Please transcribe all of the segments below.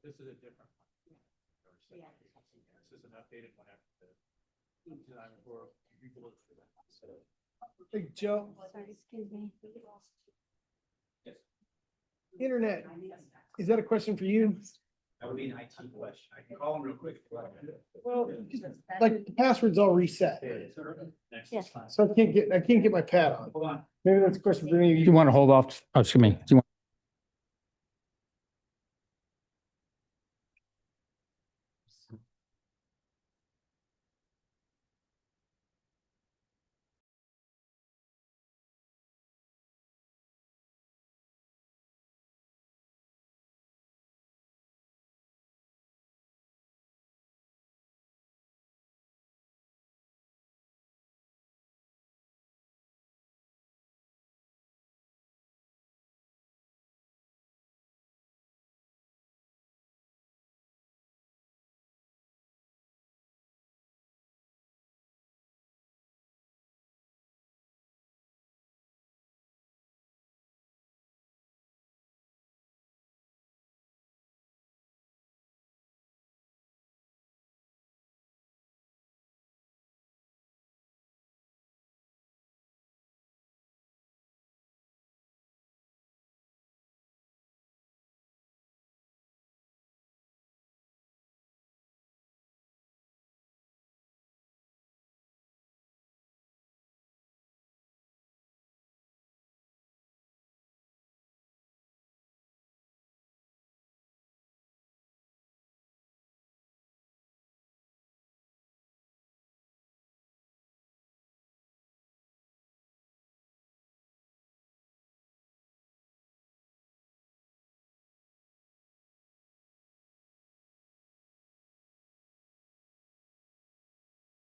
This is a different one. This is an updated one after the design report. Hey, Joe, Sorry, excuse me. internet, is that a question for you? That would be an IT question. I can call them real quick. Well, like the password's all reset, Yes. so I can't get my pad on. Hold on. Maybe that's a question for Do you. you want to hold off? Oh, excuse me. Do you want?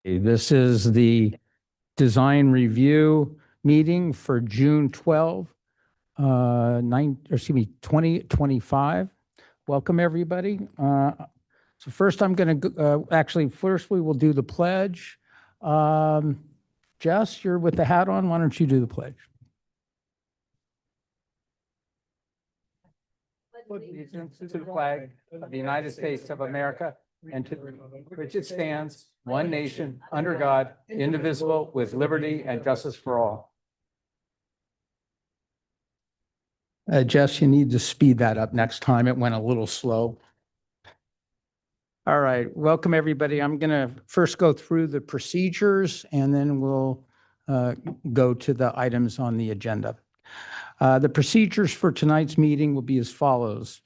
This is the design review meeting for June 12, 2025. Welcome, everybody. So first I'm going to, first we will do the pledge. Jess, you're with the hat on. Why don't you do the pledge? Allegiance to the flag of the United States of America and to which it stands, one nation, under God, indivisible, with liberty and justice for all. Jess, you need to speed that up next time. It went a little slow. All right, welcome, everybody. I'm going to first go through the procedures, and then we'll go to the items on the agenda. The procedures for tonight's meeting will be as follows.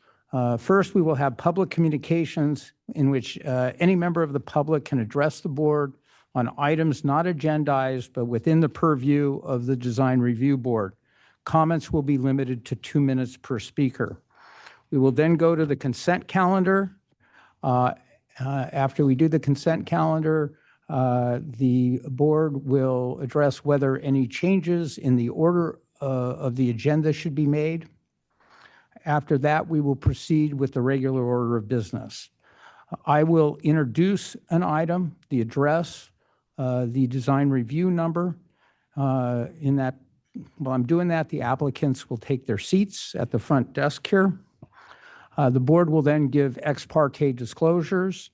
First, we will have public communications in which any member of the public can address the board on items not agendized, but within the purview of the design review board. Comments will be limited to 2 minutes per speaker. We will then go to the consent calendar. After we do the consent calendar, the board will address whether any changes in the order of the agenda should be made. After that, we will proceed with the regular order of business. I will introduce an item, the address, the design review number. While I'm doing that, the applicants will take their seats at the front desk here. The board will then give ex parte disclosures.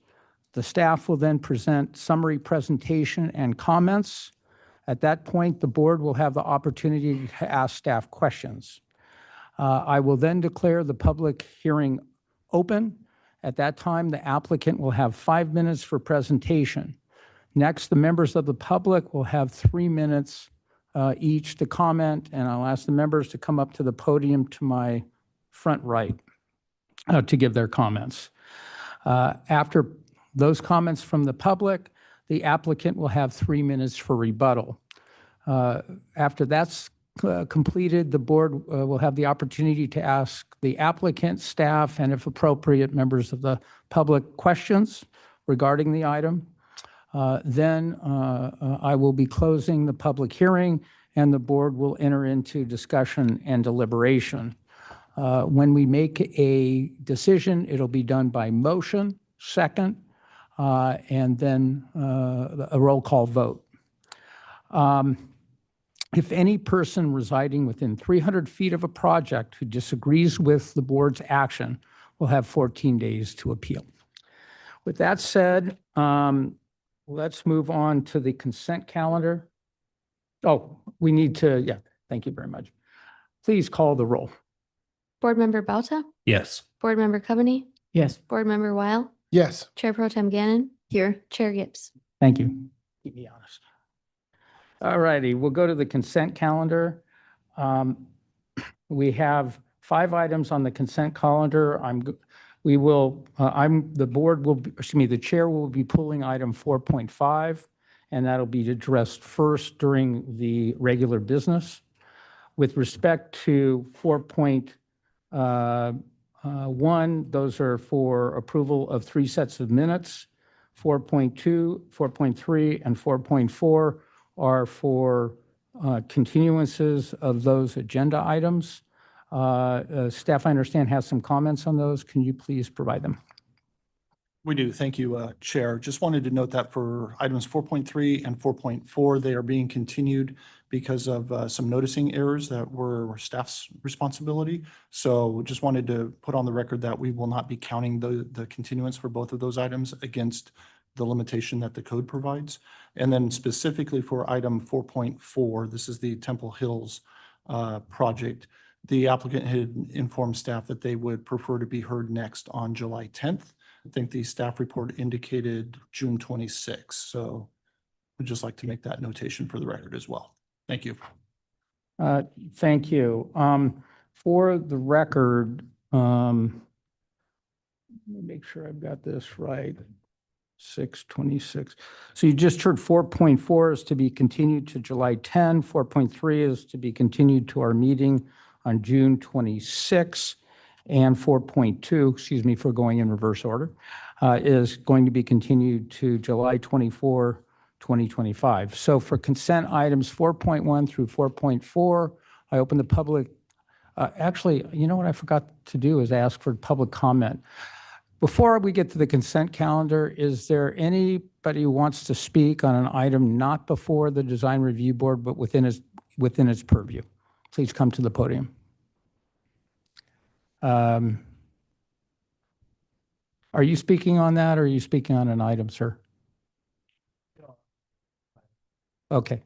The staff will then present summary presentation and comments. At that point, the board will have the opportunity to ask staff questions. I will then declare the public hearing open. At that time, the applicant will have 5 minutes for presentation. Next, the members of the public will have 3 minutes each to comment, and I'll ask the members to come up to the podium to my front right to give their comments. After those comments from the public, the applicant will have 3 minutes for rebuttal. After that's completed, the board will have the opportunity to ask the applicant, staff, and if appropriate, members of the public questions regarding the item. Then I will be closing the public hearing, and the board will enter into discussion and deliberation. When we make a decision, it'll be done by motion, second, and then a roll call vote. If any person residing within 300 feet of a project who disagrees with the board's action will have 14 days to appeal. With that said, let's move on to the consent calendar. Oh, we need to, yeah, thank you very much. Please call the roll. Board Member Bauta, Yes. Board Member Coveney, Yes. Board Member Weil, Yes. Chair Pro Tem Gannon. Here. Chair Gibbs. Thank you. Keep me honest. All righty, we'll go to the consent calendar. We have 5 items on the consent calendar. The chair will be pulling item 4.5, and that'll be addressed first during the regular business. With respect to 4.1, those are for approval of 3 sets of minutes. 4.2, 4.3, and 4.4 are for continuances of those agenda items. Staff, I understand, has some comments on those. Can you please provide them? We do. Thank you, Chair. Just wanted to note that for items 4.3 and 4.4, they are being continued because of some noticing errors that were staff's responsibility. So just wanted to put on the record that we will not be counting the continuance for both of those items against the limitation that the code provides. And then specifically for item 4.4, this is the Temple Hills project. The applicant had informed staff that they would prefer to be heard next on July 10th. I think the staff report indicated June 26th. So I'd just like to make that notation for the record as well. Thank you. Thank you. For the record, let me make sure I've got this right. 6/26. So you just heard 4.4 is to be continued to July 10. 4.3 is to be continued to our meeting on June 26. And 4.2, excuse me for going in reverse order, is going to be continued to July 24, 2025. So for consent items 4.1 through 4.4, I open the public. Actually, you know what I forgot to do is ask for public comment. Before we get to the consent calendar, is there anybody who wants to speak on an item not before the Design Review Board, but within its purview? Please come to the podium. Are you speaking on that, or are you speaking on an item, sir? Okay.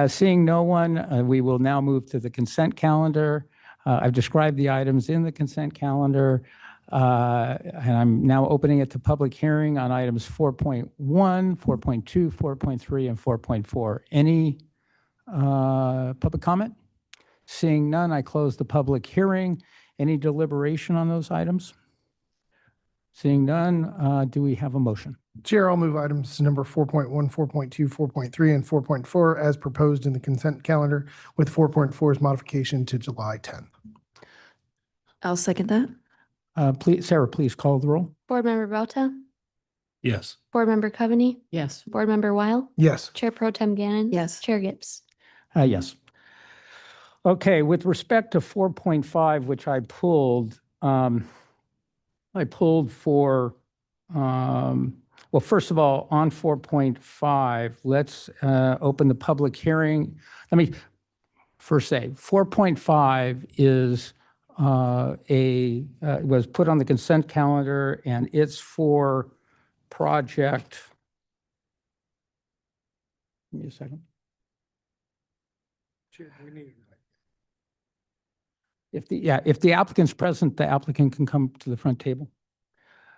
Seeing no one, we will now move to the consent calendar. I've described the items in the consent calendar, and I'm now opening it to public hearing on items 4.1, 4.2, 4.3, and 4.4. Any public comment? Seeing none, I close the public hearing. Any deliberation on those items? Seeing none, do we have a motion? Chair, I'll move items number 4.1, 4.2, 4.3, and 4.4 as proposed in the consent calendar with 4.4's modification to July 10th. I'll second that. Please, Sarah, please call the roll. Board Member Bauta, Yes. Board Member Coveney, Yes. Board Member Weil, Yes. Chair Pro Tem Gannon. Yes. Chair Gibbs. Yes. Okay, with respect to 4.5, which I pulled for, well, first of all, on 4.5, let's open the public hearing. Let me first say, 4.5 is was put on the consent calendar, and it's for project. Give me a second. If the applicant's present, the applicant can come to the front table.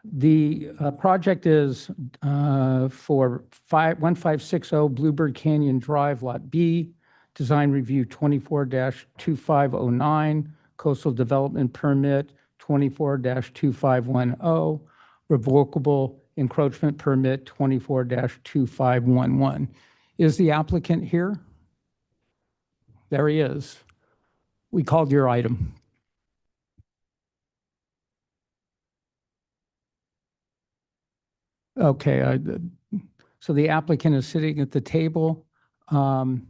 The project is for 1560 Bluebird Canyon Drive, Lot B, Design Review 24-2509, Coastal Development Permit 24-2510, Revocable Encroachment Permit 24-2511. Is the applicant here? There he is. We called your item. Okay, so the applicant is sitting at the table. So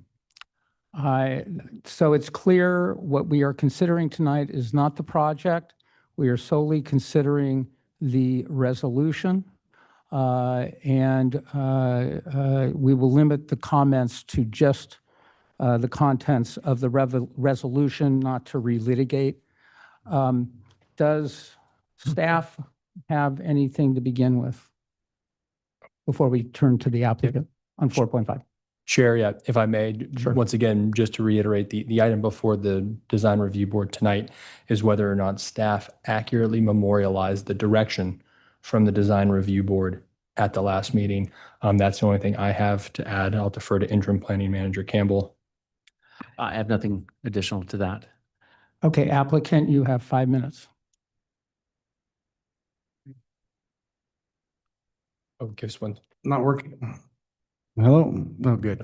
it's clear what we are considering tonight is not the project. We are solely considering the resolution. And we will limit the comments to just the contents of the resolution, not to relitigate. Does staff have anything to begin with before we turn to the applicant on 4.5? Chair, yeah, if I may, Sure. once again, just to reiterate, the item before the design review board tonight is whether or not staff accurately memorialized the direction from the design review board at the last meeting. That's the only thing I have to add. I'll defer to interim planning manager Campbell. I have nothing additional to that. Okay, applicant, you have 5 minutes. Oh, give us one. Not working. Hello? Oh, good.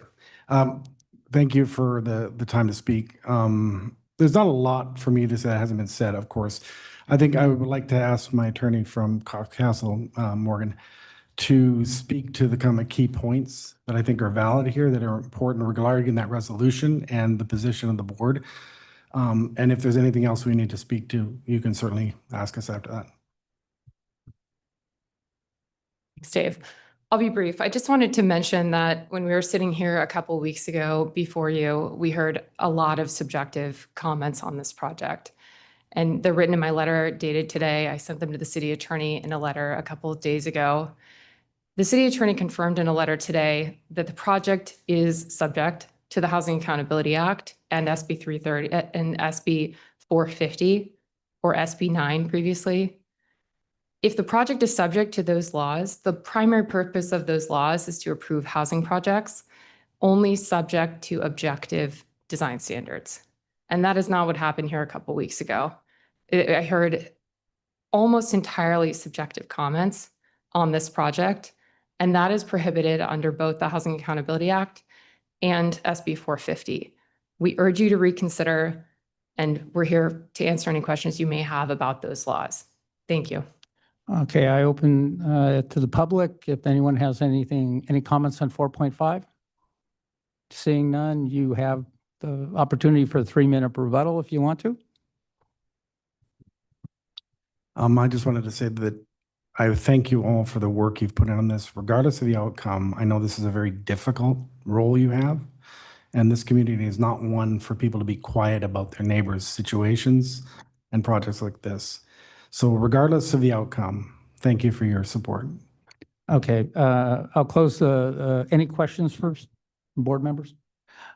Thank you for the time to speak. There's not a lot for me to say that hasn't been said, of course. I think I would like to ask my attorney from Cox Castle, Morgan, to speak to the kind of key points that I think are valid here, that are important regarding that resolution and the position of the board. And if there's anything else we need to speak to, you can certainly ask us after that. Thanks, Dave. I'll be brief. I just wanted to mention that when we were sitting here a couple weeks ago before you, we heard a lot of subjective comments on this project. And they're written in my letter dated today. I sent them to the city attorney in a letter a couple of days ago. The city attorney confirmed in a letter today that the project is subject to the Housing Accountability Act and SB 330 and SB 450 or SB 9 previously. If the project is subject to those laws, the primary purpose of those laws is to approve housing projects only subject to objective design standards. And that is not what happened here a couple weeks ago. I heard almost entirely subjective comments on this project, and that is prohibited under both the Housing Accountability Act and SB 450. We urge you to reconsider, and we're here to answer any questions you may have about those laws. Thank you. Okay, I open to the public. If anyone has anything, any comments on 4.5? Seeing none, you have the opportunity for a 3-minute rebuttal if you want to. I just wanted to say that I thank you all for the work you've put in on this, regardless of the outcome. I know this is a very difficult role you have, and this community is not one for people to be quiet about their neighbors' situations and projects like this. So regardless of the outcome, thank you for your support. Okay, I'll close the, any questions first, board members?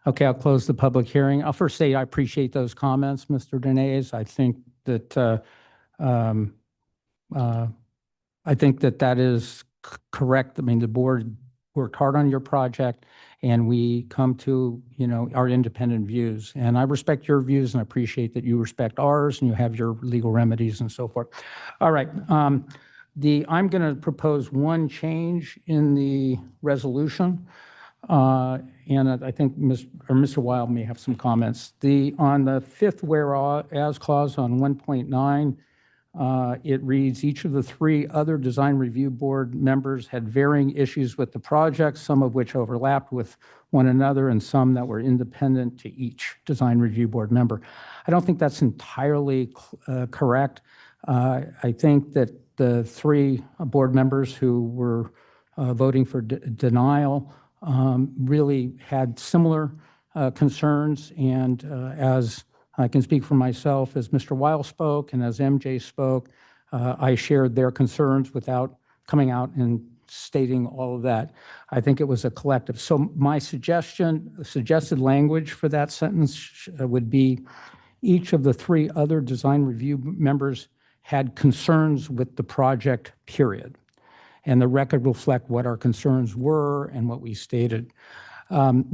Okay, I'll close the public hearing. I'll first say I appreciate those comments, Mr. Dines. I think that that is correct. I mean, the board worked hard on your project and we come to, our independent views. And I respect your views and I appreciate that you respect ours and you have your legal remedies and so forth. All right. I'm going to propose one change in the resolution. And I think Mr. Wild may have some comments. On the fifth whereas clause on 1.9, it reads, each of the 3 other design review board members had varying issues with the project, some of which overlapped with one another and some that were independent to each design review board member. I don't think that's entirely correct. I think that the 3 board members who were voting for denial really had similar concerns, and as I can speak for myself, as Mr. Weil spoke and as MJ spoke, I shared their concerns without coming out and stating all of that. I think it was a collective. So my suggested language for that sentence would be, each of the 3 other design review members had concerns with the project, period. And the record will reflect what our concerns were and what we stated.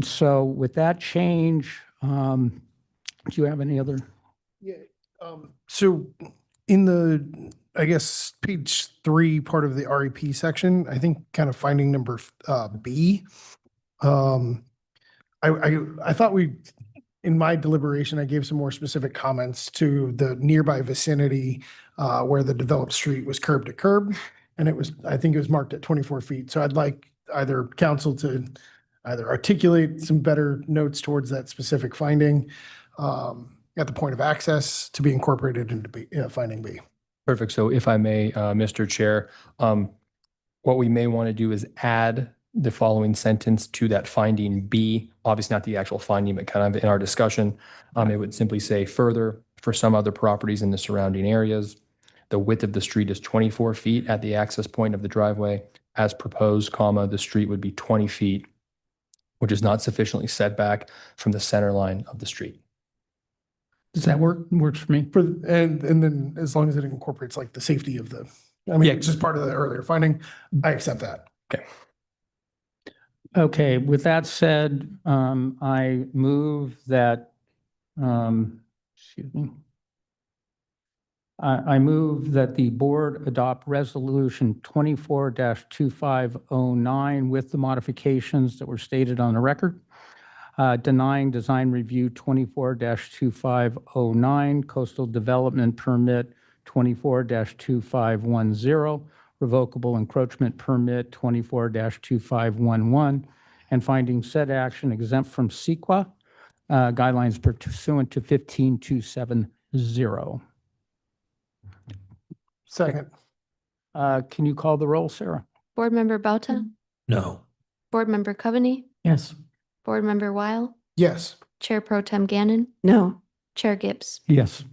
So with that change, do you have any other? Yeah. So in the, I guess, page 3, part of the REP section, I think kind of finding number B. I thought in my deliberation, I gave some more specific comments to the nearby vicinity where the developed street was curb to curb. And I think it was marked at 24 feet. So I'd like either council to either articulate some better notes towards that specific finding at the point of access to be incorporated into finding B. Perfect. So if I may, Mr. Chair, what we may want to do is add the following sentence to that finding B, obviously not the actual finding, but kind of in our discussion. It would simply say, further, for some other properties in the surrounding areas, the width of the street is 24 feet at the access point of the driveway. As proposed, comma, the street would be 20 feet, which is not sufficiently set back from the center line of the street. Does that work? Works for me. And then as long as it incorporates like the safety of the, I mean, Yeah. it's just part of the earlier finding, I accept that. Okay, with that said, I move that, excuse me. I move that the board adopt resolution 24-2509 with the modifications that were stated on the record. Denying design review 24-2509, coastal development permit 24-2510, revocable encroachment permit 24-2511, and finding said action exempt from CEQA guidelines pursuant to 15270. Second. Can you call the roll, Sarah? Board Member Bauta, No. Board Member Coveney, Yes. Board Member Weil, Yes. Chair Pro Tem Gannon, No. Chair Gibbs. Yes.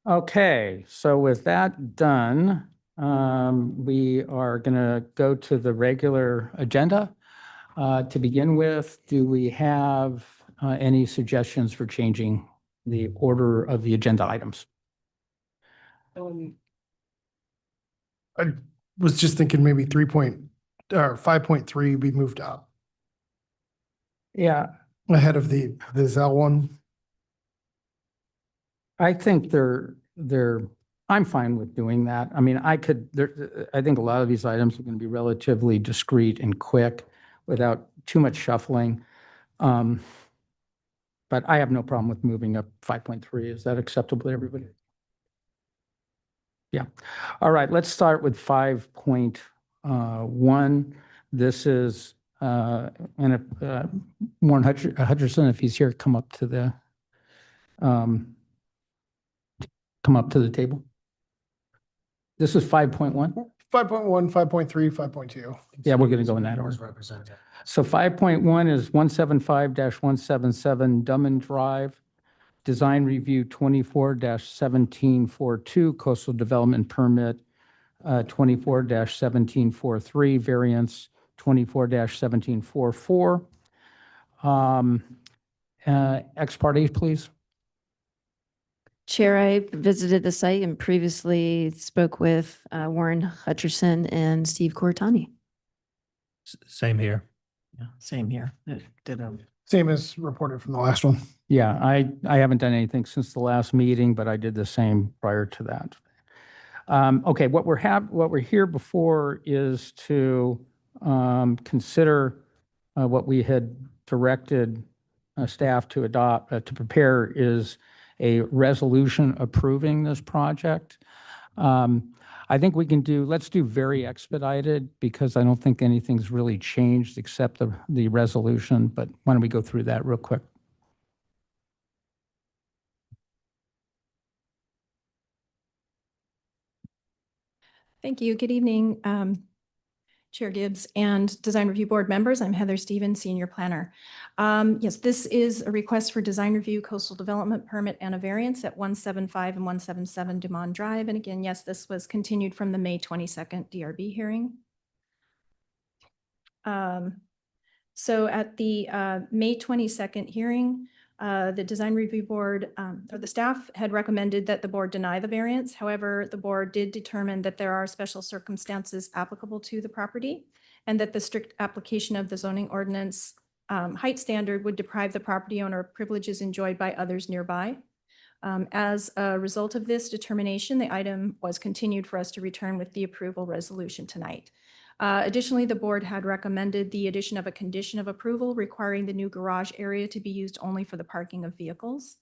Okay, so with that done, we are going to go to the regular agenda. To begin with, do we have any suggestions for changing the order of the agenda items? I was just thinking maybe 5.3 be moved up Yeah, ahead of the Zell one. I think I'm fine with doing that. I mean, I think a lot of these items are going to be relatively discreet and quick without too much shuffling. But I have no problem with moving up 5.3. Is that acceptable to everybody? Yeah. All right, let's start with 5.1. This is, Warren Hutcherson, if he's here, come up to the table. This is 5.1. 5.1, 5.3, 5.2. Yeah, we're going to go in that order. So 5.1 is 175-177 Drummond Drive, design review 24-1742, coastal development permit 24-1743, variance 24-1744. Ex parte, please. Chair, I visited the site and previously spoke with Warren Hutcherson and Steve Cortani. Same here. Yeah, same here. Same as reported from the last one. Yeah, I haven't done anything since the last meeting, but I did the same prior to that. Okay, what we're here before is to consider what we had directed staff to adopt, to prepare is a resolution approving this project. I think we can let's do very expedited because I don't think anything's really changed except the resolution, but why don't we go through that real quick? Thank you. Good evening, Chair Gibbs and Design Review Board members. I'm Heather Stevens, Senior Planner. Yes, this is a request for Design Review Coastal Development Permit and a variance at 175 and 177 Dumont Drive. And again, yes, this was continued from the May 22nd DRB hearing. So at the May 22nd hearing, the Design Review Board or the staff had recommended that the board deny the variance. However, the board did determine that there are special circumstances applicable to the property and that the strict application of the zoning ordinance height standard would deprive the property owner of privileges enjoyed by others nearby. As a result of this determination, the item was continued for us to return with the approval resolution tonight. Additionally, the board had recommended the addition of a condition of approval requiring the new garage area to be used only for the parking of vehicles.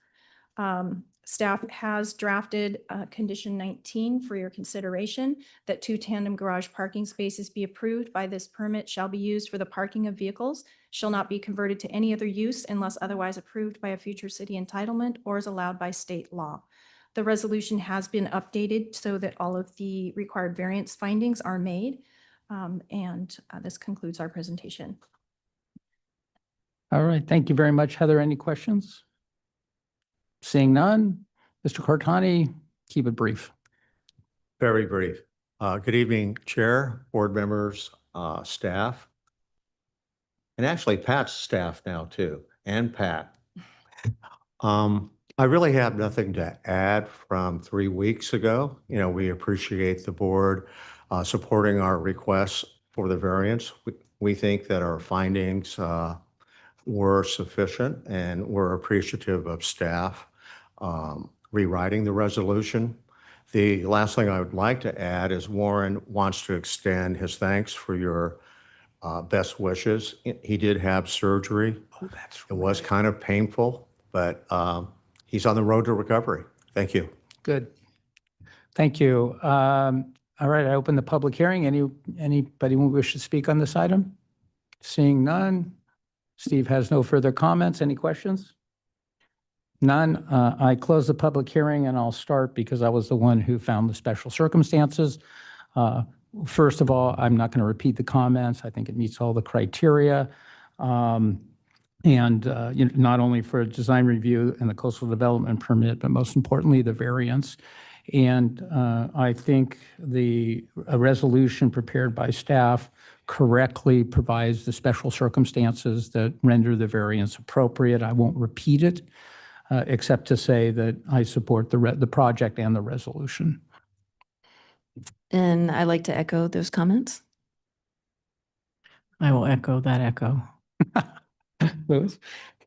Staff has drafted condition 19 for your consideration that 2 tandem garage parking spaces be approved by this permit shall be used for the parking of vehicles, shall not be converted to any other use unless otherwise approved by a future city entitlement or is allowed by state law. The resolution has been updated so that all of the required variance findings are made. This concludes our presentation. All right, thank you very much, Heather. Any questions? Seeing none, Mr. Cortani, keep it brief. Very brief. Good evening, Chair, board members, staff. And actually Pat's staff now too, and Pat. I really have nothing to add from 3 weeks ago. You know, we appreciate the board supporting our requests for the variance. We think that our findings were sufficient, and we're appreciative of staff rewriting the resolution. The last thing I would like to add is Warren wants to extend his thanks for your best wishes. He did have surgery. Oh, that's It was kind of painful, but he's on the road to recovery. Thank you. Good. Thank you. All right, I open the public hearing. Anybody who wish to speak on this item? Seeing none. Steve has no further comments. Any questions? None. I close the public hearing, and I'll start because I was the one who found the special circumstances. First of all, I'm not going to repeat the comments. I think it meets all the criteria. Not only for a design review and the coastal development permit, but most importantly, the variance. And I think a resolution prepared by staff correctly provides the special circumstances that render the variance appropriate. I won't repeat it, except to say that I support the project and the resolution. And I'd like to echo those comments. I will echo that echo. Louis?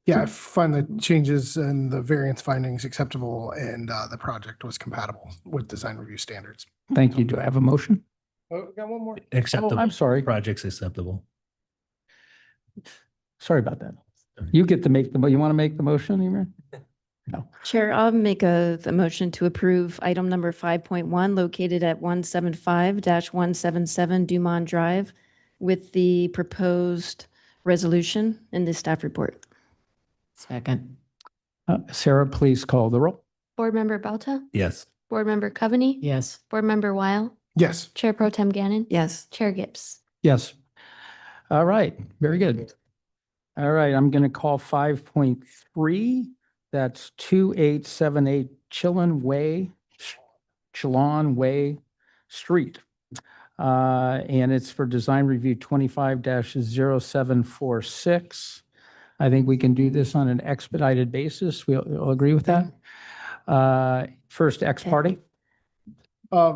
Yeah, I find the changes and the variance findings acceptable, and the project was compatible with design review standards. Thank you. Do I have a motion? Oh, got one more. Acceptable. Oh, I'm sorry. Project's acceptable. Sorry about that. You get to make you want to make the motion, Emer? Chair, I'll make the motion to approve item number 5.1 located at 175-177 Dumont Drive with the proposed resolution in the staff report. Second. Sarah, please call the roll. Board Member Balta, Yes. Board Member Coveney, Yes. Board Member Weil, Yes. Chair Pro Tem Gannon, Yes. Chair Gibbs. Yes. All right, very good. All right, I'm going to call 5.3. That's 2878 Chillon Way Street. And it's for design review 25-0746. I think we can do this on an expedited basis. We'll agree with that. First ex parte.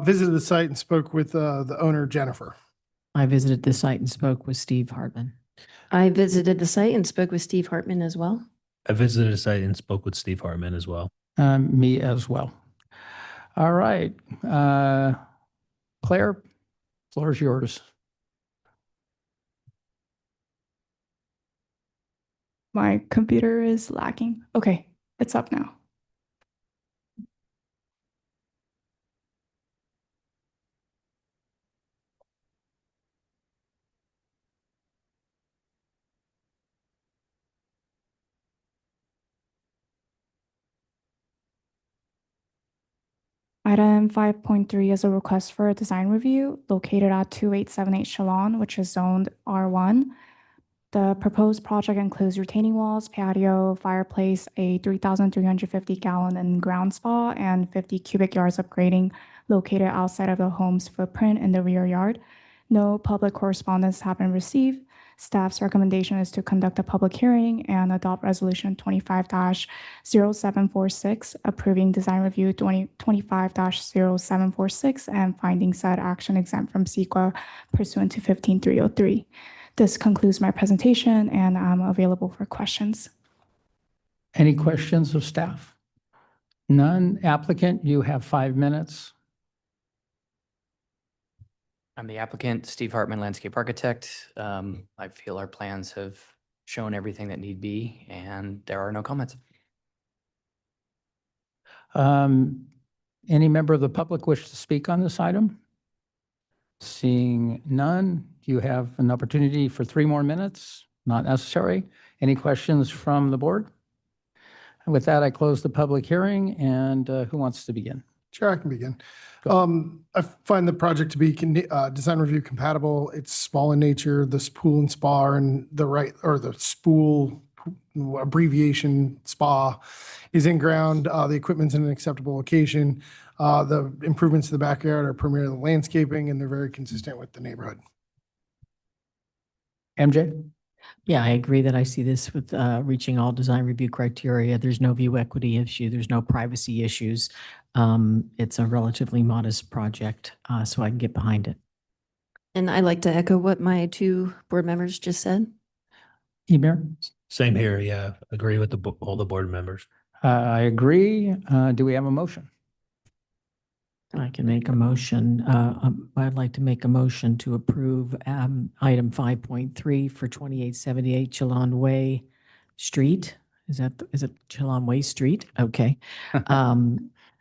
Visited the site and spoke with the owner, Jennifer. I visited the site and spoke with Steve Hartman. I visited the site and spoke with Steve Hartman as well. I visited the site and spoke with Steve Hartman as well. Me as well. All right. Claire, floor is yours. My computer is lacking. Okay, it's up now. Item 5.3 is a request for a design review located at 2878 Chillon, which is zoned R1. The proposed project includes retaining walls, patio, fireplace, a 3,350-gallon in-ground spa, and 50 cubic yards of grading located outside of the home's footprint in the rear yard. No public correspondence have been received. Staff's recommendation is to conduct a public hearing and adopt Resolution 25-0746, approving design review 25-0746 and finding said action exempt from CEQA pursuant to 15303. This concludes my presentation, and I'm available for questions. Any questions of staff? None. Applicant, you have 5 minutes. I'm the applicant, Steve Hartman, landscape architect. I feel our plans have shown everything that need be, and there are no comments. Any member of the public wish to speak on this item? Seeing none, you have an opportunity for 3 more minutes. Not necessary. Any questions from the board? And with that, I close the public hearing, and who wants to begin? Sure, I can begin. I find the project to be design review compatible. It's small in nature. The pool and spa are in the right, or the spool abbreviation SPA is in ground. The equipment's in an acceptable location. The improvements to the backyard are primarily landscaping, and they're very consistent with the neighborhood. MJ? Yeah, I agree that I see this with reaching all design review criteria. There's no view equity issue. There's no privacy issues. It's a relatively modest project, so I can get behind it. And I'd like to echo what my two board members just said. Eber? Same here. Yeah, agree with all the board members. I agree. Do we have a motion? I can make a motion. I'd like to make a motion to approve item 5.3 for 2878 Chelan Way Street. Is it Chelan Way Street? Okay.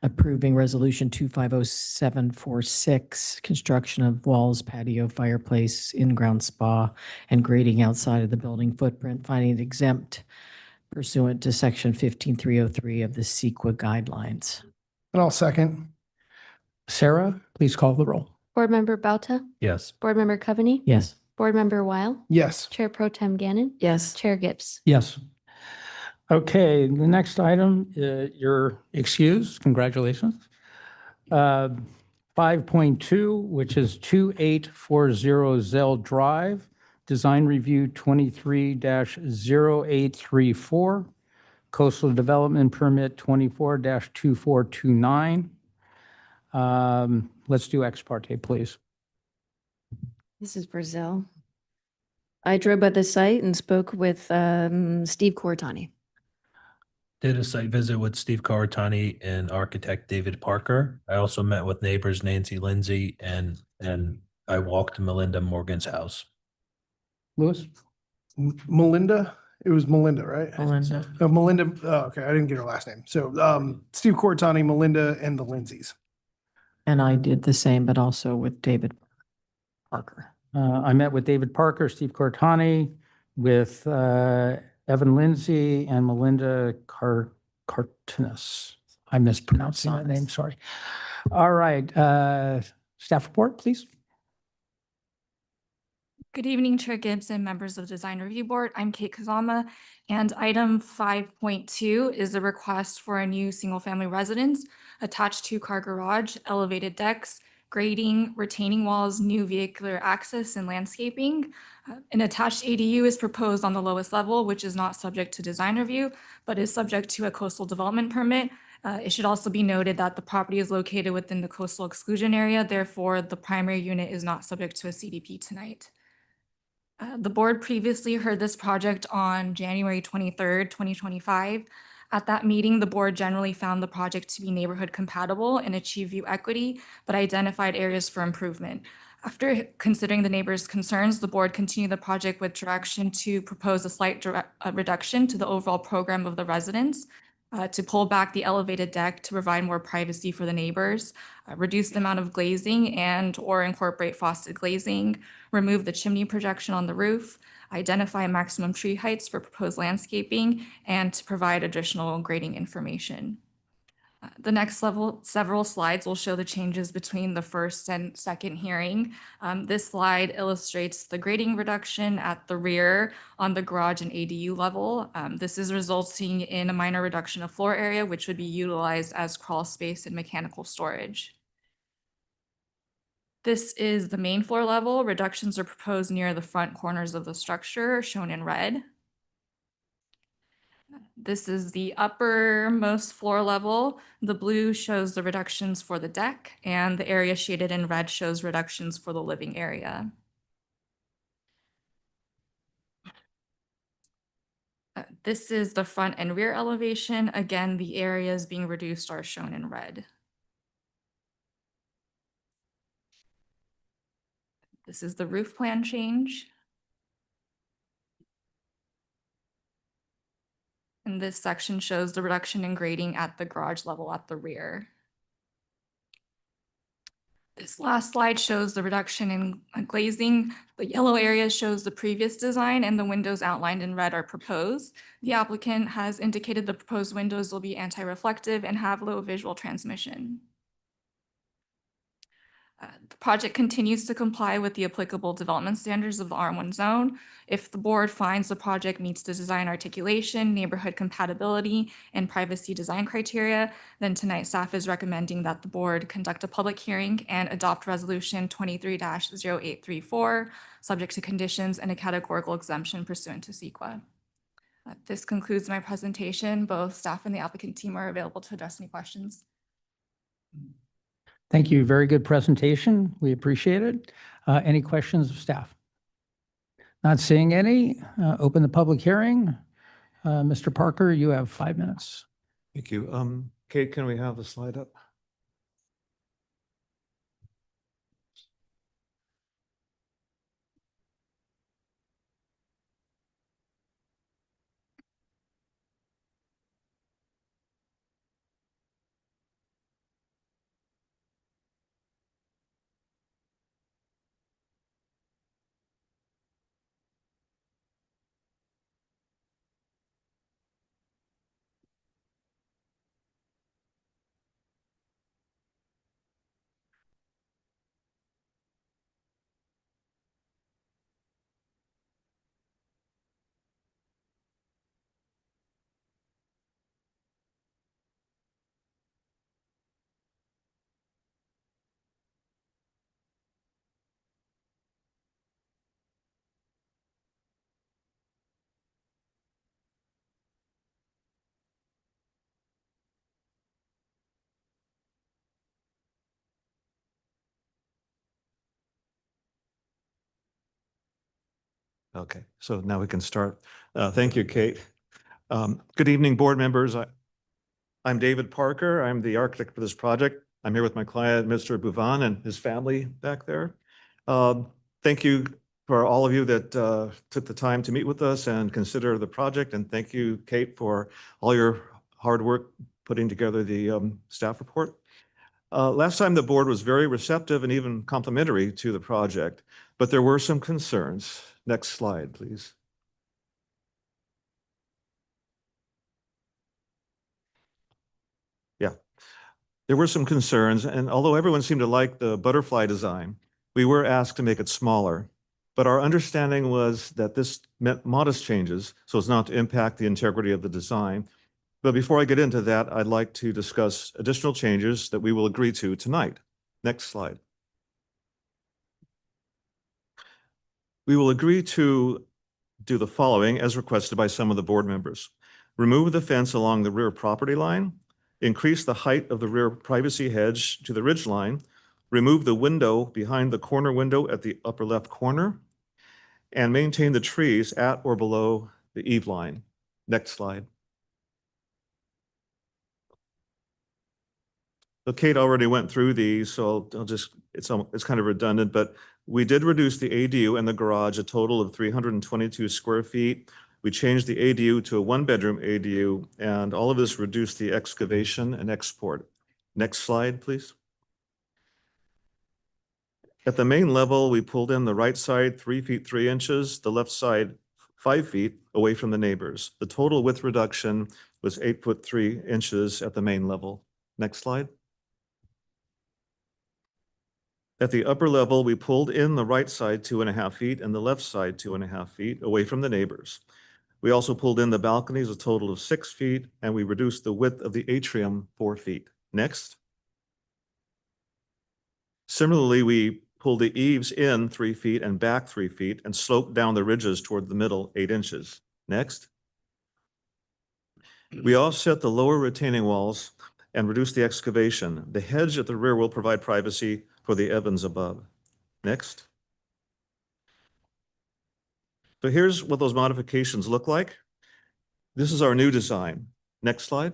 Approving resolution 250746, construction of walls, patio, fireplace, in-ground spa, and grading outside of the building footprint, finding it exempt pursuant to section 15303 of the CEQA guidelines. And I'll second. Sarah, please call the roll. Board Member Bauta, Yes. Board Member Coveney. Yes. Board Member Weil, Yes. Chair Pro Tem Gannon, Yes. Chair Gibbs. Yes. Okay, the next item, you're excused. Congratulations. 5.2, which is 2840 Zell Drive, Design Review 23-0834, Coastal Development Permit 24-2429. Let's do ex parte, please. This is for Zell. I drove by the site and spoke with Steve Cortani. Did a site visit with Steve Caratani and architect David Parker. I also met with neighbors Nancy Lindsay and I walked Melinda Morgan's house. Louis? Melinda? It was Melinda, right? Melinda. Melinda, okay, I didn't get her last name. So Steve Cortani, Melinda, and the Lindsays. And I did the same, but also with David Parker. I met with David Parker, Steve Cortani, with Evan Lindsay and Melinda Cartenis. I'm mispronouncing that name, sorry. All right, staff report, please. Good evening, Chair Gibbs and members of the Design Review Board. I'm Kate Kazama, and item 5.2 is a request for a new single-family residence, attached two-car garage, elevated decks, grading, retaining walls, new vehicular access, and landscaping. An attached ADU is proposed on the lowest level, which is not subject to design review, but is subject to a coastal development permit. It should also be noted that the property is located within the coastal exclusion area. Therefore, the primary unit is not subject to a CDP tonight. The board previously heard this project on January 23rd, 2025. At that meeting, the board generally found the project to be neighborhood compatible and achieve view equity, but identified areas for improvement. After considering the neighbors' concerns, the board continued the project with direction to propose a slight reduction to the overall program of the residence, to pull back the elevated deck to provide more privacy for the neighbors, reduce the amount of glazing and or incorporate frosted glazing, remove the chimney projection on the roof, identify maximum tree heights for proposed landscaping, and to provide additional grading information. The next several slides will show the changes between the first and second hearing. This slide illustrates the grading reduction at the rear on the garage and ADU level. This is resulting in a minor reduction of floor area, which would be utilized as crawl space and mechanical storage. This is the main floor level. Reductions are proposed near the front corners of the structure, shown in red. This is the uppermost floor level. The blue shows the reductions for the deck, and the area shaded in red shows reductions for the living area. This is the front and rear elevation. Again, the areas being reduced are shown in red. This is the roof plan change. And this section shows the reduction in grading at the garage level at the rear. This last slide shows the reduction in glazing. The yellow area shows the previous design, and the windows outlined in red are proposed. The applicant has indicated the proposed windows will be anti-reflective and have low visual transmission. The project continues to comply with the applicable development standards of the R1 zone. If the board finds the project meets the design articulation, neighborhood compatibility, and privacy design criteria, then tonight staff is recommending that the board conduct a public hearing and adopt resolution 23-0834, subject to conditions and a categorical exemption pursuant to CEQA. This concludes my presentation. Both staff and the applicant team are available to address any questions. Thank you. Very good presentation. We appreciate it. Any questions of staff? Not seeing any. Open the public hearing. Mr. Parker, you have 5 minutes. Thank you. Kate, can we have the slide up? Okay, so now we can start. Thank you, Kate. Good evening, board members. I'm David Parker. I'm the architect for this project. I'm here with my client, Mr. Bouvan, and his family back there. Thank you for all of you that took the time to meet with us and consider the project. And thank you, Kate, for all your hard work putting together the staff report. Last time the board was very receptive and even complimentary to the project, but there were some concerns. Next slide, please. Yeah, there were some concerns, and although everyone seemed to like the butterfly design, we were asked to make it smaller. But our understanding was that this meant modest changes, so as not to impact the integrity of the design. But before I get into that, I'd like to discuss additional changes that we will agree to tonight. Next slide. We will agree to do the following as requested by some of the board members. Remove the fence along the rear property line, increase the height of the rear privacy hedge to the ridge line, remove the window behind the corner window at the upper left corner, and maintain the trees at or below the eave line. Next slide. So Kate already went through these, so I'll just, it's kind of redundant, but we did reduce the ADU and the garage a total of 322 square feet. We changed the ADU to a 1-bedroom ADU, and all of this reduced the excavation and export. Next slide, please. At the main level, we pulled in the right side 3 feet 3 inches, the left side 5 feet away from the neighbors. The total width reduction was 8 foot 3 inches at the main level. Next slide. At the upper level, we pulled in the right side 2.5 feet and the left side 2.5 feet away from the neighbors. We also pulled in the balconies a total of 6 feet, and we reduced the width of the atrium 4 feet. Next. Similarly, we pulled the eaves in 3 feet and back 3 feet and sloped down the ridges toward the middle 8 inches. Next. We offset the lower retaining walls and reduced the excavation. The hedge at the rear will provide privacy for the Evans above. Next. So here's what those modifications look like. This is our new design. Next slide.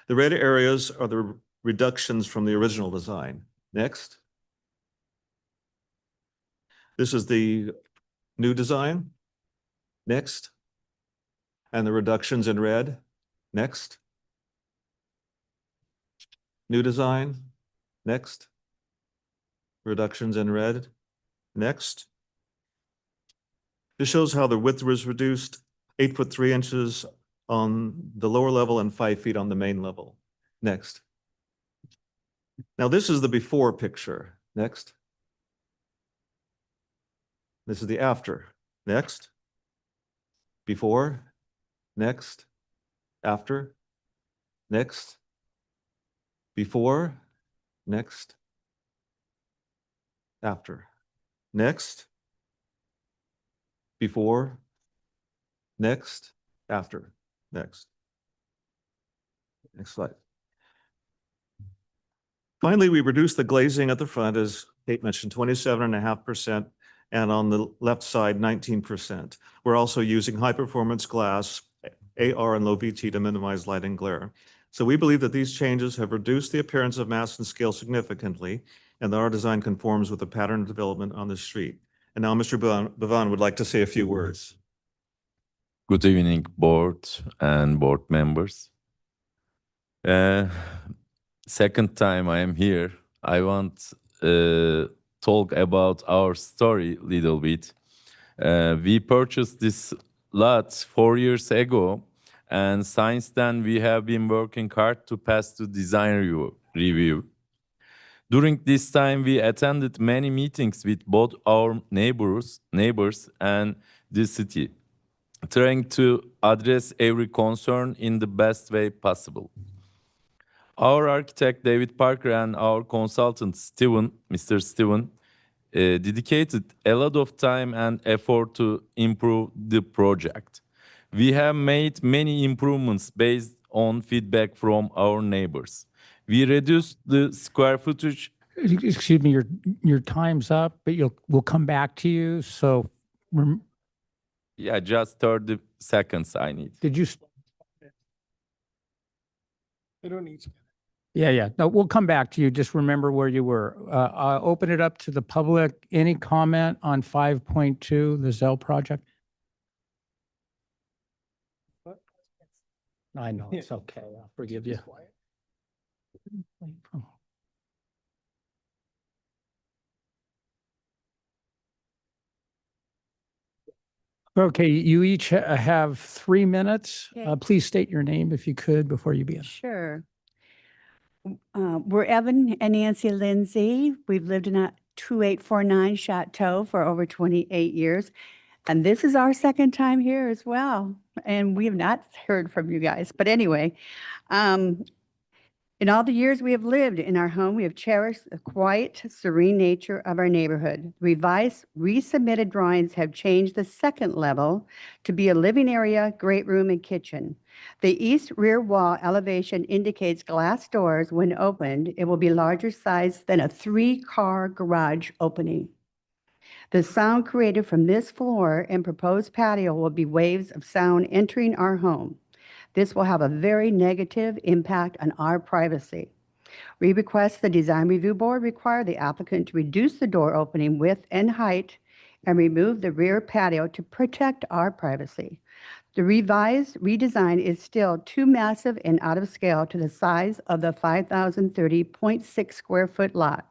The red areas are the reductions from the original design. Next. This is the new design. Next. And the reductions in red. Next. New design. Next. Reductions in red. Next. This shows how the width was reduced 8 foot 3 inches on the lower level and 5 feet on the main level. Next. Now, this is the before picture. Next. This is the after. Next. Before. Next. After. Next. Before. Next. After. Next. Before. Next. After. Next. Next slide. Finally, we reduced the glazing at the front, as Kate mentioned, 27.5%, and on the left side, 19%. We're also using high-performance glass, AR and low VT to minimize light and glare. So we believe that these changes have reduced the appearance of mass and scale significantly, and that our design conforms with the pattern of development on the street. And now Mr. Bavan would like to say a few words. Good evening, board and board members. Second time I am here. I want talk about our story a little bit. We purchased this lot 4 years ago, and since then we have been working hard to pass the design review. During this time, we attended many meetings with both our neighbors and the city, trying to address every concern in the best way possible. Our architect, David Parker, and our consultant, Mr. Steven, dedicated a lot of time and effort to improve the project. We have made many improvements based on feedback from our neighbors. We reduced the square footage. Excuse me, your time's up, but we'll come back to you. So, Yeah, just 30 seconds I need. did you? I don't need to. Yeah. No, we'll come back to you. Just remember where you were. I'll open it up to the public. Any comment on 5.2, the Zell project? I know, it's okay. I'll forgive you. Okay, you each have 3 minutes. Okay. Please state your name if you could before you begin. Sure. We're Evan and Nancy Lindsay. We've lived in a 2849 Chateau for over 28 years. And this is our second time here as well. And we have not heard from you guys. But anyway, in all the years we have lived in our home, we have cherished the quiet, serene nature of our neighborhood. Revised, resubmitted drawings have changed the second level to be a living area, great room, and kitchen. The east rear wall elevation indicates glass doors. When opened, it will be larger size than a 3-car garage opening. The sound created from this floor and proposed patio will be waves of sound entering our home. This will have a very negative impact on our privacy. We request the Design Review Board require the applicant to reduce the door opening width and height and remove the rear patio to protect our privacy. The revised redesign is still too massive and out of scale to the size of the 5,030.6 square foot lot.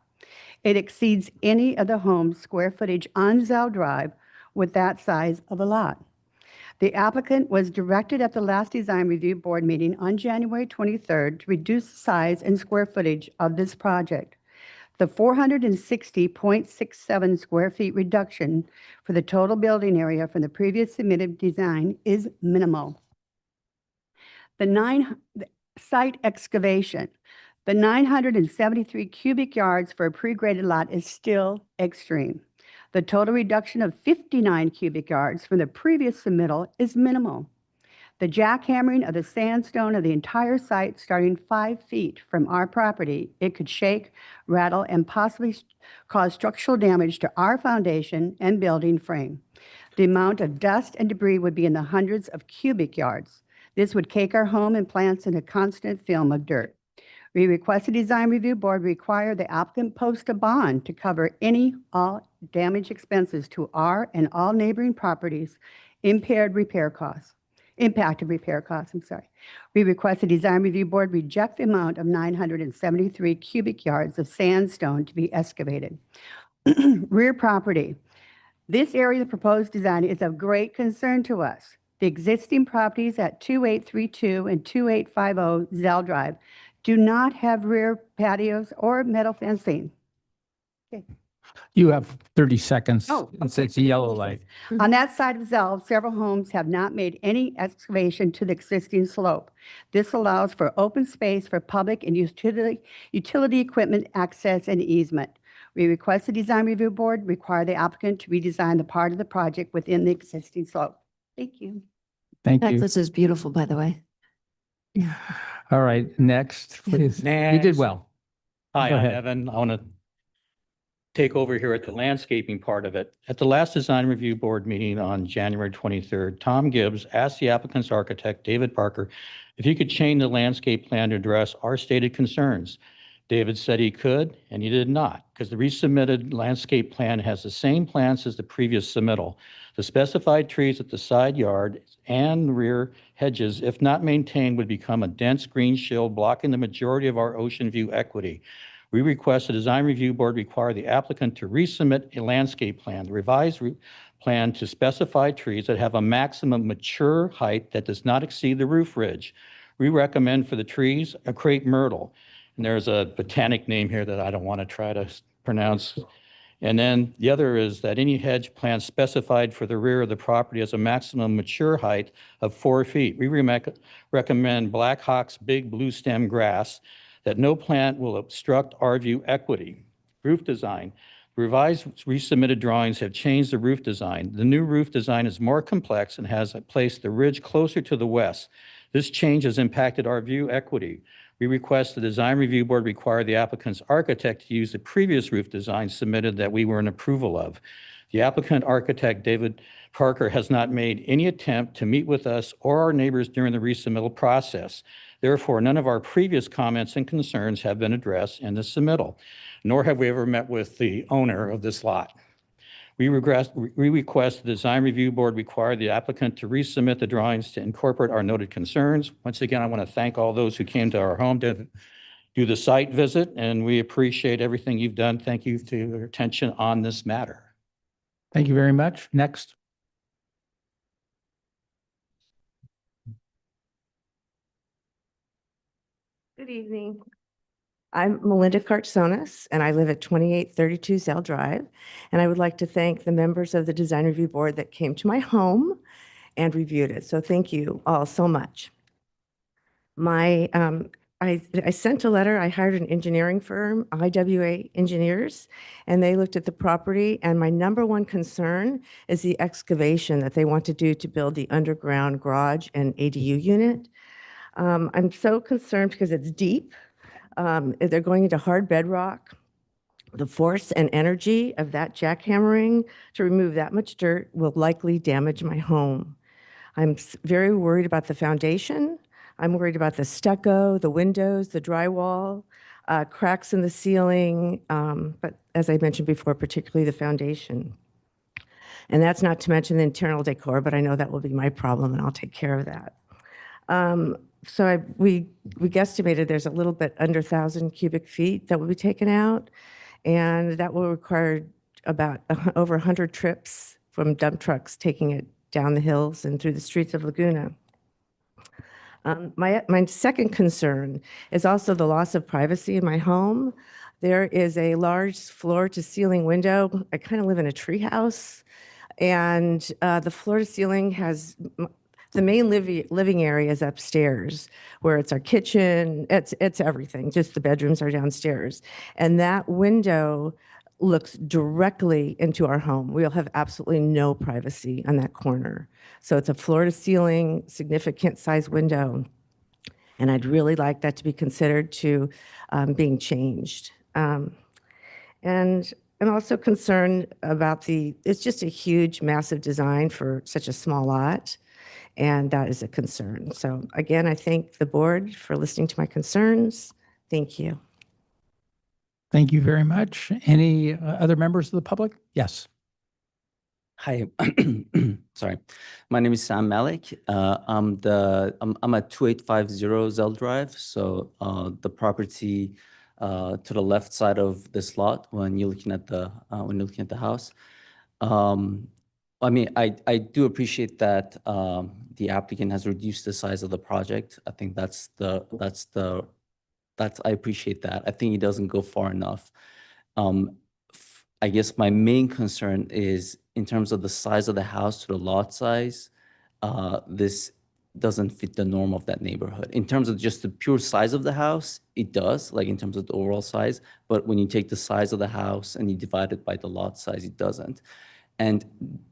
It exceeds any of the home's square footage on Zell Drive with that size of a lot. The applicant was directed at the last Design Review Board meeting on January 23rd to reduce the size and square footage of this project. The 460.67 square feet reduction for the total building area from the previous submitted design is minimal. The site excavation. The 973 cubic yards for a pre-graded lot is still extreme. The total reduction of 59 cubic yards from the previous submittal is minimal. The jackhammering of the sandstone of the entire site starting 5 feet from our property, it could shake, rattle, and possibly cause structural damage to our foundation and building frame. The amount of dust and debris would be in the hundreds of cubic yards. This would cake our home and plants in a constant film of dirt. We request the Design Review Board require the applicant post a bond to cover all damage expenses to our and all neighboring properties, impacted repair costs. We request the Design Review Board reject the amount of 973 cubic yards of sandstone to be excavated. Rear property. This area of the proposed design is of great concern to us. The existing properties at 2832 and 2850 Zell Drive do not have rear patios or metal fencing. You have 30 seconds. Oh, It's okay. a yellow light. On that side of Zell, several homes have not made any excavation to the existing slope. This allows for open space for public and utility equipment access and easement. We request the Design Review Board require the applicant to redesign the part of the project within the existing slope. Thank you. Thank you. Necklace is beautiful, by the way. All right, next, please. You did Next. well. Hi, Go I'm ahead. Evan. I want to take over here at the landscaping part of it. At the last Design Review Board meeting on January 23rd, Tom Gibbs asked the applicant's architect, David Parker, if he could change the landscape plan to address our stated concerns. David said he could, and he did not, because the resubmitted landscape plan has the same plans as the previous submittal. The specified trees at the side yard and rear hedges, if not maintained, would become a dense green shield blocking the majority of our ocean view equity. We request the Design Review Board require the applicant to resubmit a landscape plan, the revised plan to specify trees that have a maximum mature height that does not exceed the roof ridge. We recommend for the trees a crepe myrtle. And there's a botanic name here that I don't want to try to pronounce. And then the other is that any hedge plan specified for the rear of the property has a maximum mature height of 4 feet. We recommend Black Hawk's big blue stem grass, that no plant will obstruct our view equity. Roof design. Revised resubmitted drawings have changed the roof design. The new roof design is more complex and has placed the ridge closer to the west. This change has impacted our view equity. We request the Design Review Board require the applicant's architect to use the previous roof design submitted that we were in approval of. The applicant architect, David Parker, has not made any attempt to meet with us or our neighbors during the resubmittal process. Therefore, none of our previous comments and concerns have been addressed in the submittal, nor have we ever met with the owner of this lot. We request the Design Review Board require the applicant to resubmit the drawings to incorporate our noted concerns. Once again, I want to thank all those who came to our home to do the site visit, and we appreciate everything you've done. Thank you for your attention on this matter. Thank you very much. Next. Good evening. I'm Melinda Kartsonis, and I live at 2832 Zell Drive. And I would like to thank the members of the Design Review Board that came to my home and reviewed it. So thank you all so much. I sent a letter. I hired an engineering firm, IWA Engineers, and they looked at the property. And my number one concern is the excavation that they want to do to build the underground garage and ADU unit. I'm so concerned because it's deep. They're going into hard bedrock. The force and energy of that jackhammering to remove that much dirt will likely damage my home. I'm very worried about the foundation. I'm worried about the stucco, the windows, the drywall, cracks in the ceiling, but as I mentioned before, particularly the foundation. And that's not to mention the internal decor, but I know that will be my problem and I'll take care of that. We guesstimated there's a little bit under 1,000 cubic feet that will be taken out, and that will require about over 100 trips from dump trucks taking it down the hills and through the streets of Laguna. My second concern is also the loss of privacy in my home. There is a large floor-to-ceiling window. I kind of live in a tree house, and the floor-to-ceiling has the main living area is upstairs, where it's our kitchen. It's everything. Just the bedrooms are downstairs, and that window looks directly into our home. We'll have absolutely no privacy on that corner. So it's a floor-to-ceiling, significant size window, and I'd really like that to be considered to being changed. And I'm also concerned about it's just a huge, massive design for such a small lot. And that is a concern. So again, I thank the board for listening to my concerns. Thank you. Thank you very much. Any other members of the public? Yes. Hi, sorry. My name is Sam Malik. I'm at 2850 Zell Drive. So the property to the left side of this lot when you're looking at the house. I mean, I do appreciate that the applicant has reduced the size of the project. I think that's the I appreciate that. I think it doesn't go far enough. I guess my main concern is in terms of the size of the house to the lot size, this doesn't fit the norm of that neighborhood. In terms of just the pure size of the house, it does, like in terms of the overall size, but when you take the size of the house and you divide it by the lot size, it doesn't. And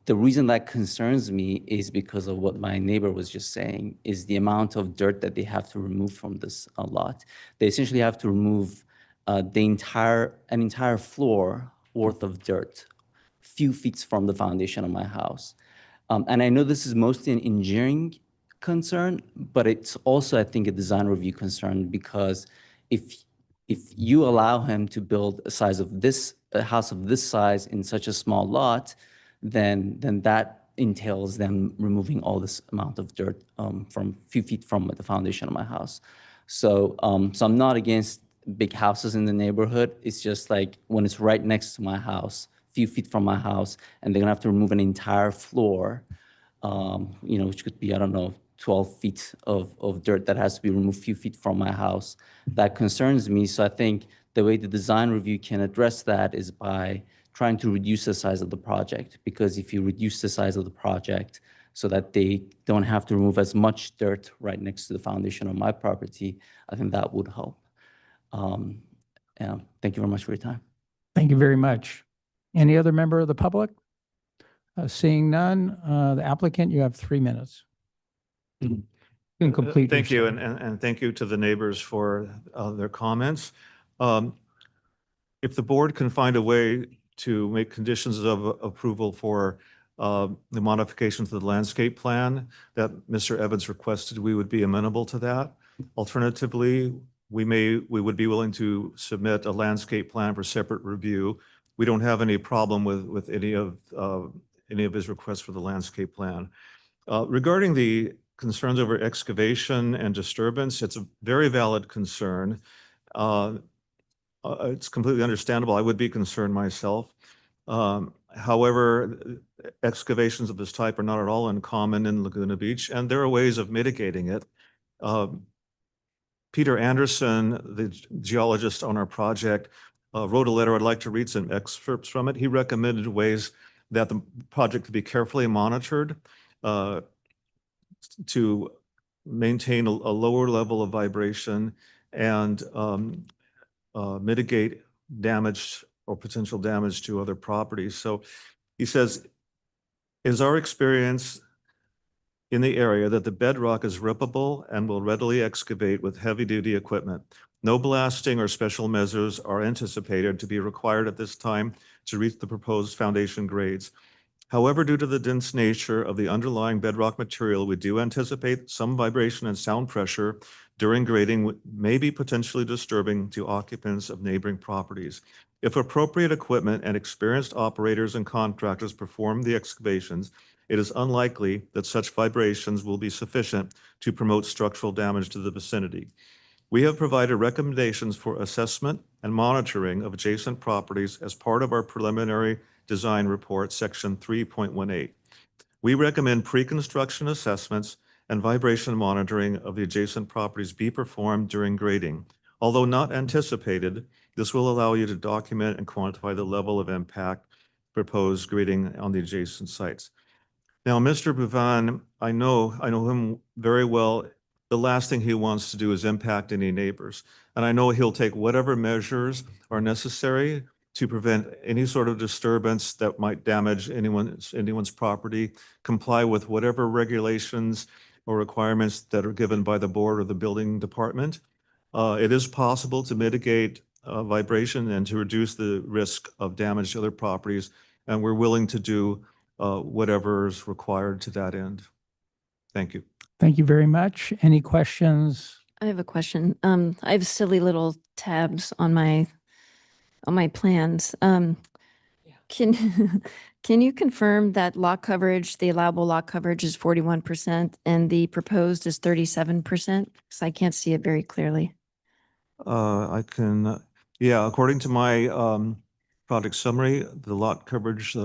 the reason that concerns me is because of what my neighbor was just saying, is the amount of dirt that they have to remove from this lot. They essentially have to remove an entire floor worth of dirt, few feet from the foundation of my house. And I know this is mostly an engineering concern, but it's also, I think, a design review concern, because if you allow him to build a house of this size in such a small lot, then that entails them removing all this amount of dirt from a few feet from the foundation of my house. So I'm not against big houses in the neighborhood. It's just like when it's right next to my house, few feet from my house, and they're gonna have to remove an entire floor, which could be, I don't know, 12 feet of dirt that has to be removed few feet from my house. That concerns me. So I think the way the design review can address that is by trying to reduce the size of the project, because if you reduce the size of the project so that they don't have to remove as much dirt right next to the foundation of my property, I think that would help. Thank you very much for your time. Thank you very much. Any other member of the public? Seeing none, the applicant, you have 3 minutes. You can complete. Thank your you, and thank you to the neighbors for their comments. If the board can find a way to make conditions of approval for the modifications to the landscape plan that Mr. Evans requested, we would be amenable to that. Alternatively, we would be willing to submit a landscape plan for separate review. We don't have any problem with any of his requests for the landscape plan. Regarding the concerns over excavation and disturbance, it's a very valid concern. It's completely understandable. I would be concerned myself. However, excavations of this type are not at all uncommon in Laguna Beach, and there are ways of mitigating it. Peter Anderson, the geologist on our project, wrote a letter. I'd like to read some excerpts from it. He recommended ways that the project could be carefully monitored to maintain a lower level of vibration and mitigate damage or potential damage to other properties. So he says, it is our experience in the area that the bedrock is rippable and will readily excavate with heavy-duty equipment. No blasting or special measures are anticipated to be required at this time to reach the proposed foundation grades. However, due to the dense nature of the underlying bedrock material, we do anticipate some vibration and sound pressure during grading may be potentially disturbing to occupants of neighboring properties. If appropriate equipment and experienced operators and contractors perform the excavations, it is unlikely that such vibrations will be sufficient to promote structural damage to the vicinity. We have provided recommendations for assessment and monitoring of adjacent properties as part of our preliminary design report, section 3.18. We recommend pre-construction assessments and vibration monitoring of the adjacent properties be performed during grading. Although not anticipated, this will allow you to document and quantify the level of impact proposed grading on the adjacent sites. Now, Mr. Buvan, I know him very well. The last thing he wants to do is impact any neighbors. And I know he'll take whatever measures are necessary to prevent any sort of disturbance that might damage anyone's property, comply with whatever regulations or requirements that are given by the board or the building department. It is possible to mitigate vibration and to reduce the risk of damage to other properties, and we're willing to do whatever is required to that end. Thank you. Thank you very much. Any questions? I have a question. I have silly little tabs on my plans. Can you confirm that lot coverage, the allowable lot coverage is 41% and the proposed is 37%? Because I can't see it very clearly. I can, yeah, according to my project summary, the lot coverage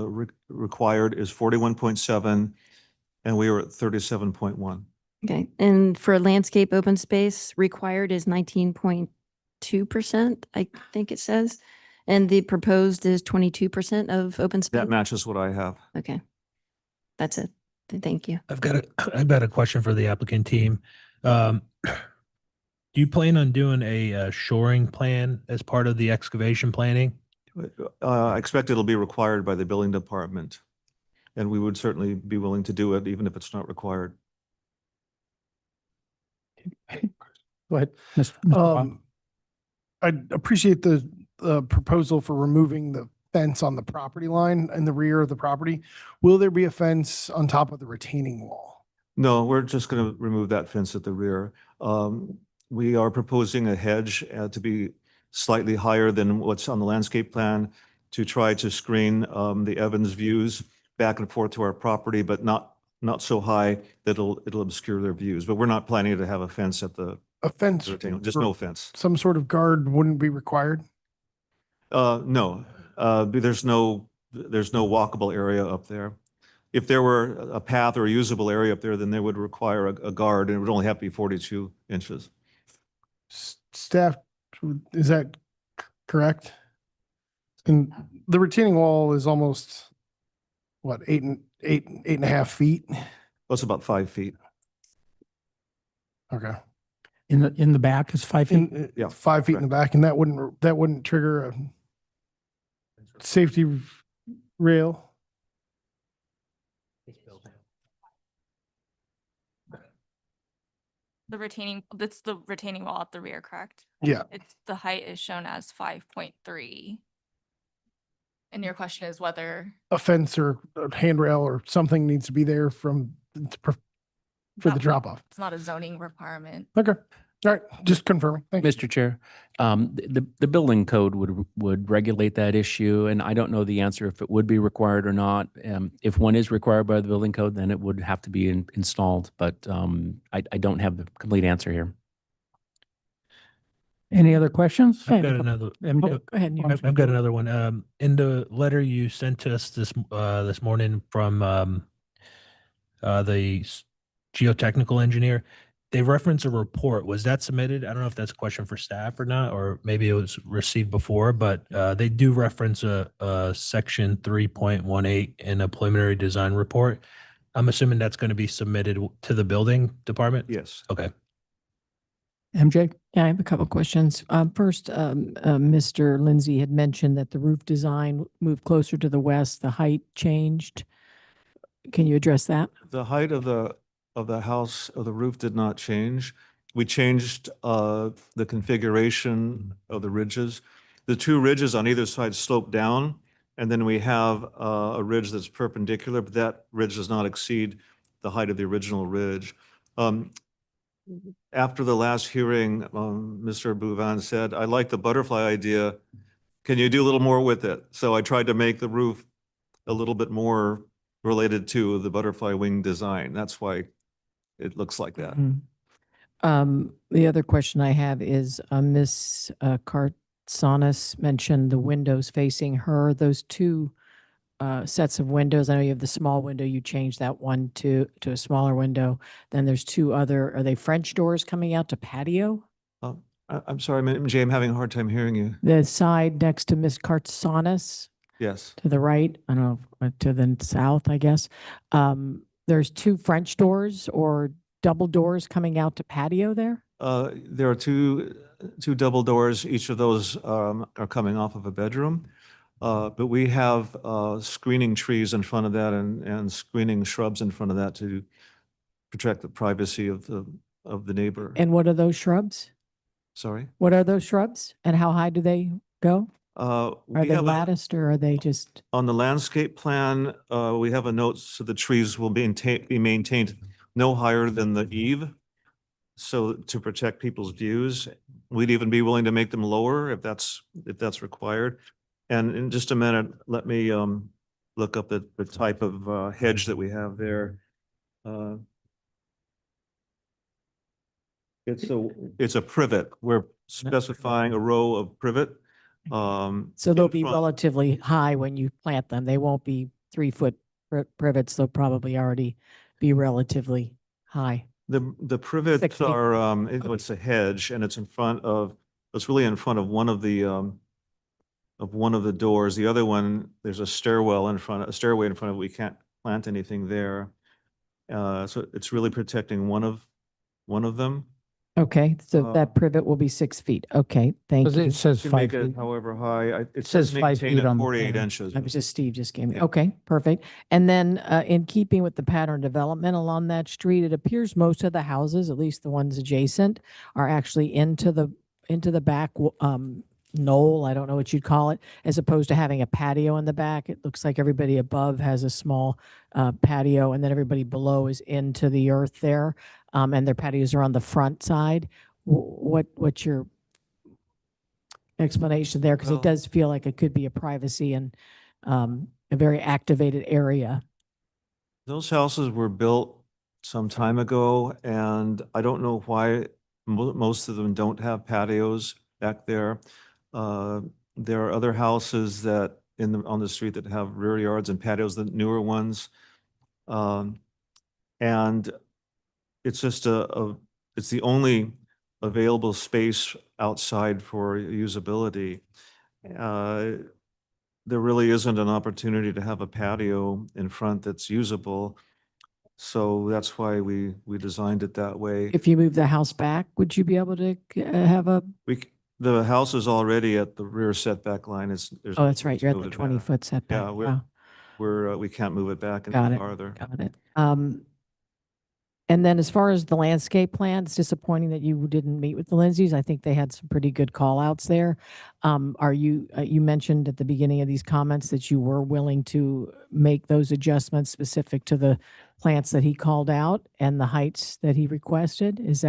required is 41.7 and we were at 37.1. Okay, and for landscape open space, required is 19.2? 2%, I think it says. And the proposed is 22% of open space. That matches what I have. Okay. That's it. Thank you. I've got a question for the applicant team. Do you plan on doing a shoring plan as part of the excavation planning? I expect it'll be required by the building department, and we would certainly be willing to do it even if it's not required. Go ahead, Mr. Weil. I appreciate the proposal for removing the fence on the property line in the rear of the property. Will there be a fence on top of the retaining wall? No, we're just going to remove that fence at the rear. We are proposing a hedge to be slightly higher than what's on the landscape plan to try to screen the Evans views back and forth to our property, but not so high that it'll obscure their views. But we're not planning to have a fence at the A fence, retaining, just for no fence. some sort of guard wouldn't be required? No, there's no walkable area up there. If there were a path or a usable area up there, then they would require a guard, and it would only have to be 42 inches. Staff, is that correct? And the retaining wall is almost, what, eight and a half feet? That's about 5 feet. Okay. In the back is 5 feet? Yeah, 5 feet in the back, and that wouldn't trigger a safety rail? That's the retaining wall at the rear, correct? Yeah. The height is shown as 5.3. And your question is whether A fence or a handrail or something needs to be there for the drop off. it's not a zoning requirement. Okay. All right. Just confirming. Thank you. Mr. Chair, the building code would regulate that issue, and I don't know the answer if it would be required or not. If one is required by the building code, then it would have to be installed, but I don't have the complete answer here. Any other questions? I've got another. Go ahead. I've got another one. In the letter you sent to us this morning from the geotechnical engineer, they reference a report. Was that submitted? I don't know if that's a question for staff or not, or maybe it was received before, but they do reference a section 3.18 in a preliminary design report. I'm assuming that's going to be submitted to the building department? Yes. Okay. MJ? Yeah, I have a couple of questions. First, Mr. Lindsay had mentioned that the roof design moved closer to the west, the height changed. Can you address that? The height of the house, of the roof did not change. We changed the configuration of the ridges. The two ridges on either side slope down, and then we have a ridge that's perpendicular, but that ridge does not exceed the height of the original ridge. After the last hearing, Mr. Bouvin said, "I like the butterfly idea. Can you do a little more with it?" So I tried to make the roof a little bit more related to the butterfly wing design. That's why it looks like that. The other question I have is Ms. Kartsanis mentioned the windows facing her, those two sets of windows. I know you have the small window, you changed that one to a smaller window. Then there's two other, are they French doors coming out to patio? I'm sorry, MJ, I'm having a hard time hearing you. The side next to Ms. Kartsanis Yes. to the right, I don't know, to the south, I guess. There's two French doors or double doors coming out to patio there? There are two double doors. Each of those are coming off of a bedroom. But we have screening trees in front of that and screening shrubs in front of that to protect the privacy of the neighbor. And what are those shrubs? Sorry? What are those shrubs and how high do they go? Are We they have latticed or are they just? on the landscape plan, we have a note so the trees will be maintained no higher than the eave. So to protect people's views, we'd even be willing to make them lower if that's required. And in just a minute, let me look up the type of hedge that we have there. It's a privet. We're specifying a row of privet. So they'll be relatively high when you plant them. They won't be 3-foot privets. They'll probably already be relatively high. The privets 6 feet. are, it's a hedge and it's in front of It's really in front of one of the doors. The other one, there's a stairway in front of it. We can't plant anything there. So it's really protecting one of them. Okay, so Uh, that privet will be 6 feet. Okay, thank Because you. it says You can make 5 it feet. however high. It says says 5 maintain feet at on the 48 plan. inches. That was just Steve just gave me. Yeah. Okay, perfect. And then in keeping with the pattern development along that street, it appears most of the houses, at least the ones adjacent, are actually into the back knoll, I don't know what you'd call it, as opposed to having a patio in the back. It looks like everybody above has a small patio, and then everybody below is into the earth there, and their patios are on the front side. What's your explanation there? Because Well- it does feel like it could be a privacy and a very activated area. Those houses were built some time ago, and I don't know why most of them don't have patios back there. There are other houses that on the street that have rear yards and patios, the newer ones. And it's just it's the only available space outside for usability. There really isn't an opportunity to have a patio in front that's usable. So that's why we designed it that way. If you move the house back, would you be able to have a, The house is already at the rear setback line. oh, that's right, you're at the 20-foot setback. Yeah, Wow. we can't move it back Got any it. farther. Got it. And then as far as the landscape plan, it's disappointing that you didn't meet with the Lindsays. I think they had some pretty good call outs there. Are you, you mentioned at the beginning of these comments that you were willing to make those adjustments specific to the plants that he called out and the heights that he requested? Is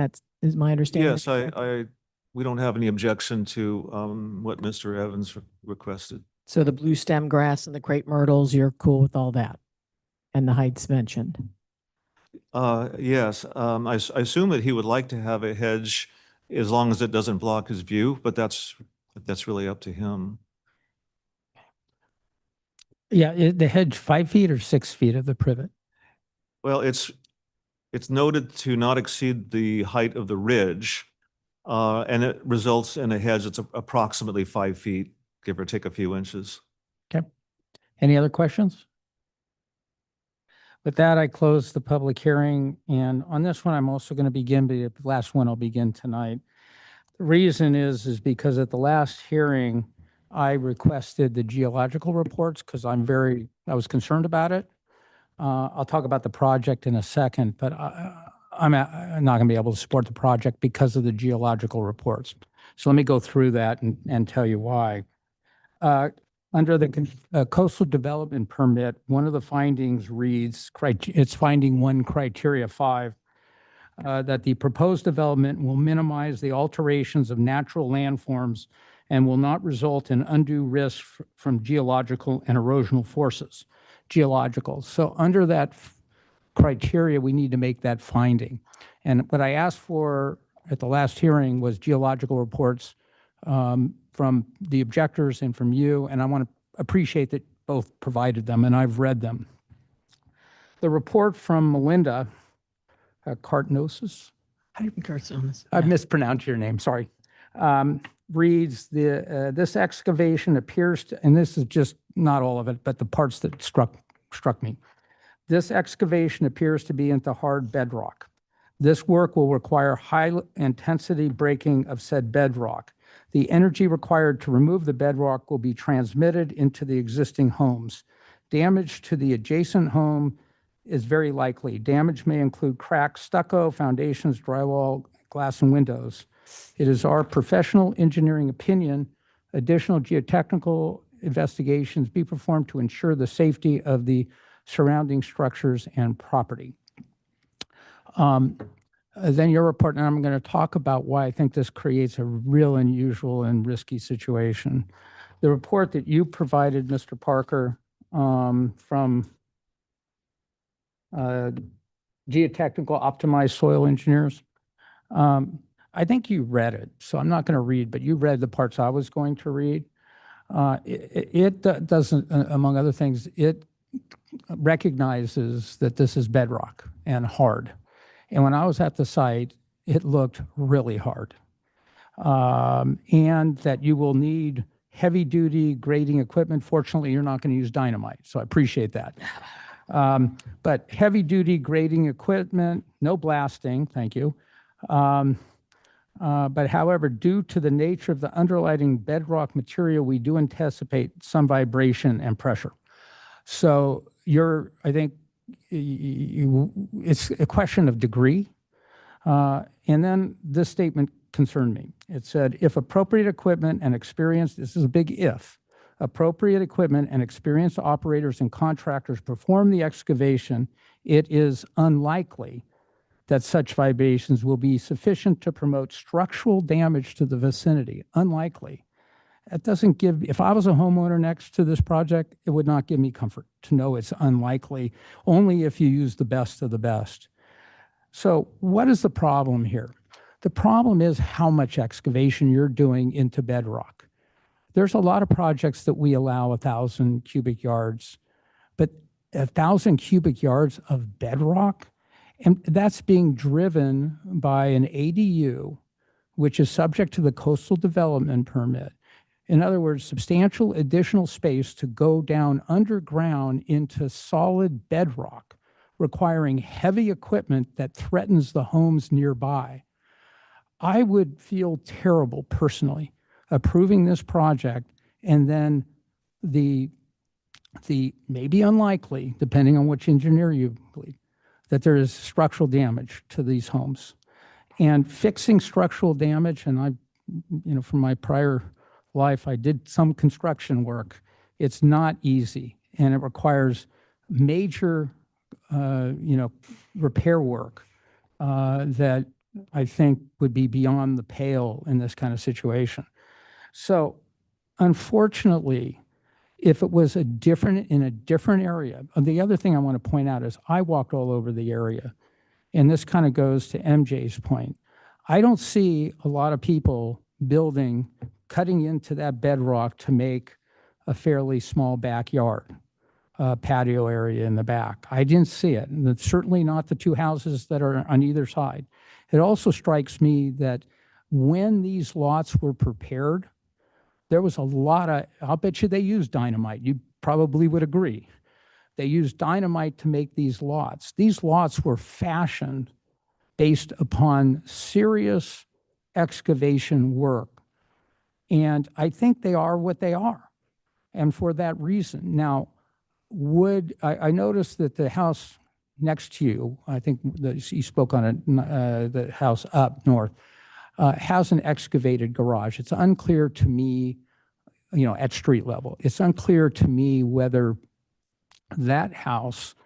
my understanding? Yes, we don't have any objection to what Mr. Evans requested. So the blue stem grass and the crepe myrtles, you're cool with all that? And the heights mentioned? Yes, I assume that he would like to have a hedge as long as it doesn't block his view, but that's really up to him. Yeah, the hedge 5 feet or 6 feet of the privet? Well, it's noted to not exceed the height of the ridge, and it results in a hedge that's approximately 5 feet, give or take a few inches. Okay. Any other questions? With that, I close the public hearing, and on this one, I'm also going to begin, but the last one I'll begin tonight. The reason is because at the last hearing, I requested the geological reports because I was concerned about it. I'll talk about the project in a second, but I'm not going to be able to support the project because of the geological reports. So let me go through that and tell you why. Under the coastal development permit, one of the findings reads, it's finding 1 criteria 5, that the proposed development will minimize the alterations of natural landforms and will not result in undue risk from geological and erosional forces. Geological. So under that criteria, we need to make that finding. And what I asked for at the last hearing was geological reports from the objectors and from you, and I want to appreciate that both provided them, and I've read them. The report from Melinda Cartnosis, How do you pronounce it? I've mispronounced your name, sorry, reads, this excavation appears to, and this is just not all of it, but the parts that struck me. This excavation appears to be into hard bedrock. This work will require high-intensity breaking of said bedrock. The energy required to remove the bedrock will be transmitted into the existing homes. Damage to the adjacent home is very likely. Damage may include cracks, stucco, foundations, drywall, glass, and windows. It is our professional engineering opinion additional geotechnical investigations be performed to ensure the safety of the surrounding structures and property. Then your report, and I'm going to talk about why I think this creates a real unusual and risky situation. The report that you provided, Mr. Parker, from Geotechnical Optimized Soil Engineers, I think you read it, so I'm not going to read, but you read the parts I was going to read. It doesn't, among other things, it recognizes that this is bedrock and hard. And when I was at the site, it looked really hard. and that you will need heavy-duty grading equipment. Fortunately, you're not going to use dynamite, so I appreciate that. But heavy-duty grading equipment, no blasting, thank you. But however, due to the nature of the underlying bedrock material, we do anticipate some vibration and pressure. So I think it's a question of degree. And then this statement concerned me. It said, if appropriate equipment and experienced, this is a big if, appropriate equipment and experienced operators and contractors perform the excavation, it is unlikely that such vibrations will be sufficient to promote structural damage to the vicinity. Unlikely. That doesn't give, if I was a homeowner next to this project, it would not give me comfort to know it's unlikely, only if you use the best of the best. So what is the problem here? The problem is how much excavation you're doing into bedrock. There's a lot of projects that we allow 1,000 cubic yards, but 1,000 cubic yards of bedrock, and that's being driven by an ADU, which is subject to the coastal development permit. In other words, substantial additional space to go down underground into solid bedrock, requiring heavy equipment that threatens the homes nearby. I would feel terrible personally approving this project and then the maybe unlikely, depending on which engineer you believe, that there is structural damage to these homes. And fixing structural damage, and I, from my prior life, I did some construction work. It's not easy, and it requires major, repair work that I think would be beyond the pale in this kind of situation. So unfortunately, if it was in a different area, and the other thing I want to point out is I walked all over the area, and this kind of goes to MJ's point. I don't see a lot of people cutting into that bedrock to make a fairly small backyard patio area in the back. I didn't see it, and it's certainly not the two houses that are on either side. It also strikes me that when these lots were prepared, there was a lot of, I'll bet you they used dynamite. You probably would agree. They used dynamite to make these lots. These lots were fashioned based upon serious excavation work. And I think they are what they are. And for that reason, now, I noticed that the house next to you, I think you spoke on it, the house up north, has an excavated garage. It's unclear to me, at street level, it's unclear to me whether that house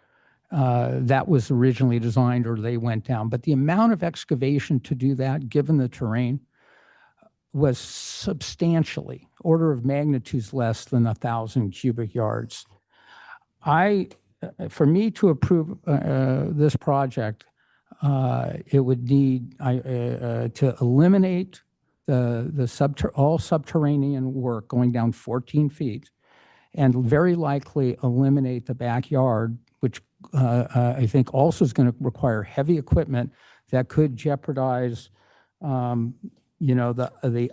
that was originally designed or they went down. But the amount of excavation to do that, given the terrain, was substantially, order of magnitudes less than 1,000 cubic yards. For me to approve this project, it would need to eliminate all subterranean work going down 14 feet, and very likely eliminate the backyard, which I think also is going to require heavy equipment that could jeopardize, the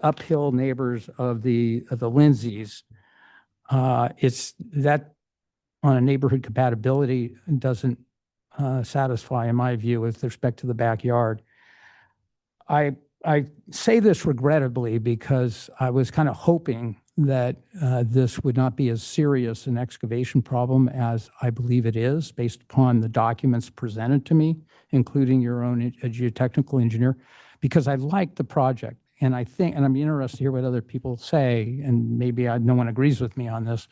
uphill neighbors of the Lindsays. It's that on a neighborhood compatibility doesn't satisfy, in my view, with respect to the backyard. I say this regrettably because I was kind of hoping that this would not be as serious an excavation problem as I believe it is, based upon the documents presented to me, including your own geotechnical engineer, because I like the project. And I think, and I'm interested to hear what other people say, and maybe no one agrees with me on this,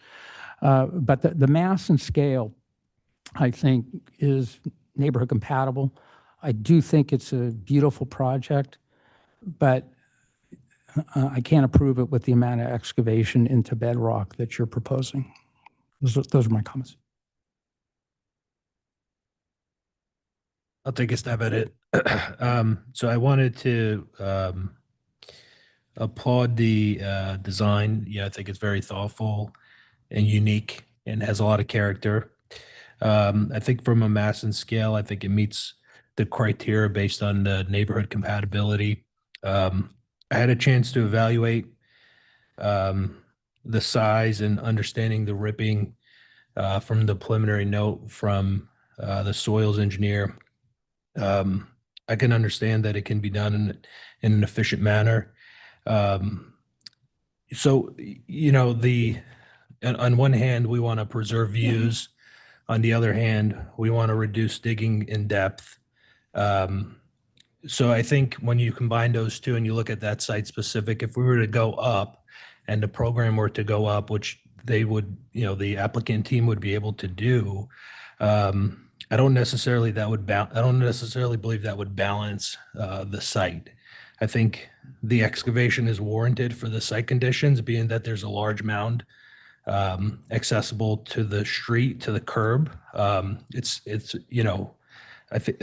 but the mass and scale, I think, is neighborhood compatible. I do think it's a beautiful project, but I can't approve it with the amount of excavation into bedrock that you're proposing. Those are my comments. I'll take a stab at it. So I wanted to applaud the design. Yeah, I think it's very thoughtful and unique and has a lot of character. I think from a mass and scale, I think it meets the criteria based on the neighborhood compatibility. I had a chance to evaluate the size and understanding the ripping from the preliminary note from the soils engineer. I can understand that it can be done in an efficient manner. So, you know, on one hand, we want to preserve views. On the other hand, we want to reduce digging in depth. So I think when you combine those two and you look at that site specific, if we were to go up and the program were to go up, which they would, you know, the applicant team would be able to do, I don't necessarily believe that would balance the site. I think the excavation is warranted for the site conditions, being that there's a large mound accessible to the street, to the curb. It's you know, I think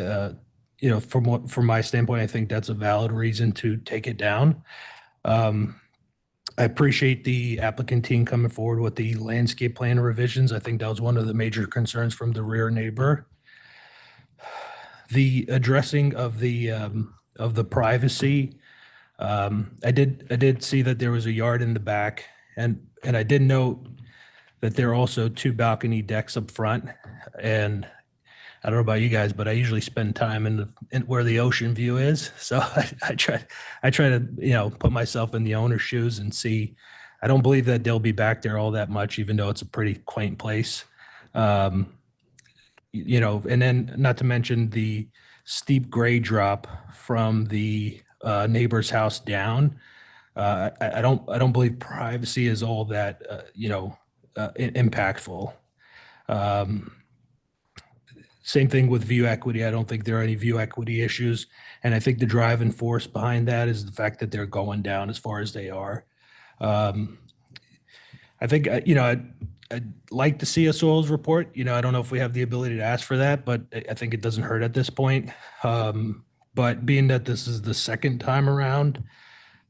you know, from my standpoint, I think that's a valid reason to take it down. I appreciate the applicant team coming forward with the landscape plan revisions. I think that was one of the major concerns from the rear neighbor. The addressing of the privacy. I did see that there was a yard in the back, and I did note that there are also 2 balcony decks up front. And I don't know about you guys, but I usually spend time in where the ocean view is. So I try to, you know, put myself in the owner's shoes and see. I don't believe that they'll be back there all that much, even though it's a pretty quaint place. You know, and then not to mention the steep grade drop from the neighbor's house down. I don't believe privacy is all that you know, impactful. Same thing with view equity. I don't think there are any view equity issues. And I think the driving force behind that is the fact that they're going down as far as they are. I think, you know, I'd like to see a soils report. You know, I don't know if we have the ability to ask for that, but I think it doesn't hurt at this point. But being that this is the second time around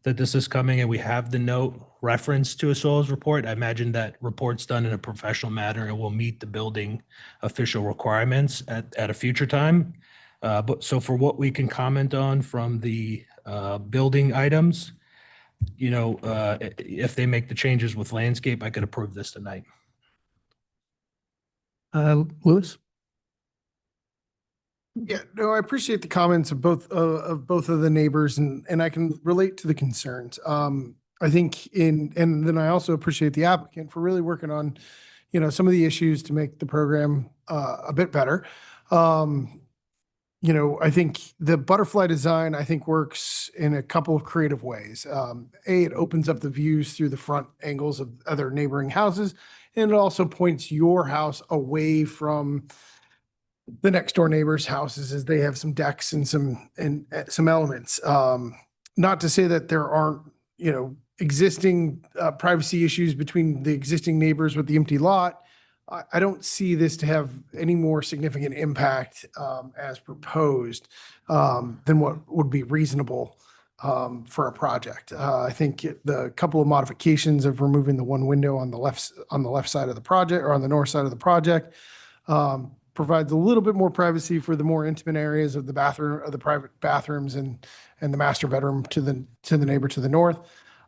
that this is coming and we have the note reference to a soils report, I imagine that report's done in a professional manner and will meet the building official requirements at a future time. But so for what we can comment on from the building items, you know, if they make the changes with landscape, I could approve this tonight. Louis? Yeah, no, I appreciate the comments of both of the neighbors, and I can relate to the concerns. I think and then I also appreciate the applicant for really working on, you know, some of the issues to make the program a bit better. You know, I think the butterfly design, I think, works in a couple of creative ways. It opens up the views through the front angles of other neighboring houses, and it also points your house away from the next door neighbors' houses as they have some decks and some elements. Not to say that there aren't, you know, existing privacy issues between the existing neighbors with the empty lot. I don't see this to have any more significant impact as proposed than what would be reasonable for a project. I think the couple of modifications of removing the one window on the left side of the project, or on the north side of the project, provides a little bit more privacy for the more intimate areas of the bathroom, of the private bathrooms and the master bedroom to the neighbor to the north.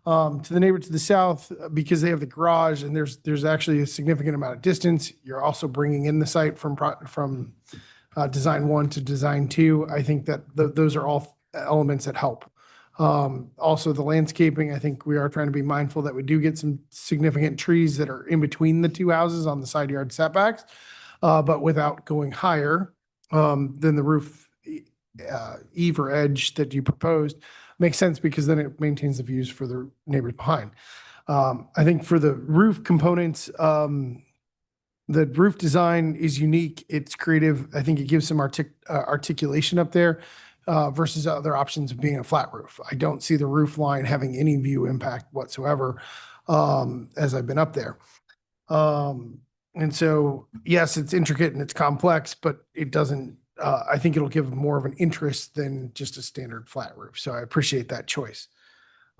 To the neighbor to the south, because they have the garage and there's actually a significant amount of distance. You're also bringing in the site from design 1 to design 2. I think that those are all elements that help. Also the landscaping, I think we are trying to be mindful that we do get some significant trees that are in between the 2 houses on the side yard setbacks, but without going higher than the roof eave or edge that you proposed. Makes sense because then it maintains the views for the neighbors behind. I think for the roof components, the roof design is unique. It's creative. I think it gives some articulation up there versus other options of being a flat roof. I don't see the roof line having any view impact whatsoever as I've been up there. And so, yes, it's intricate and it's complex, but it doesn't, I think it'll give more of an interest than just a standard flat roof. So I appreciate that choice.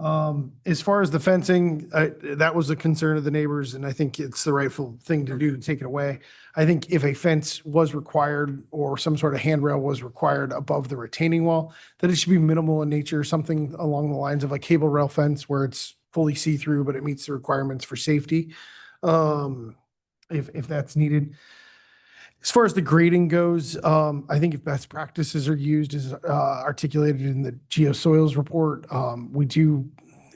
As far as the fencing, that was a concern of the neighbors, and I think it's the rightful thing to do to take it away. I think if a fence was required or some sort of handrail was required above the retaining wall, that it should be minimal in nature, something along the lines of a cable rail fence where it's fully see-through, but it meets the requirements for safety, if that's needed. As far as the grading goes, I think if best practices are used as articulated in the geosoils report, we do,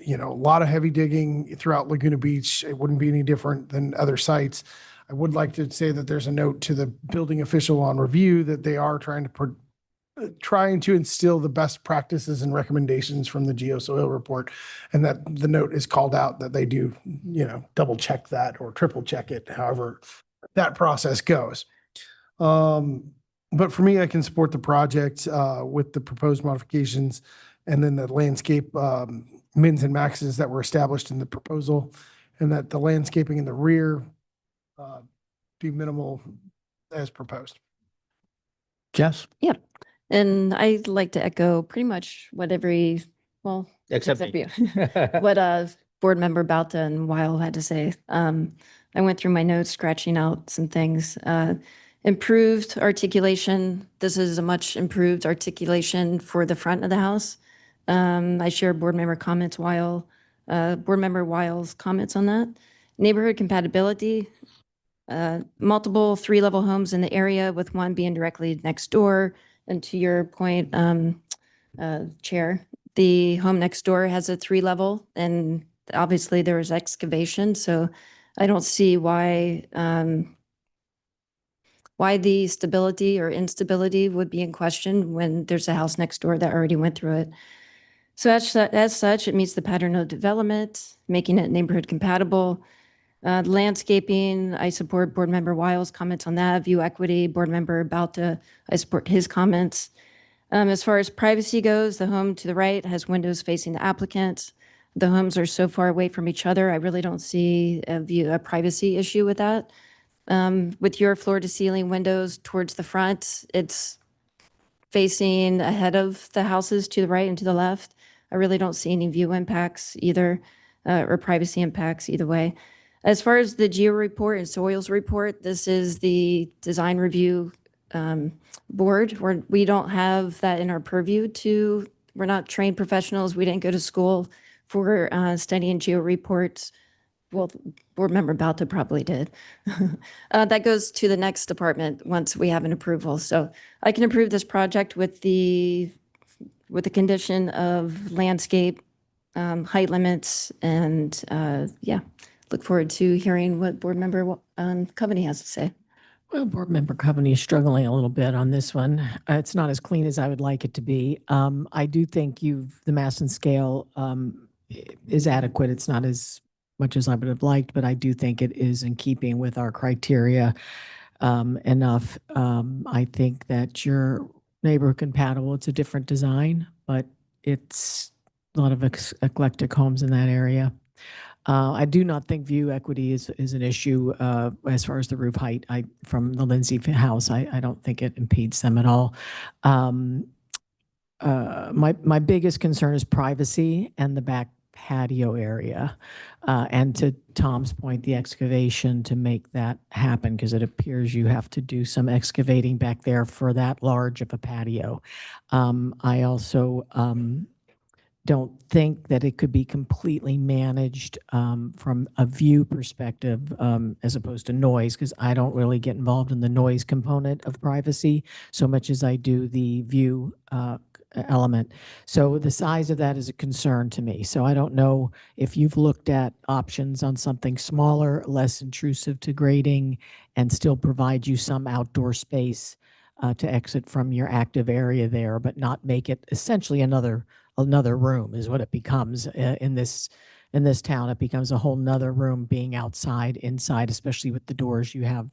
a lot of heavy digging throughout Laguna Beach. It wouldn't be any different than other sites. I would like to say that there's a note to the building official on review that they are trying to instill the best practices and recommendations from the geosoil report, and that the note is called out that they do, double check that or triple check it, however that process goes. But for me, I can support the project with the proposed modifications and then the landscape mins and maxes that were established in the proposal, and that the landscaping in the rear be minimal as proposed. Jess? Yeah. And I'd like to echo pretty much what Except me. what Board Member Balta and Weil had to say. I went through my notes, scratching out some things. Improved articulation. This is a much improved articulation for the front of the house. I share Board Member Weil's comments on that. Neighborhood compatibility. Multiple 3-level homes in the area with one being directly next door. And to your point, Chair, the home next door has a 3-level, and obviously there was excavation. So I don't see why the stability or instability would be in question when there's a house next door that already went through it. So as such, it meets the pattern of development, making it neighborhood compatible. Landscaping, I support Board Member Weil's comments on that. View equity, Board Member Balta, I support his comments. As far as privacy goes, the home to the right has windows facing the applicant. The homes are so far away from each other, I really don't see a privacy issue with that. With your floor to ceiling windows towards the front, it's facing ahead of the houses to the right and to the left. I really don't see any view impacts either, or privacy impacts either way. As far as the geo report and soils report, this is the design review board, where we don't have that in our purview we're not trained professionals. We didn't go to school for studying geo reports. Well, Board Member Balta probably did. That goes to the next department once we have an approval. So I can approve this project with the condition of landscape, height limits, and look forward to hearing what Board Member Coveney has to say. Well, Board Member Coveney is struggling a little bit on this one. It's not as clean as I would like it to be. I do think the mass and scale is adequate. It's not as much as I would have liked, but I do think it is in keeping with our criteria enough. I think that your neighborhood compatible. It's a different design, but it's a lot of eclectic homes in that area. I do not think view equity is an issue as far as the roof height. From the Lindsay house, I don't think it impedes them at all. My biggest concern is privacy and the back patio area. And to Tom's point, the excavation to make that happen, because it appears you have to do some excavating back there for that large of a patio. I also don't think that it could be completely managed from a view perspective as opposed to noise, because I don't really get involved in the noise component of privacy so much as I do the view element. So the size of that is a concern to me. So I don't know if you've looked at options on something smaller, less intrusive to grading, and still provide you some outdoor space to exit from your active area there, but not make it essentially another room is what it becomes in this town. It becomes a whole nother room being outside, inside, especially with the doors you have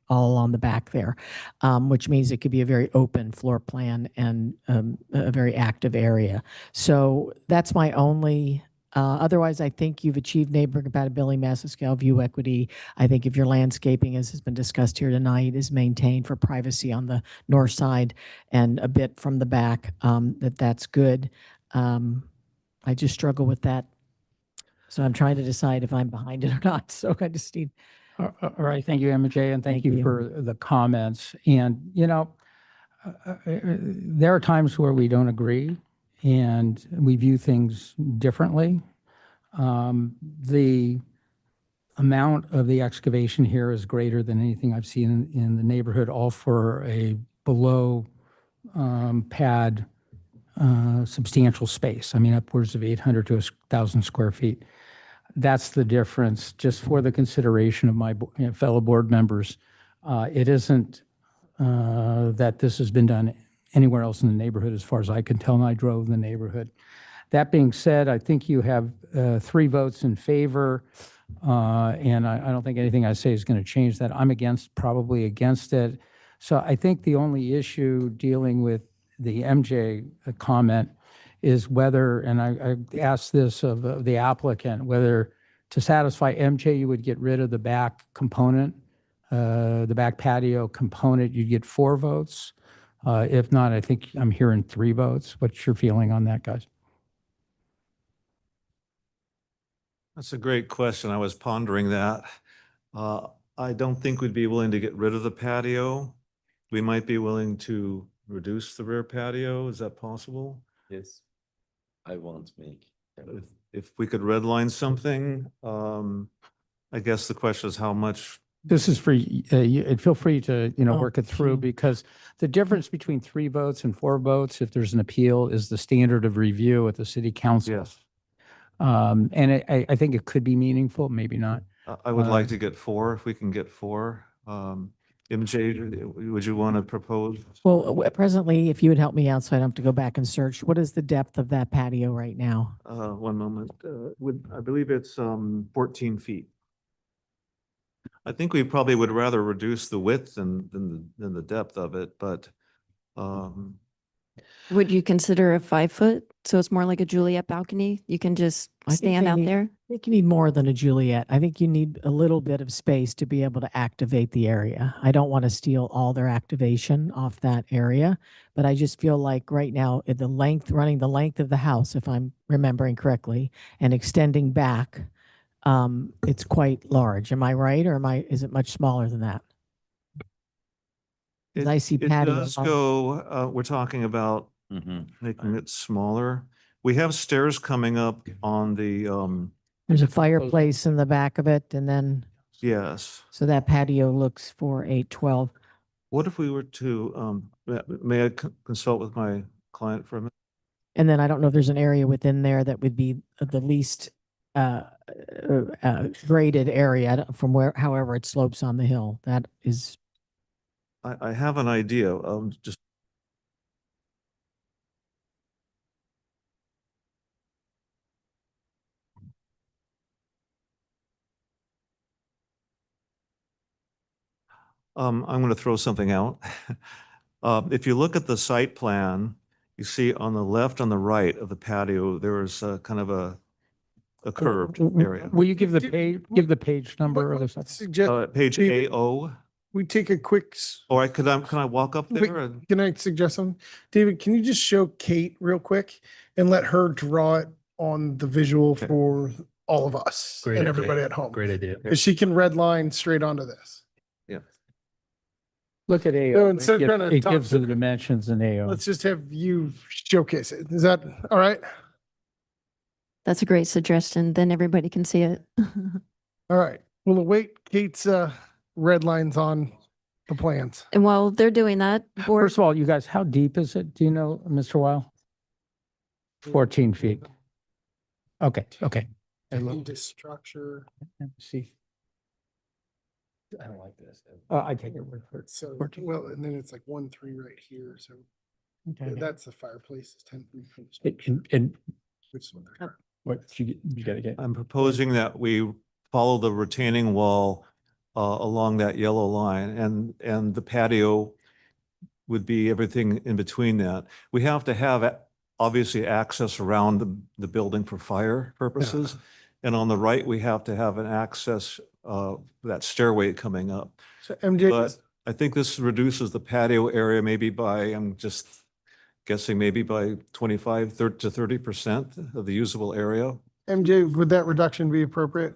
all along the back there, which means it could be a very open floor plan and a very active area. So that's my only, otherwise I think you've achieved neighborhood compatibility, massive scale, view equity. I think if your landscaping, as has been discussed here tonight, is maintained for privacy on the north side and a bit from the back, that's good. I just struggle with that. So I'm trying to decide if I'm behind it or not. So I just need, All right, thank you, MJ, and thank Thank you you. for the comments. And, there are times where we don't agree and we view things differently. The amount of the excavation here is greater than anything I've seen in the neighborhood, all for a below pad substantial space. I mean, upwards of 800 to 1,000 square feet. That's the difference, just for the consideration of my fellow board members. It isn't that this has been done anywhere else in the neighborhood, as far as I can tell, and I drove the neighborhood. That being said, I think you have 3 votes in favor, and I don't think anything I say is going to change that. I'm probably against it. So I think the only issue dealing with the MJ comment is whether, and I asked this of the applicant, whether to satisfy MJ, you would get rid of the back component, the back patio component, you'd get 4 votes. If not, I think I'm hearing 3 votes. What's your feeling on that, guys? That's a great question. I was pondering that. I don't think we'd be willing to get rid of the patio. We might be willing to reduce the rear patio. Is that possible? Yes, I won't make. If we could redline something, I guess the question is how much. This is for you, and feel free to, Oh, work it through, sure. because the difference between 3 votes and 4 votes, if there's an appeal, is the standard of review at the city council. Yes. And I think it could be meaningful, maybe not. I would like to get 4 if we can get 4. MJ, would you want to propose? well, presently, if you would help me out so I don't have to go back and search, what is the depth of that patio right now? One moment. I believe it's 14 feet. I think we probably would rather reduce the width than the depth of it, but Would you consider a 5-foot? So it's more like a Juliet balcony? You can just I think stand they out need- there? I think you need more than a Juliet. I think you need a little bit of space to be able to activate the area. I don't want to steal all their activation off that area, but I just feel like right now, running the length of the house, if I'm remembering correctly, and extending back, it's quite large. Am I right, or is it much smaller than that? 'Cause I see it patio. does go, we're talking about making it smaller. We have stairs coming up on the, There's a fireplace in the back of it, and then, yes. so that patio looks for 812. What if we were to, may I consult with my client for a minute? And then I don't know if there's an area within there that would be the least graded area from however it slopes on the hill. That is, I have an idea, just. I'm going to throw something out. If you look at the site plan, you see on the left, on the right of the patio, there is kind of a curved area. Will you give the page number of the site? Suggest, Page David, AO. we take a quick, Or can I walk up wait, there? And can I suggest something? David, can you just show Kate real quick and let her draw it on the visual for all of us Great and idea. everybody at home? Great idea. Because she can red line straight onto this. Yeah. Look at AO. No, instead of trying to It talk gives to- the dimensions in AO. Let's just have you showcase it. Is that all right? That's a great suggestion. Then everybody can see it. All right. We'll await Kate's red lines on the plans. And while they're doing that, board, First of all, you guys, how deep is it? Do you know, Mr. Weil? 14 feet. Okay, okay. This structure. Let me see. I don't like this. I take it word for it. So, 14. well, and then it's like 1-3 right here. So Okay. that's the fireplace is 10 feet from the And which is what they're. what you got to get? I'm proposing that we follow the retaining wall along that yellow line, and the patio would be everything in between that. We have to have obviously access around the building for fire purposes. And on the right, we have to have an access, that stairway coming up. So MJ, But I think this reduces the patio area maybe by, I'm just guessing maybe by 25 to 30% of the usable area. MJ, would that reduction be appropriate?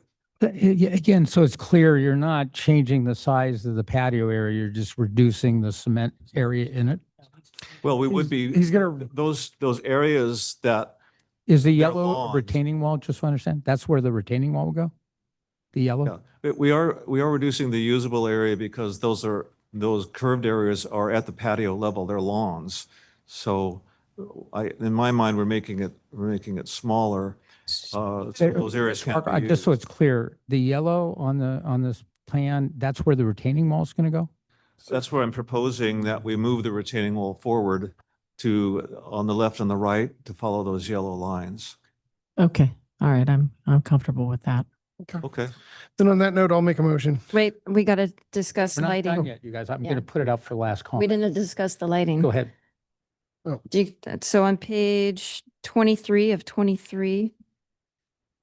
Yeah, again, so it's clear, you're not changing the size of the patio area, you're just reducing the cement area in it. Well, we would be, He's gonna, those areas that, Is the They're yellow lawns. retaining wall, just so I understand, that's where the retaining wall will go? The yellow? yeah, we are reducing the usable area because those curved areas are at the patio level, they're lawns. So in my mind, we're making it smaller. So those areas can't Parker, be just so used. it's clear, the yellow on this plan, that's where the retaining wall is going to go? That's where I'm proposing that we move the retaining wall forward to, on the left and the right, to follow those yellow lines. Okay, all right, I'm comfortable with that. Okay. then on that note, I'll make a motion. Wait, we got to discuss We're not done lighting. yet, you guys. I'm Yeah. going to put it up for last We comment. didn't discuss the lighting. Go ahead. So on page 23 of 23,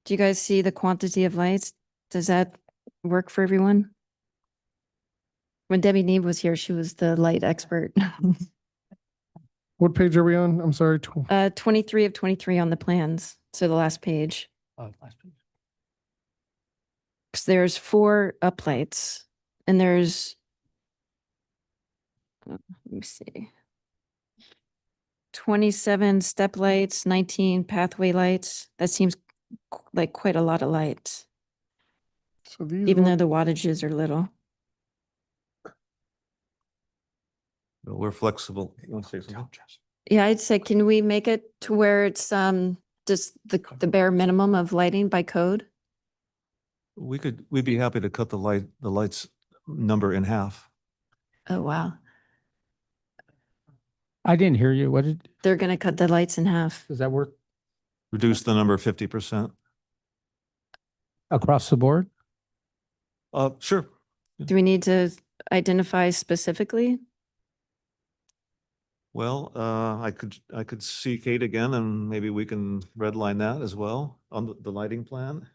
do you guys see the quantity of lights? Does that work for everyone? When Debbie Neve was here, she was the light expert. What page are we on? I'm sorry. 23 of 23 on the plans. So the last page. Last page. 'Cause there's 4 uplights and there's, let me see. 27 step lights, 19 pathway lights. That seems like quite a lot of lights, So these, even though the wattages are little. We're flexible. You want to say something? Yeah, I'd say, can we make it to where it's just the bare minimum of lighting by code? We'd be happy to cut the lights number in half. Oh, wow. I didn't hear you. What did, They're gonna cut the lights in half. does that work Reduce the number 50%. across the board? Sure. Do we need to identify specifically? Well, I could see Kate again and maybe we can redline that as well on the lighting plan.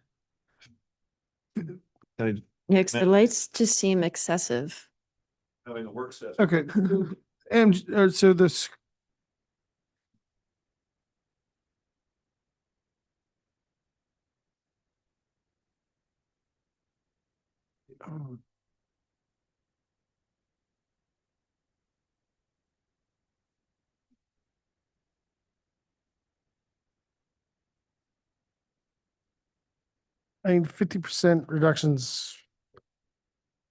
Can I- Yeah, 'cause the lights just seem excessive. Having a work session. okay. So this, I mean, 50% reductions.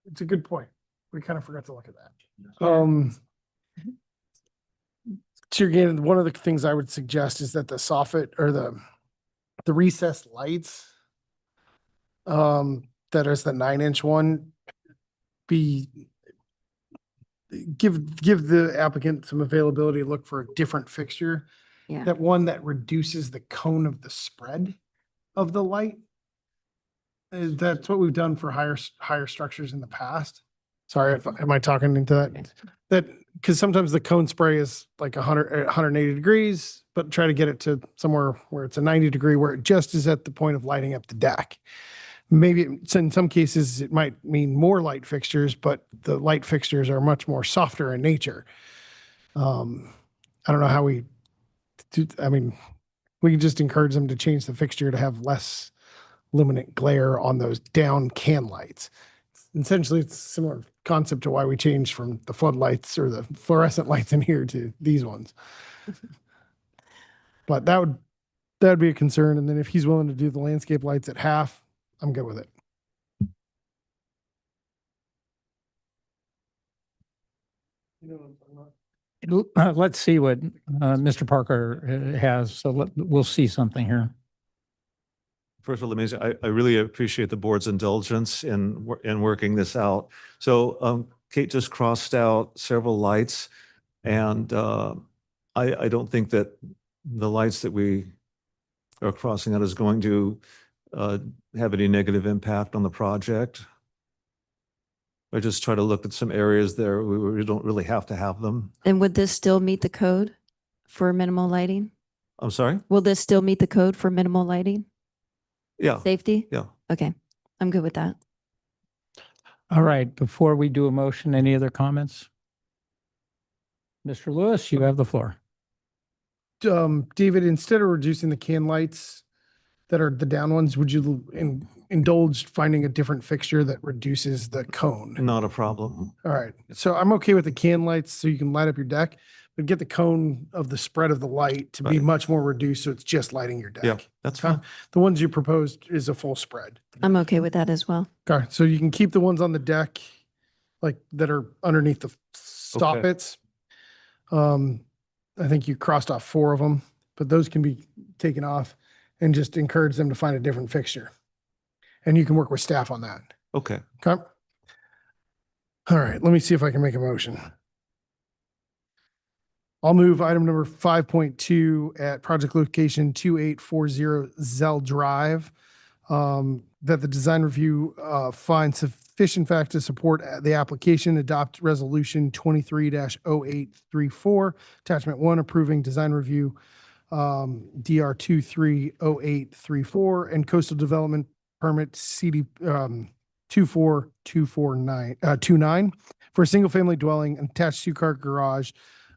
It's a good point. We kind of forgot to look at that. So again, one of the things I would suggest is that the soffit or the recessed lights, that is the 9-inch one, give the applicant some availability to look for a different fixture. Yeah. That one that reduces the cone of the spread of the light. That's what we've done for higher structures in the past. Sorry, am I talking into that? That, because sometimes the cone spray is like 180 degrees, but try to get it to somewhere where it's a 90-degree, where it just is at the point of lighting up the deck. Maybe in some cases, it might mean more light fixtures, but the light fixtures are much more softer in nature. I don't know how we do, I mean, we can just encourage them to change the fixture to have less luminant glare on those down can lights. Essentially, it's a similar concept to why we changed from the floodlights or the fluorescent lights in here to these ones. But that would be a concern. And then if he's willing to do the landscape lights at half, I'm good with it. Let's see what Mr. Parker has. So we'll see something here. First of all, let me say, I really appreciate the board's indulgence in working this out. So Kate just crossed out several lights, and I don't think that the lights that we are crossing out is going to have any negative impact on the project. I just try to look at some areas there where we don't really have to have them. And would this still meet the code for minimal lighting? I'm sorry? Will this still meet the code for minimal lighting? Yeah. Safety? Yeah. Okay, I'm good with that. All right, before we do a motion, any other comments? Mr. Lewis, you have the floor. David, instead of reducing the can lights that are the down ones, would you indulge finding a different fixture that reduces the cone? Not a problem. All right. So I'm okay with the can lights so you can light up your deck, but get the cone of the spread of the light to be Right. much more reduced. So it's just lighting your deck. Yeah, that's Okay? fine. The ones you proposed is a full spread. I'm okay with that as well. Okay. So you can keep the ones on the deck, like that are underneath the soffits. I think you crossed off 4 of them, but those can be taken off and just encourage them to find a different fixture. And you can work with staff on that. Okay. Okay. All right, let me see if I can make a motion. I'll move item number 5.2 at project location 2840 Zell Drive. That the design review finds sufficient fact to support the application, adopt resolution 23-0834, attachment 1, approving design review DR 230834 and coastal development permit CD 24249 for a single family dwelling, attached 2-car garage,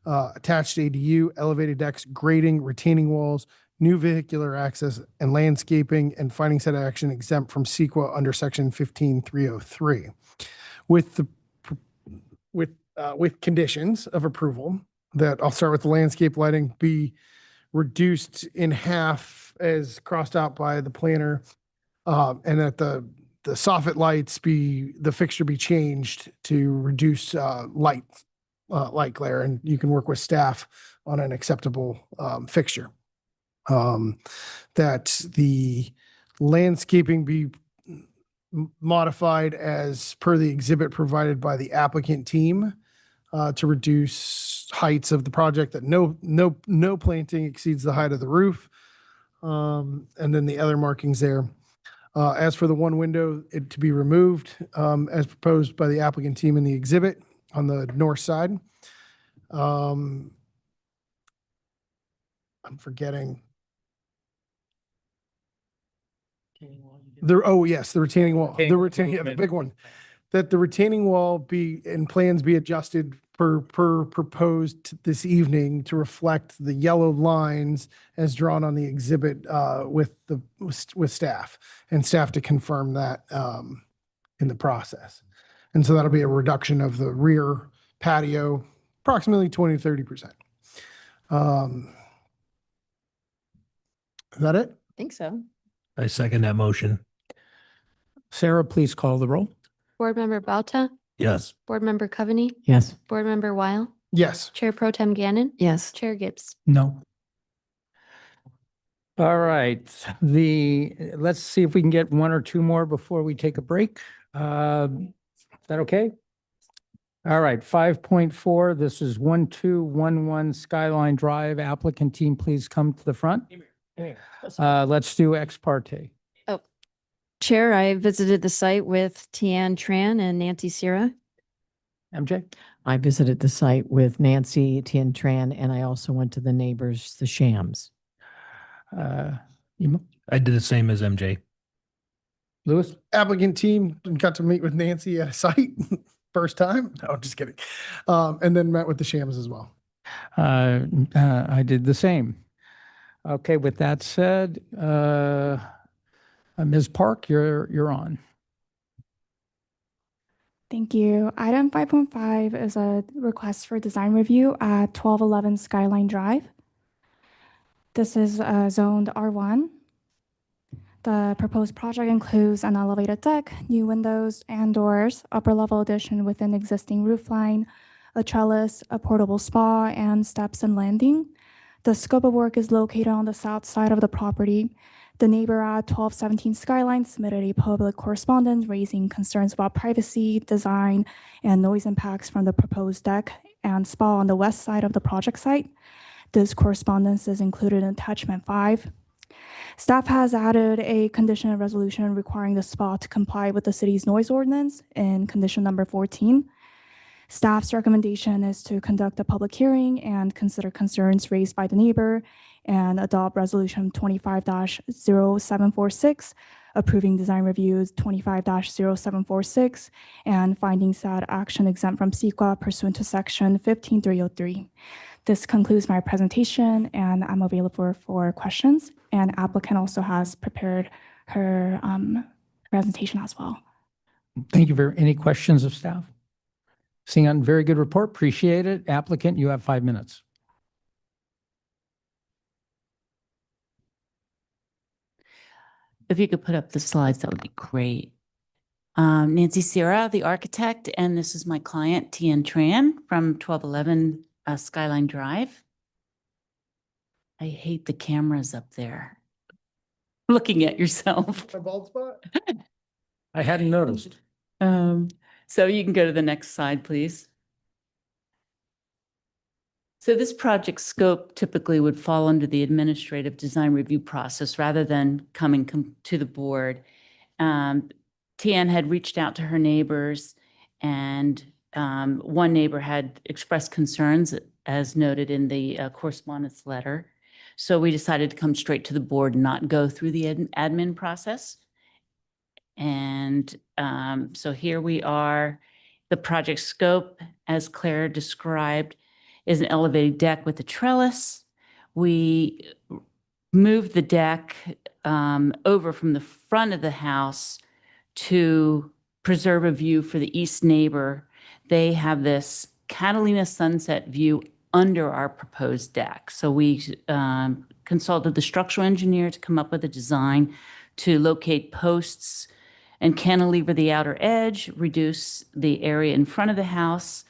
attached ADU, elevated decks, grading, retaining walls, new vehicular access and landscaping, and finding said action exempt from CEQA under section 15303. With conditions of approval that I'll start with the landscape lighting be reduced in half as crossed out by the planner, and that the soffit lights the fixture be changed to reduce light glare, and you can work with staff on an acceptable fixture. That the landscaping be modified as per the exhibit provided by the applicant team to reduce heights of the project, that no planting exceeds the height of the roof. And then the other markings there. As for the one window, it to be removed as proposed by the applicant team in the exhibit on the north side. I'm forgetting. Yes, the retaining wall, the big one. That the retaining wall plans be adjusted per proposed this evening to reflect the yellow lines as drawn on the exhibit with staff, and staff to confirm that in the process. And so that'll be a reduction of the rear patio, approximately 20 to 30%. Is that it? I think so. I second that motion. Sarah, please call the roll. Board Member Bauta, Yes. Board Member Coveney, Yes. Board Member Weil, Yes. Chair Pro Tem Gannon, Yes. Chair Gibbs. No. All right, let's see if we can get 1 or 2 more before we take a break. Is that okay? All right, 5.4, this is 1211 Skyline Drive. Applicant team, please come to the front. Let's do ex parte. Chair, I visited the site with Tian Tran and Nancy Sierra. MJ? I visited the site with Nancy Tien Tran, and I also went to the neighbors, the Shams. Emo? I did the same as MJ. Lewis? Applicant team got to meet with Nancy at a site first time. No, just kidding. And then met with the Shams as well. I did the same. Okay, with that said, Ms. Park, you're on. Thank you. Item 5.5 is a request for design review at 1211 Skyline Drive. This is zoned R1. The proposed project includes an elevated deck, new windows and doors, upper level addition within existing roof line, a trellis, a portable spa, and steps and landing. The scope of work is located on the south side of the property. The neighbor at 1217 Skyline submitted a public correspondence raising concerns about privacy, design, and noise impacts from the proposed deck and spa on the west side of the project site. This correspondence is included in attachment 5. Staff has added a condition of resolution requiring the spa to comply with the city's noise ordinance in condition number 14. Staff's recommendation is to conduct a public hearing and consider concerns raised by the neighbor and adopt resolution 25-0746, approving design reviews 25-0746, and findings that action exempt from CEQA pursuant to section 15303. This concludes my presentation, and I'm available for questions. And applicant also has prepared her presentation as well. Thank you. Any questions of staff? Seeing none, very good report. Appreciate it. Applicant, you have 5 minutes. If you could put up the slides, that would be great. Nancy Sierra, the architect, and this is my client, Tien Tran from 1211 Skyline Drive. I hate the cameras up there. Looking at yourself. My bald spot? I hadn't noticed. So you can go to the next slide, please. So this project scope typically would fall under the administrative design review process rather than coming to the board. Tien had reached out to her neighbors, and one neighbor had expressed concerns as noted in the correspondence letter. So we decided to come straight to the board and not go through the admin process. And so here we are. The project scope, as Claire described, is an elevated deck with a trellis. We moved the deck over from the front of the house to preserve a view for the east neighbor. They have this Catalina sunset view under our proposed deck. So we consulted the structural engineer to come up with a design to locate posts and cantilever the outer edge, reduce the area in front of the house.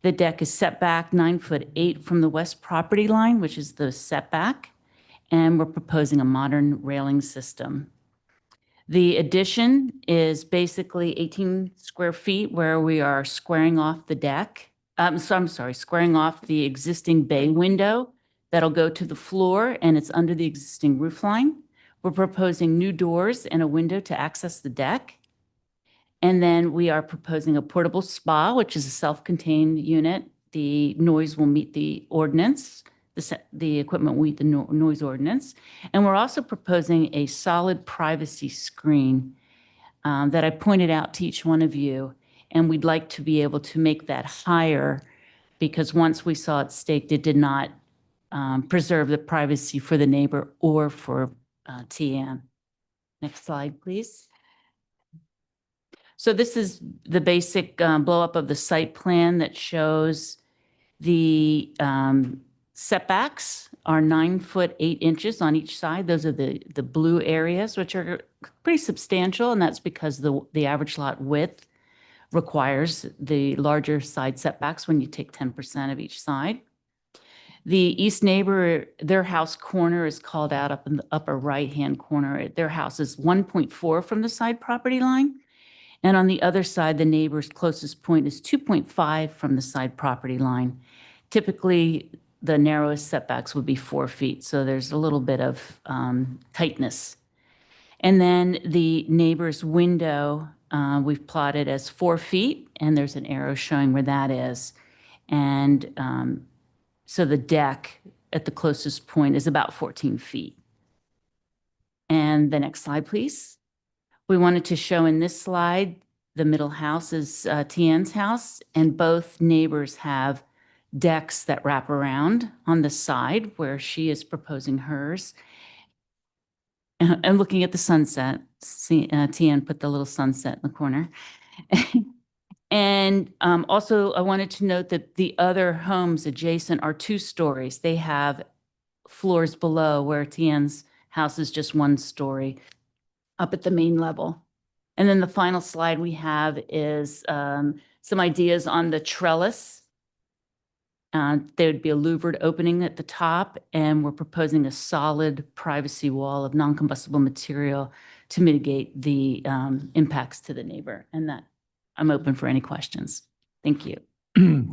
The deck is set back 9'8" from the west property line, which is the setback, and we're proposing a modern railing system. The addition is basically 18 square feet where we are squaring off the deck. Squaring off the existing bay window that'll go to the floor, and it's under the existing roof line. We're proposing new doors and a window to access the deck. And then we are proposing a portable spa, which is a self-contained unit. The noise will meet the ordinance. The equipment will meet the noise ordinance. And we're also proposing a solid privacy screen that I pointed out to each one of you. And we'd like to be able to make that higher because once we saw it staked, it did not preserve the privacy for the neighbor or for Tien. Next slide, please. So this is the basic blow up of the site plan that shows the setbacks are 9'8" on each side. Those are the blue areas, which are pretty substantial, and that's because the average lot width requires the larger side setbacks when you take 10% of each side. The east neighbor, their house corner is called out up in the upper right-hand corner. Their house is 1.4 from the side property line. And on the other side, the neighbor's closest point is 2.5 from the side property line. Typically, the narrowest setbacks would be 4 feet, so there's a little bit of tightness. And then the neighbor's window, we've plotted as 4 feet, and there's an arrow showing where that is. And so the deck at the closest point is about 14 feet. And the next slide, please. We wanted to show in this slide, the middle house is Tien's house, and both neighbors have decks that wrap around on the side where she is proposing hers. And looking at the sunset, Tien put the little sunset in the corner. And also I wanted to note that the other homes adjacent are 2 stories. They have floors below where Tien's house is just 1 story up at the main level. And then the final slide we have is some ideas on the trellis. There would be a louvered opening at the top, and we're proposing a solid privacy wall of non-combustible material to mitigate the impacts to the neighbor. And that I'm open for any questions. Thank you.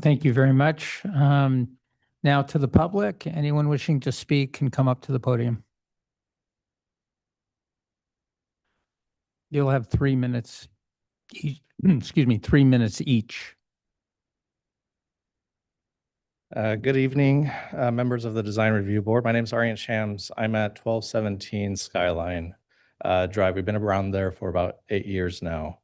Thank you very much. Now to the public, anyone wishing to speak can come up to the podium. You'll have 3 minutes, excuse me, 3 minutes each. Good evening, members of the Design Review Board. My name is Aryan Shams. I'm at 1217 Skyline Drive. We've been around there for about 8 years now.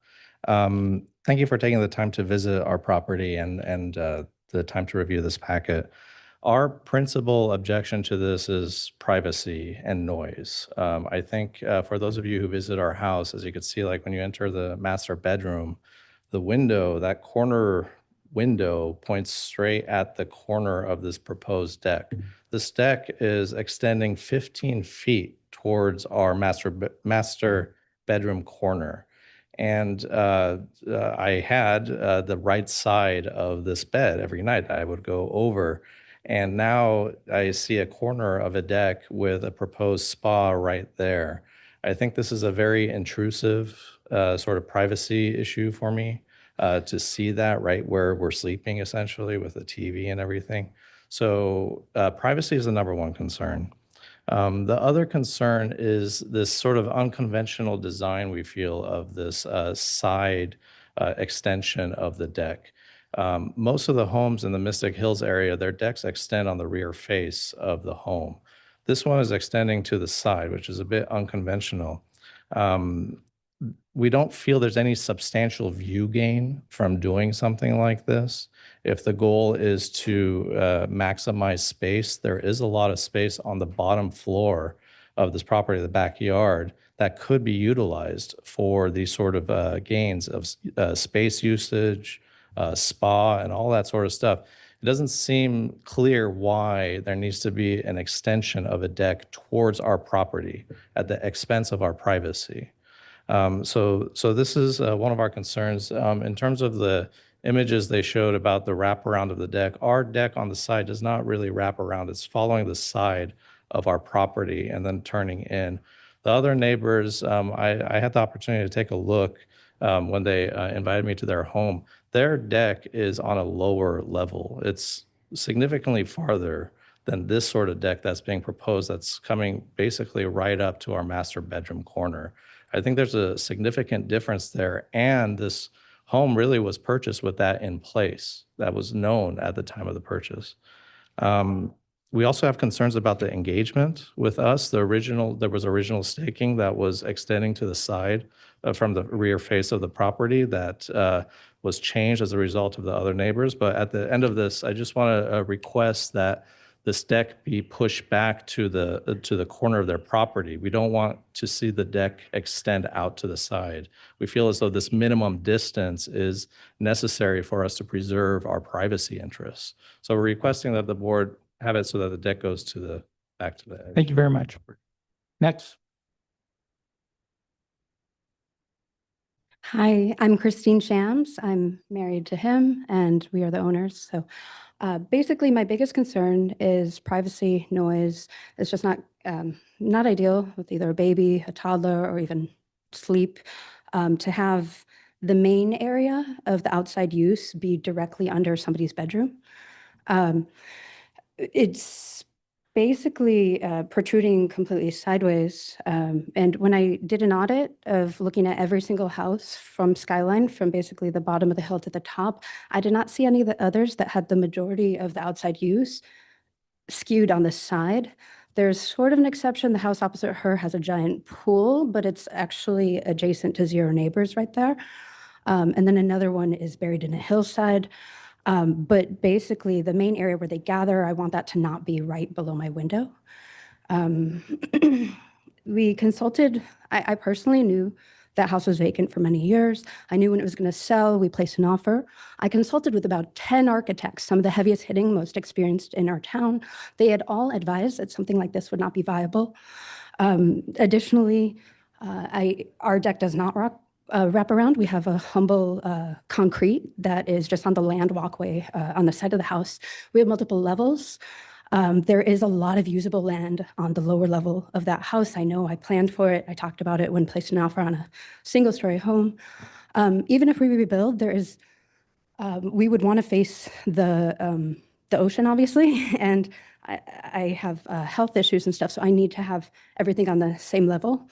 Thank you for taking the time to visit our property and the time to review this packet. Our principal objection to this is privacy and noise. I think for those of you who visit our house, as you can see, like when you enter the master bedroom, the window, that corner window points straight at the corner of this proposed deck. This deck is extending 15 feet towards our master bedroom corner. And I had the right side of this bed every night. I would go over, and now I see a corner of a deck with a proposed spa right there. I think this is a very intrusive sort of privacy issue for me to see that right where we're sleeping, essentially, with the TV and everything. So privacy is the number one concern. The other concern is this sort of unconventional design we feel of this side extension of the deck. Most of the homes in the Mystic Hills area, their decks extend on the rear face of the home. This one is extending to the side, which is a bit unconventional. We don't feel there's any substantial view gain from doing something like this. If the goal is to maximize space, there is a lot of space on the bottom floor of this property, the backyard, that could be utilized for these sort of gains of space usage, spa, and all that sort of stuff. It doesn't seem clear why there needs to be an extension of a deck towards our property at the expense of our privacy. So this is one of our concerns. In terms of the images they showed about the wraparound of the deck, our deck on the side does not really wrap around. It's following the side of our property and then turning in. The other neighbors, I had the opportunity to take a look when they invited me to their home. Their deck is on a lower level. It's significantly farther than this sort of deck that's being proposed, that's coming basically right up to our master bedroom corner. I think there's a significant difference there, and this home really was purchased with that in place. That was known at the time of the purchase. We also have concerns about the engagement with us. There was original staking that was extending to the side from the rear face of the property that was changed as a result of the other neighbors. But at the end of this, I just want to request that this deck be pushed back to the corner of their property. We don't want to see the deck extend out to the side. We feel as though this minimum distance is necessary for us to preserve our privacy interests. So we're requesting that the board have it so that the deck goes back to the edge. Thank you very much. Next. Hi, I'm Christine Shams. I'm married to him, and we are the owners. So basically, my biggest concern is privacy, noise. It's just not ideal with either a baby, a toddler, or even sleep to have the main area of the outside use be directly under somebody's bedroom. It's basically protruding completely sideways. And when I did an audit of looking at every single house from Skyline, from basically the bottom of the hill to the top, I did not see any of the others that had the majority of the outside use skewed on the side. There's sort of an exception. The house opposite her has a giant pool, but it's actually adjacent to 0 neighbors right there. And then another one is buried in a hillside. But basically, the main area where they gather, I want that to not be right below my window. We consulted, I personally knew that house was vacant for many years. I knew when it was going to sell. We placed an offer. I consulted with about 10 architects, some of the heaviest hitting, most experienced in our town. They had all advised that something like this would not be viable. Additionally, our deck does not wrap around. We have a humble concrete that is just on the land walkway on the side of the house. We have multiple levels. There is a lot of usable land on the lower level of that house. I know I planned for it. I talked about it when placing an offer on a single-story home. Even if we rebuild, we would want to face the ocean, obviously, and I have health issues and stuff, so I need to have everything on the same level.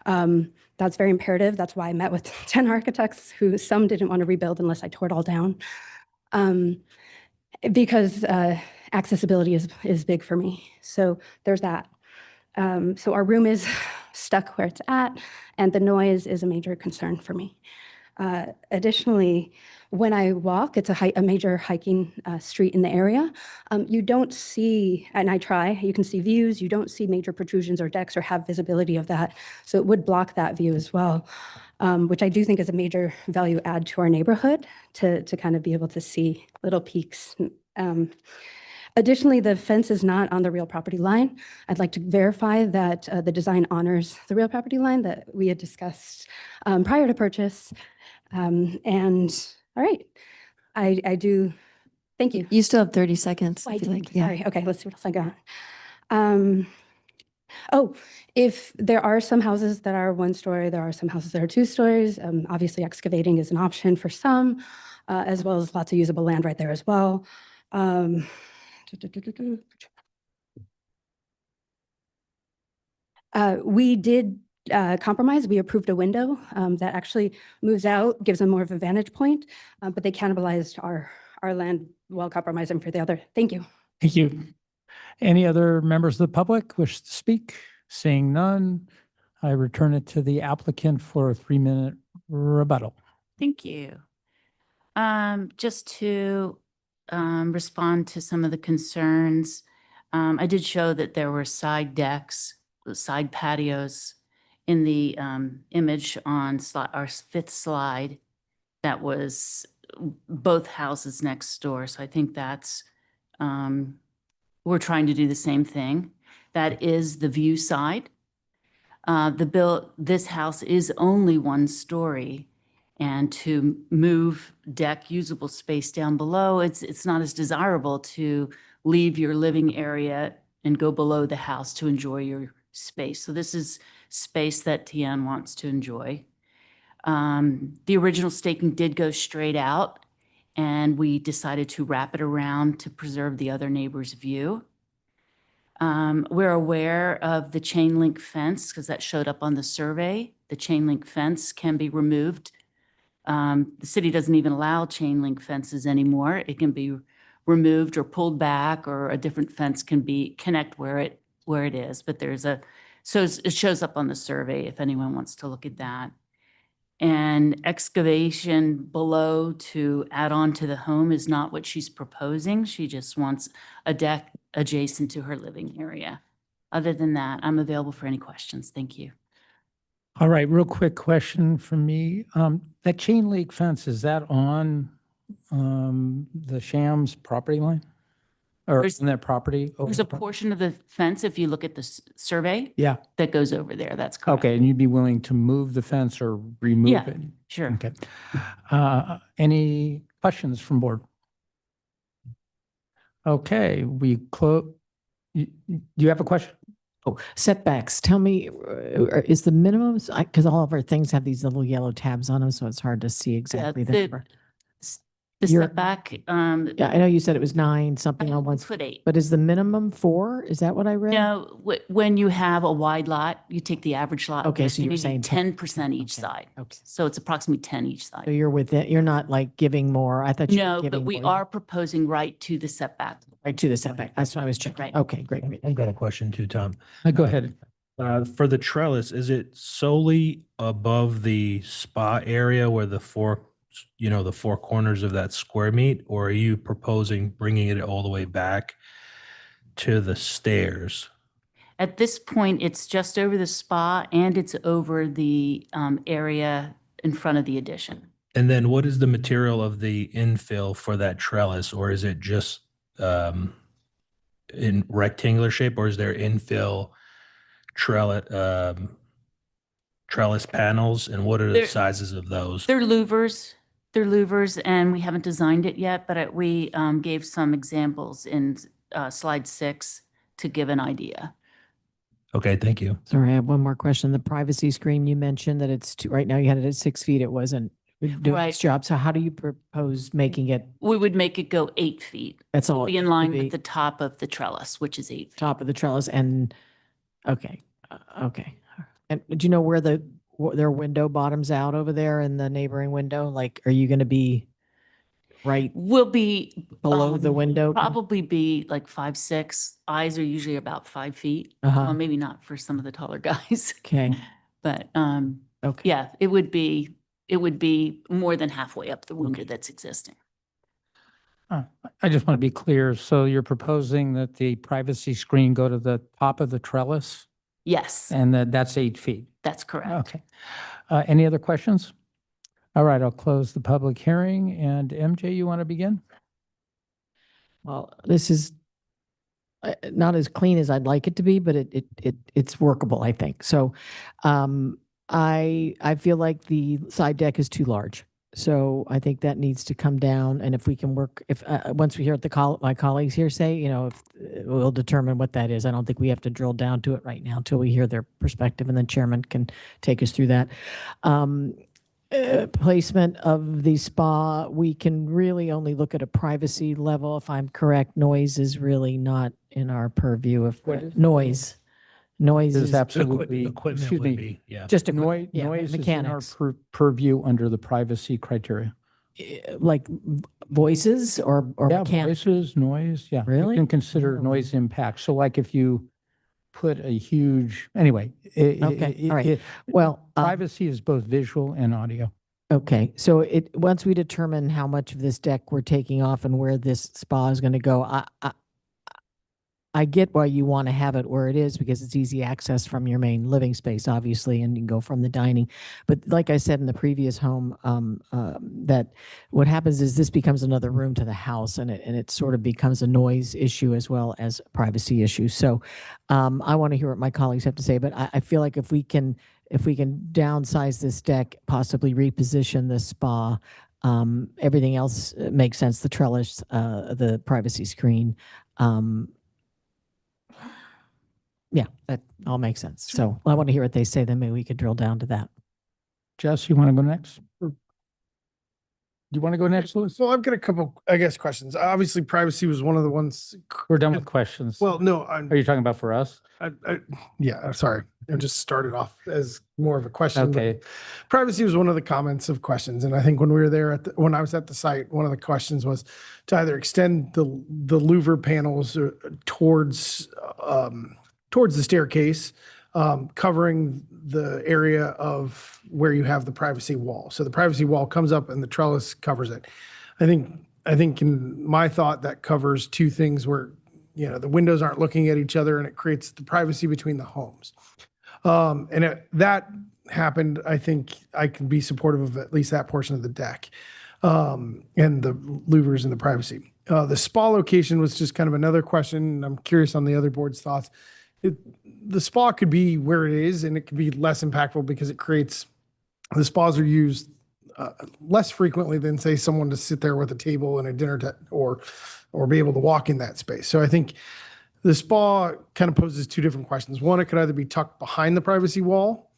That's very imperative. That's why I met with 10 architects who some didn't want to rebuild unless I tore it all down. Because accessibility is big for me. So there's that. So our room is stuck where it's at, and the noise is a major concern for me. Additionally, when I walk, it's a major hiking street in the area. You don't see, and I try, you can see views, you don't see major protrusions or decks or have visibility of that. So it would block that view as well, which I do think is a major value add to our neighborhood to kind of be able to see little peaks. Additionally, the fence is not on the real property line. I'd like to verify that the design honors the real property line that we had discussed prior to purchase. And all right, I do, thank you. You still have 30 seconds. Oh, I if you do, like. Yeah. sorry. Okay, let's see what else I got. Oh, if there are some houses that are 1 story, there are some houses that are 2 stories. Obviously, excavating is an option for some, as well as lots of usable land right there as well. We did compromise. We approved a window that actually moves out, gives them more of a vantage point, but they cannibalized our land while compromising for the other. Thank you. Thank you. Any other members of the public wish to speak? Seeing none, I return it to the applicant for a 3-minute rebuttal. Thank you. Just to respond to some of the concerns, I did show that there were side decks, side patios in the image on our 5th slide. That was both houses next door. So I think that's, we're trying to do the same thing. That is the view side. This house is only 1 story. And to move deck usable space down below, it's not as desirable to leave your living area and go below the house to enjoy your space. So this is space that Tian wants to enjoy. The original staking did go straight out, and we decided to wrap it around to preserve the other neighbor's view. We're aware of the chain link fence because that showed up on the survey. The chain link fence can be removed. The city doesn't even allow chain link fences anymore. It can be removed or pulled back, or a different fence can connect where it is. But so it shows up on the survey if anyone wants to look at that. And excavation below to add on to the home is not what she's proposing. She just wants a deck adjacent to her living area. Other than that, I'm available for any questions. Thank you. All right, real quick question from me. That chain link fence, is that on the Shams property line? Or There's- on their property? over There's the a portion of the fence, if you look at the survey, Yeah, that goes over there. That's correct. okay, and you'd be willing to move the fence or remove Yeah. it? Sure. Okay. Any questions from board? Okay, we close. Do you have a question? Oh, setbacks. Tell me, is the minimum, because all of our things have these little yellow tabs on them, so it's hard to see exactly the number. The You're- setback, Yeah, I know you said it was 9 something on one, 1'8". but is the minimum 4? Is that what I read? No, when you have a wide lot, you take the average lot. Okay, so width, you're you saying need 10% each side. Okay. So it's approximately 10 each So side. you're within, you're not like giving more. I thought you were No, giving but we more. are proposing right to the setback. Right to the setback. That's what I was checking. Right. Okay, great. I've got a question too, Tom. Go ahead. For the trellis, is it solely above the spa area where the four corners of that square meet, or are you proposing bringing it all the way back to the stairs? At this point, it's just over the spa and it's over the area in front of the addition. And then what is the material of the infill for that trellis, or is it just in rectangular shape, or is there infill trellis panels, and what are the There- sizes of those? They're louvers. They're louvers, and we haven't designed it yet, but we gave some examples in slide 6 to give an idea. Okay, thank you. Sorry, I have one more question. The privacy screen, you mentioned that it's right now you had it at 6 feet. It wasn't doing Right. its job. So how do you propose making it We would make it go 8 feet. That's all it Be in would line be. with the top of the trellis, which is 8 feet. top of the trellis and, okay, okay. And do you know where their window bottoms out over there in the neighboring window? Like, are you going to be right Will be below the window? Probably be like 5'6". Eyes are usually about 5 feet. Uh-huh. Well, maybe not for some of the taller guys, Okay, but okay. yeah, it would be it would be more than halfway up the window that's existing. I just want to be clear. So you're proposing that the privacy screen go to the top of the trellis Yes, and that's 8 feet? that's correct. Okay. Any other questions? All right, I'll close the public hearing. And MJ, you want to begin? Well, this is not as clean as I'd like it to be, but it's workable, I think. So I feel like the side deck is too large. So I think that needs to come down. And if we can work, if once we hear what my colleagues here say, you know, if we'll determine what that is. I don't think we have to drill down to it right now until we hear their perspective, and then Chairman can take us through that. Placement of the spa, we can really only look at a privacy level. If I'm correct, noise is really not in our purview of noise. Noise Is is absolutely, Equipment excuse would me, be, yeah. just a noise is in our purview under the privacy criteria. like voices or Yeah, mechanics. voices, noise, yeah. Really? You can consider noise impact. So like if you put a huge, anyway. Okay, all right. Well, privacy is both visual and audio. okay, so once we determine how much of this deck we're taking off and where this spa is going to go, I get why you want to have it where it is because it's easy access from your main living space, obviously, and you can go from the dining. But like I said in the previous home, that what happens is this becomes another room to the house, and it sort of becomes a noise issue as well as a privacy issue. So I want to hear what my colleagues have to say, but I feel like if we can downsize this deck, possibly reposition the spa, everything else makes sense. The trellis, the privacy screen. Yeah, that all makes sense. So I want to hear what they say, then maybe we could drill down to that. Jess, you want to go next? Do you want to go next, Louis? So I've got a couple, I guess, questions. Obviously, privacy was one of the ones. We're done with questions. Well, no, Are you talking about for us? yeah, I'm sorry. I just started off as more of a question. but Okay. Privacy was one of the comments of questions. And I think when we were there when I was at the site, one of the questions was to either extend the louver panels towards the staircase, covering the area of where you have the privacy wall. So the privacy wall comes up and the trellis covers it. I think in my thought that covers two things where, you know, the windows aren't looking at each other and it creates the privacy between the homes. And that happened, I think I can be supportive of at least that portion of the deck and the louvers and the privacy. The spa location was just kind of another question. I'm curious on the other board's thoughts. The spa could be where it is and it could be less impactful because it creates, the spas are used less frequently than say someone to sit there with a table and a dinner or be able to walk in that space. So I think the spa kind of poses two different questions. One, it could either be tucked behind the privacy wall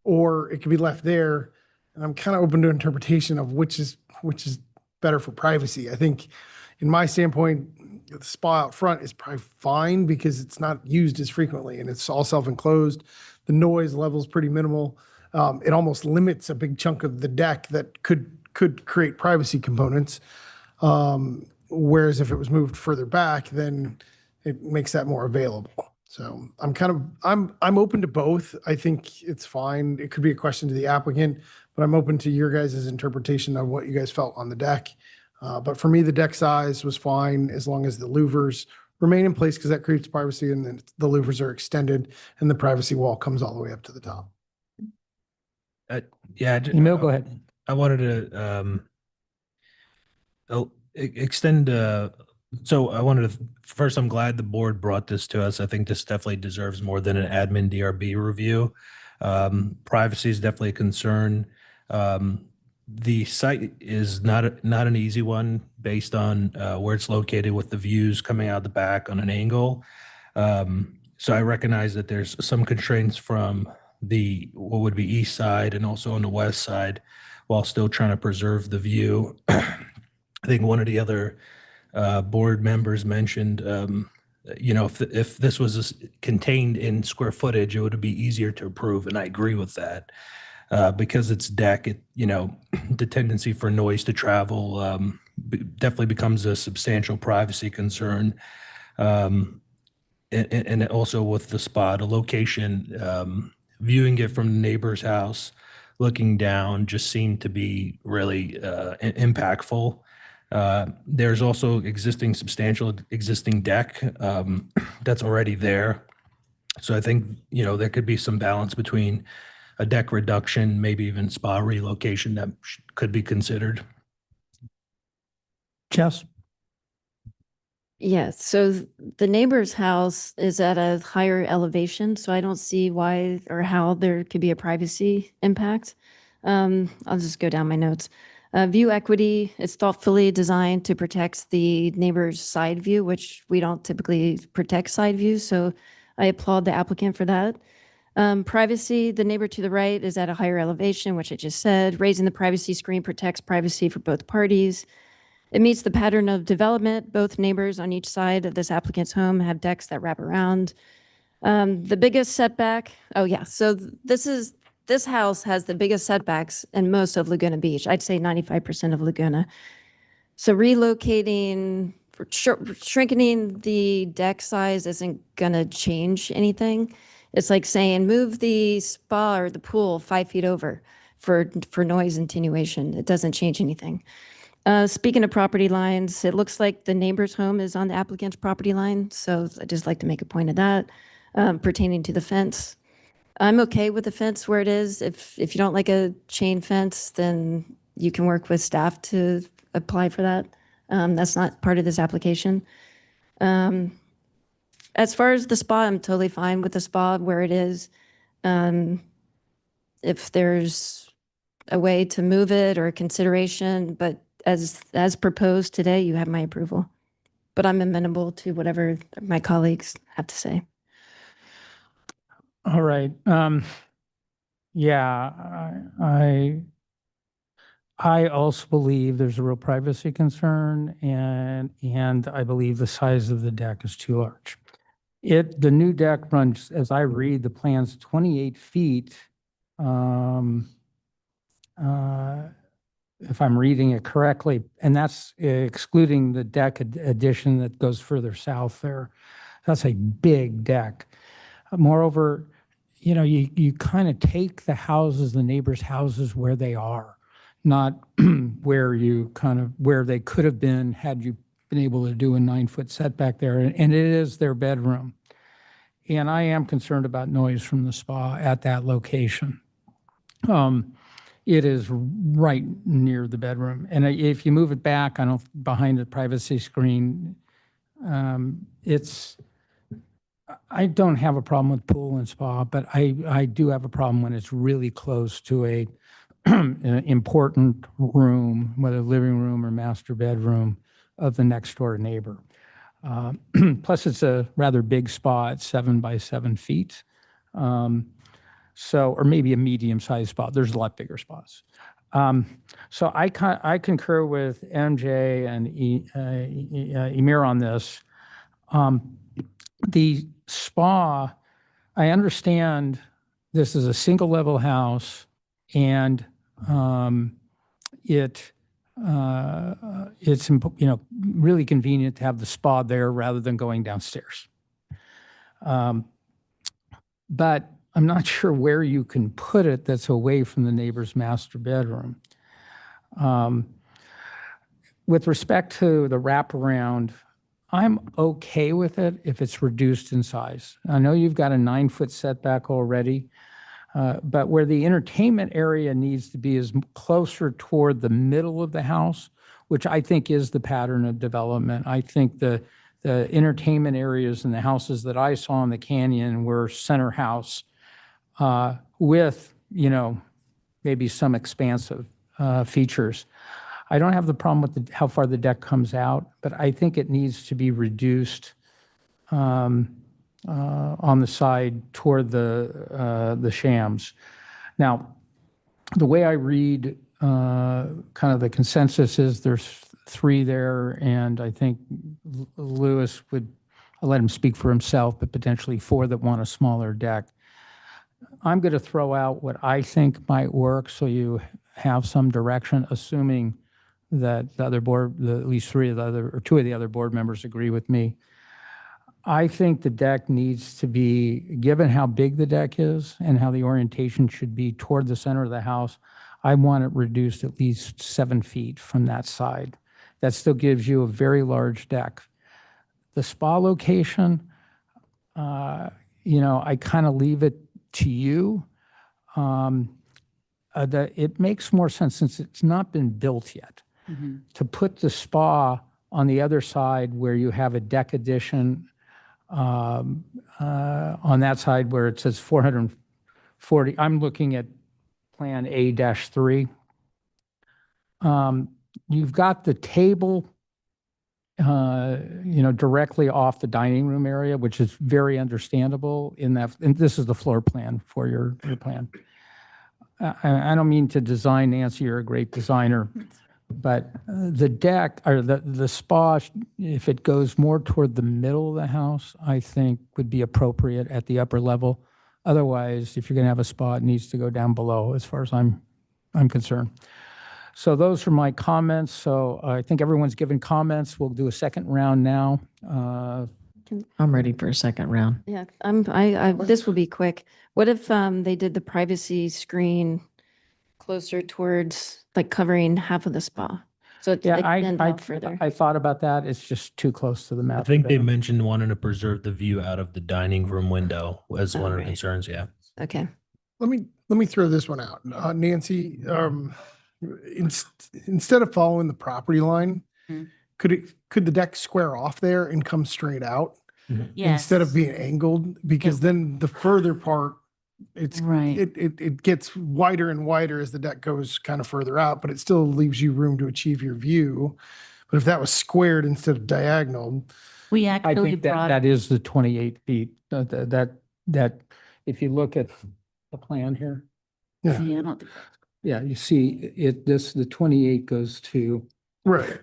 or it could be left there. And I'm kind of open to interpretation of which is better for privacy. I think in my standpoint, the spa out front is probably fine because it's not used as frequently and it's all self-enclosed. The noise level is pretty minimal. It almost limits a big chunk of the deck that could create privacy components. Whereas if it was moved further back, then it makes that more available. So I'm open to both. I think it's fine. It could be a question to the applicant, but I'm open to your guys' interpretation of what you guys felt on the deck. But for me, the deck size was fine as long as the louvers remain in place because that creates privacy and then the louvers are extended and the privacy wall comes all the way up to the top. Yeah. Emil, go ahead. I wanted to extend. So I wanted to first. I'm glad the board brought this to us. I think this definitely deserves more than an admin DRB review. Privacy is definitely a concern. The site is not an easy one based on where it's located with the views coming out the back on an angle. So I recognize that there's some constraints from what would be east side and also on the west side while still trying to preserve the view. I think one of the other board members mentioned, if this was contained in square footage, it would be easier to approve. And I agree with that. Because it's deck, the tendency for noise to travel definitely becomes a substantial privacy concern. And also with the spa, the location, viewing it from the neighbor's house looking down just seem to be really impactful. There's also substantial existing deck that's already there. So I think, there could be some balance between a deck reduction, maybe even spa relocation that could be considered. Jess? Yes, so the neighbor's house is at a higher elevation, so I don't see why or how there could be a privacy impact. I'll just go down my notes. View equity is thoughtfully designed to protect the neighbor's side view, which we don't typically protect side views, so I applaud the applicant for that. Privacy, the neighbor to the right is at a higher elevation, which I just said. Raising the privacy screen protects privacy for both parties. It meets the pattern of development. Both neighbors on each side of this applicant's home have decks that wrap around. The biggest setback, so this house has the biggest setbacks in most of Laguna Beach. I'd say 95% of Laguna. So relocating, shrinking the deck size isn't gonna change anything. It's like saying, move the spa or the pool 5 feet over for noise attenuation. It doesn't change anything. Speaking of property lines, it looks like the neighbor's home is on the applicant's property line, so I'd just like to make a point of that pertaining to the fence. I'm okay with the fence where it is. If you don't like a chain fence, then you can work with staff to apply for that. That's not part of this application. As far as the spa, I'm totally fine with the spa where it is. If there's a way to move it or a consideration, but as proposed today, you have my approval. But I'm amenable to whatever my colleagues have to say. All right. Yeah, I also believe there's a real privacy concern, and I believe the size of the deck is too large. The new deck runs, as I read the plans, 28 feet. If I'm reading it correctly, and that's excluding the deck addition that goes further south there. That's a big deck. Moreover, you kind of take the neighbors' houses where they are, not where they could have been had you been able to do a 9-foot setback there. And it is their bedroom. And I am concerned about noise from the spa at that location. It is right near the bedroom. And if you move it back, behind the privacy screen, I don't have a problem with pool and spa, but I do have a problem when it's really close to an important room, whether living room or master bedroom of the next door neighbor. Plus, it's a rather big spa at 7 by 7 feet. Or maybe a medium-sized spa. There's a lot bigger spas. So I concur with MJ and Emir on this. The spa, I understand this is a single-level house, and it's really convenient to have the spa there rather than going downstairs. But I'm not sure where you can put it that's away from the neighbor's master bedroom. With respect to the wraparound, I'm okay with it if it's reduced in size. I know you've got a 9-foot setback already, but where the entertainment area needs to be is closer toward the middle of the house, which I think is the pattern of development. I think the entertainment areas in the houses that I saw in the canyon were center house, with, maybe some expansive features. I don't have the problem with how far the deck comes out, but I think it needs to be reduced on the side toward the shams. Now, the way I read kind of the consensus is there's 3 there, and I think Lewis I'll let him speak for himself, but potentially 4 that want a smaller deck. I'm going to throw out what I think might work so you have some direction, assuming that the other board, at least 2 of the other board members agree with me. I think the deck needs to be, given how big the deck is and how the orientation should be toward the center of the house, I want it reduced at least 7 feet from that side. That still gives you a very large deck. The spa location, I kind of leave it to you. It makes more sense, since it's not been built yet, to put the spa on the other side where you have a deck addition on that side where it says 440. I'm looking at Plan A-3. You've got the table, directly off the dining room area, which is very understandable in that, and this is the floor plan for your plan. I don't mean to design, Nancy, you're a great designer, but the deck or the spa, if it goes more toward the middle of the house, I think would be appropriate at the upper level. Otherwise, if you're going to have a spa, it needs to go down below, as far as I'm concerned. So those are my comments. So I think everyone's given comments. We'll do a second round now. I'm ready for a second round. Yeah, this will be quick. What if they did the privacy screen closer towards, like, covering half of the spa? So it Yeah, extends out further. I thought about that. It's just too close to the map. I think they mentioned wanting to preserve the view out of the dining room window as one of the Alright. concerns, yeah. Okay. Let me throw this one out. Nancy, instead of following the property line, could the deck square off there and come straight out? Instead of being angled? Because then the further part, it gets wider and wider as the deck goes kind of further out, but it still leaves you room to achieve your view. But if that was squared instead of diagonal, We I actually think that brought, that is the 28 feet. That if you look at the plan here, yeah, yeah, I don't think yeah, you see the 28 goes to, right.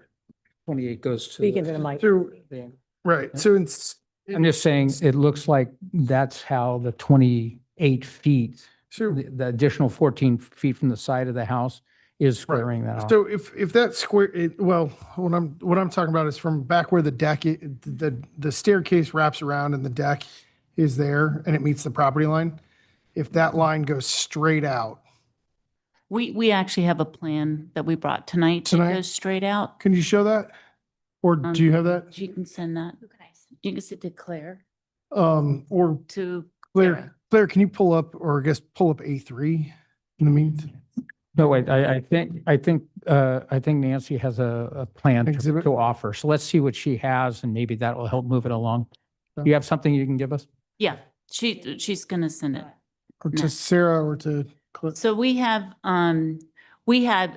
28 goes to. Speak into the mic. So, the- right. So I'm just saying, it looks like that's how the 28 feet, So- the additional 14 feet from the side of the house is squaring that off. So if that square, what I'm talking about is from back where the deck, the staircase wraps around and the deck is there and it meets the property line. If that line goes straight out, we actually have a plan that we brought tonight that Tonight? goes straight out. can you show that? Or do you have that? You can send that. You can send it to Claire, Or to Claire, can you pull up, or I guess pull up A3 in the meantime? No, wait, I think Nancy has a plan Exhibit? to offer. So let's see what she has, and maybe that will help move it along. You have something you can give us? yeah, she's gonna send it. Or No. to Sarah or to Claire? So we have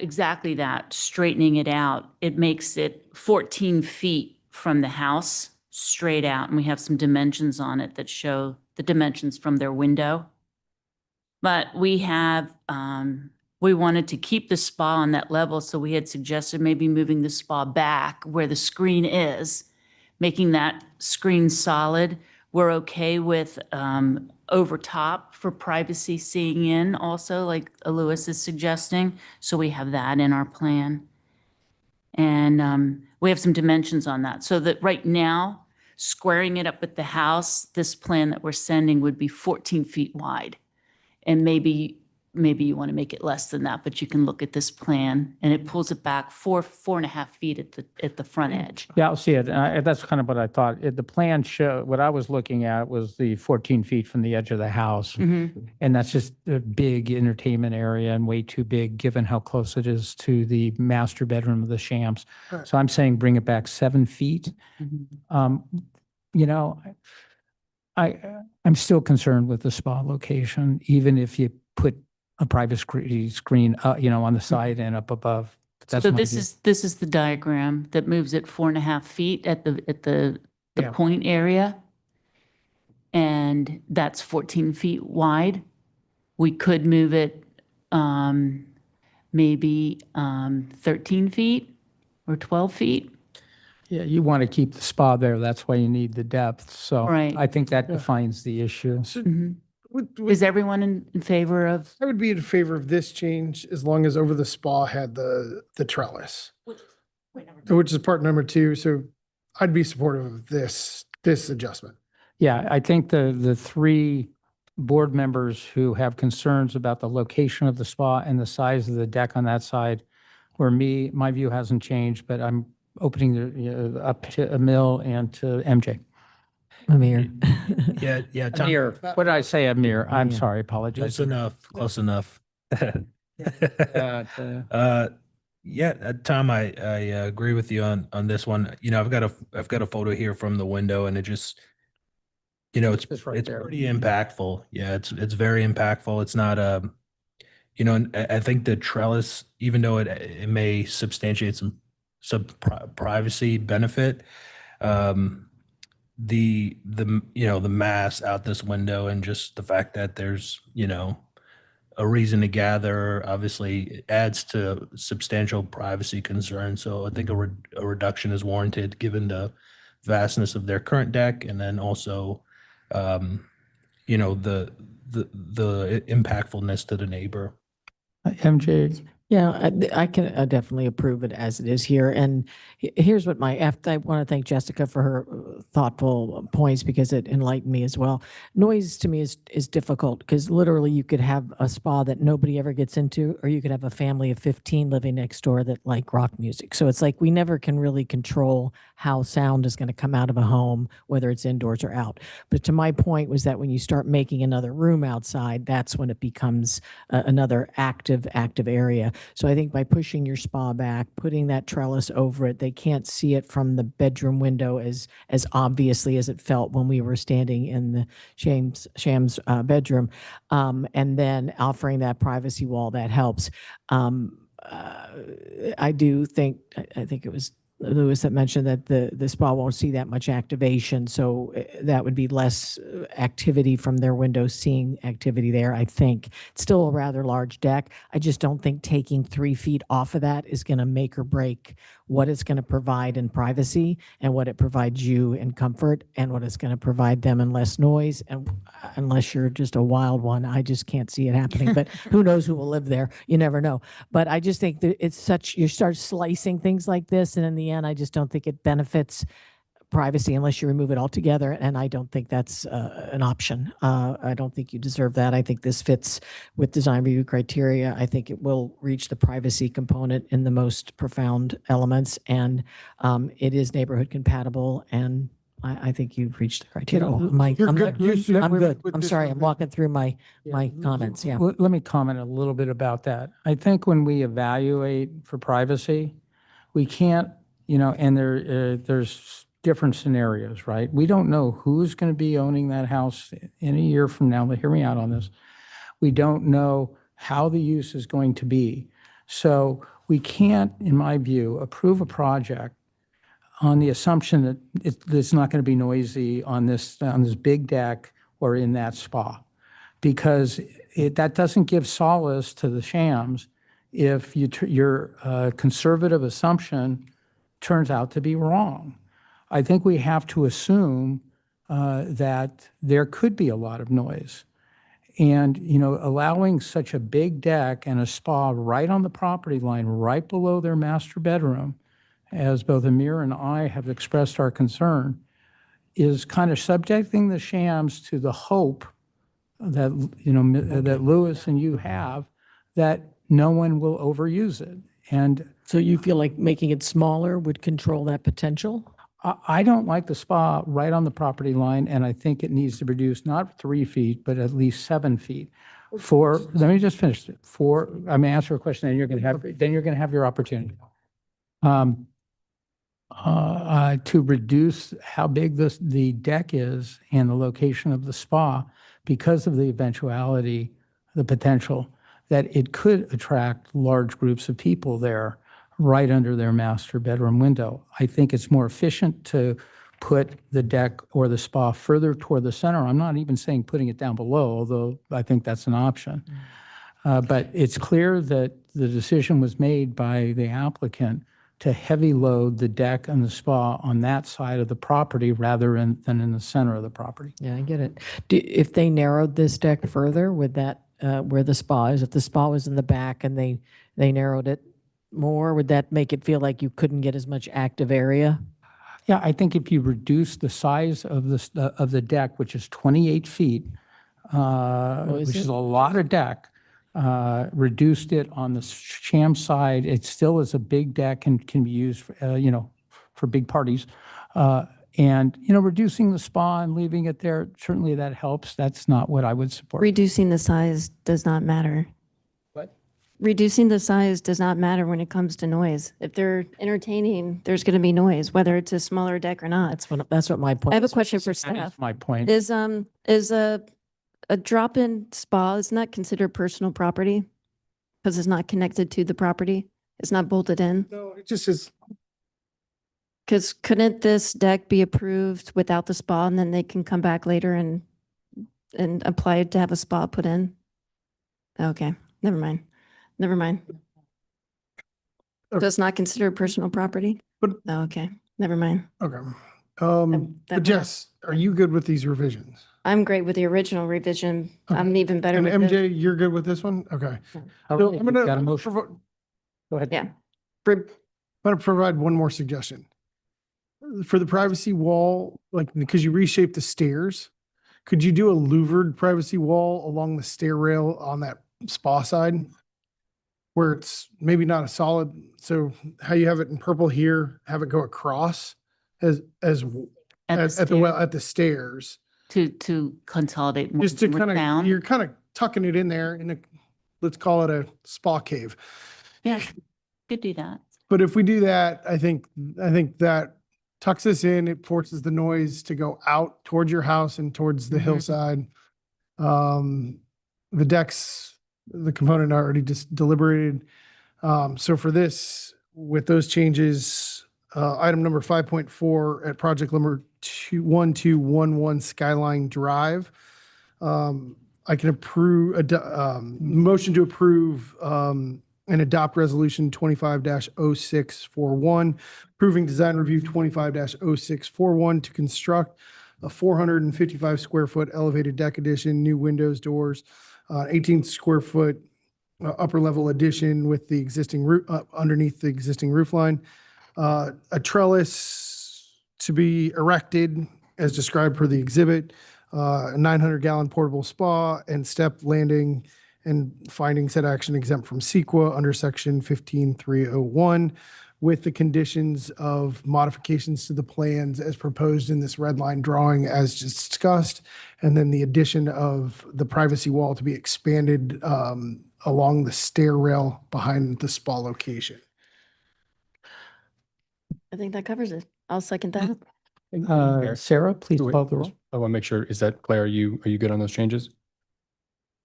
exactly that, straightening it out. It makes it 14 feet from the house straight out. And we have some dimensions on it that show the dimensions from their window. But we have, we wanted to keep the spa on that level. So we had suggested maybe moving the spa back where the screen is, making that screen solid. We're okay with over top for privacy seeing in also, like Lewis is suggesting. So we have that in our plan. And we have some dimensions on that. So that right now, squaring it up with the house, this plan that we're sending would be 14 feet wide. And maybe you want to make it less than that, but you can look at this plan and it pulls it back 4.5 feet at the front edge. Yeah, I'll see it. That's kind of what I thought. The plan what I was looking at was the 14 feet from the edge of the house. And that's just a big entertainment area and way too big, given how close it is to the master bedroom of the Shams. Right. So I'm saying bring it back 7 feet. I'm still concerned with the spa location, even if you put a private screen, on the side and up above. That's So my this view. is the diagram that moves it 4.5 feet at the Yeah. point area. And that's 14 feet wide. We could move it maybe 13 feet or 12 feet. Yeah, you want to keep the spa there. That's why you need the depth. So Right. I think that defines the issue. Is everyone in favor of? I would be in favor of this change as long as over the spa had the trellis, which is part number 2. So I'd be supportive of this this adjustment. Yeah, I think the three board members who have concerns about the location of the spa and the size of the deck on that side, where my view hasn't changed, but I'm opening up to Emil and to MJ. Amir. Yeah, Tom. Amir, what did I say, Amir? I'm Amir. sorry, apologize. Close enough. Close enough. Tom, I agree with you on this one. I've got a photo here from the window, and it just, it's right there. pretty impactful. Yeah, it's very impactful. It's not and I think the trellis, even though it may substantiate some privacy benefit, the mass out this window and just the fact that there's a reason to gather obviously adds to substantial privacy concerns. So I think a reduction is warranted given the vastness of their current deck, and then also the impactfulness to the neighbor. MJ, Yeah, I can definitely approve it as it is here. And here's what I want to thank Jessica for her thoughtful points because it enlightened me as well. Noise to me is difficult because literally you could have a spa that nobody ever gets into, or you could have a family of 15 living next door that like rock music. So it's like we never can really control how sound is going to come out of a home, whether it's indoors or out. But to my point was that when you start making another room outside, that's when it becomes another active area. So I think by pushing your spa back, putting that trellis over it, they can't see it from the bedroom window as obviously as it felt when we were standing in the Sham's bedroom. And then offering that privacy wall, that helps. I do think, I think it was Lewis that mentioned that the spa won't see that much activation. So that would be less activity from their window, seeing activity there, I think. It's still a rather large deck. I just don't think taking 3 feet off of that is going to make or break what it's going to provide in privacy and what it provides you in comfort and what it's going to provide them in less noise. And unless you're just a wild one, I just can't see it happening. But who knows who will live there? You never know. But I just think that it's you start slicing things like this, and in the end, I just don't think it benefits privacy unless you remove it altogether. And I don't think that's an option. I don't think you deserve that. I think this fits with design review criteria. I think it will reach the privacy component in the most profound elements, and it is neighborhood compatible. And I think you've reached the criteria. I'm sorry, I'm walking through my comments. Yeah. Let me comment a little bit about that. I think when we evaluate for privacy, we can't, and there's different scenarios, right? We don't know who's going to be owning that house in a year from now. But hear me out on this. We don't know how the use is going to be. So we can't, in my view, approve a project on the assumption that it's not going to be noisy on this big deck or in that spa, because that doesn't give solace to the Shams if your conservative assumption turns out to be wrong. I think we have to assume that there could be a lot of noise. And, allowing such a big deck and a spa right on the property line, right below their master bedroom, as both Amir and I have expressed our concern, is kind of subjecting the Shams to the hope that, that Lewis and you have, that no one will overuse it. And so you feel like making it smaller would control that potential? I don't like the spa right on the property line, and I think it needs to reduce not 3 feet, but at least 7 feet. Let me just finish it. I'm going to answer a question, and you're going to have your opportunity. To reduce how big the deck is and the location of the spa, because of the eventuality, the potential that it could attract large groups of people there right under their master bedroom window. I think it's more efficient to put the deck or the spa further toward the center. I'm not even saying putting it down below, although I think that's an option. But it's clear that the decision was made by the applicant to heavy load the deck and the spa on that side of the property rather than in the center of the property. Yeah, I get it. If they narrowed this deck further, would that, where the spa is, if the spa was in the back and they narrowed it more, would that make it feel like you couldn't get as much active area? Yeah, I think if you reduce the size of the deck, which is 28 feet, is which is it? a lot of deck, reduced it on the sham side, it still is a big deck and can be used, for big parties. And, reducing the spa and leaving it there, certainly that helps. That's not what I would support. Reducing the size does not matter. What? Reducing the size does not matter when it comes to noise. If they're entertaining, there's going to be noise, whether it's a smaller deck or not. That's what my point. I have a is. question for That staff. is my point. Is a drop-in spa, is not considered personal property? Because it's not connected to the property? It's not bolted in? No, it just is, Because couldn't this deck be approved without the spa and then they can come back later and apply to have a spa put in? Okay, never mind. Never mind. So it's not considered personal property? But- Oh, okay, never mind. okay. that But might- Jess, are you good with these revisions? I'm great with the original revision. Okay. I'm even better And with this. MJ, you're good with this one? Okay. All So right, I'm we've got a gonna, motion. Go ahead. Yeah. I'm gonna provide one more suggestion. For the privacy wall, like, because you reshaped the stairs, could you do a louvered privacy wall along the stair rail on that spa side? Where it's maybe not a solid, so how you have it in purple here, have it go across as at the stairs. To consolidate. more- Just to more kind of, down. you're kind of tucking it in there in a, let's call it a spa cave. Yeah, could do that. But if we do that, I think that tucks us in, it forces the noise to go out towards your house and towards the Mhm. hillside. The decks, the component already just deliberated. So for this, with those changes, item number 5.4 at project number 1211 Skyline Drive, I can motion to approve, and adopt resolution 25-0641, approving design review 25-0641 to construct a 455 square foot elevated deck addition, new windows, doors, 18 square foot upper level addition with the existing roof, underneath the existing roof line. A trellis to be erected as described per the exhibit, a 900-gallon portable spa and step landing, and finding said action exempt from CEQA under section 15301 with the conditions of modifications to the plans as proposed in this red line drawing as just discussed, and then the addition of the privacy wall to be expanded along the stair rail behind the spa location. I think that covers it. I'll second that. Sarah, please Wait, call the roll. I want to make sure, is that Claire, are you good on those changes?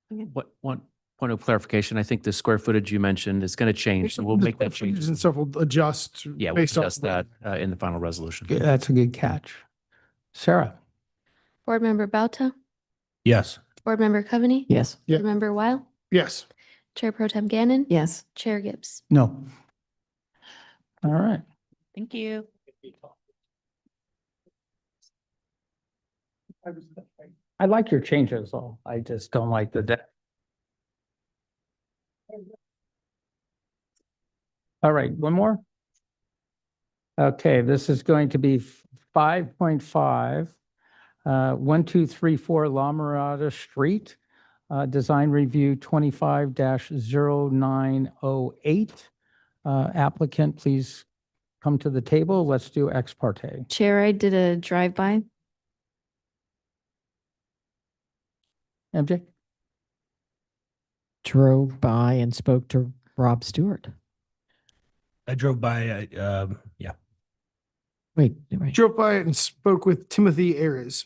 What, one point of clarification, I think the square footage you mentioned is going to change, so we'll The make that square footage change. and stuff will adjust Yeah, we'll based on. adjust that in the final resolution. That's a good catch. Sarah? Board Member Bauta, Yes. Board Member Coveney. Yes. Yeah. Board Member Weil, Yes. Chair Pro Tem Gannon. Yes. Chair Gibbs. No. All right. Thank you. I like your changes, though. I just don't like the deck. All right, one more. Okay, this is going to be 5.5, 1234 La Mirada Street, design review 25-0908. Applicant, please come to the table. Let's do ex parte. Chair, I did a drive-by. MJ? Drove by and spoke to Rob Stewart. I drove by, yeah. Wait. Drove by it and spoke with Timothy Ayres.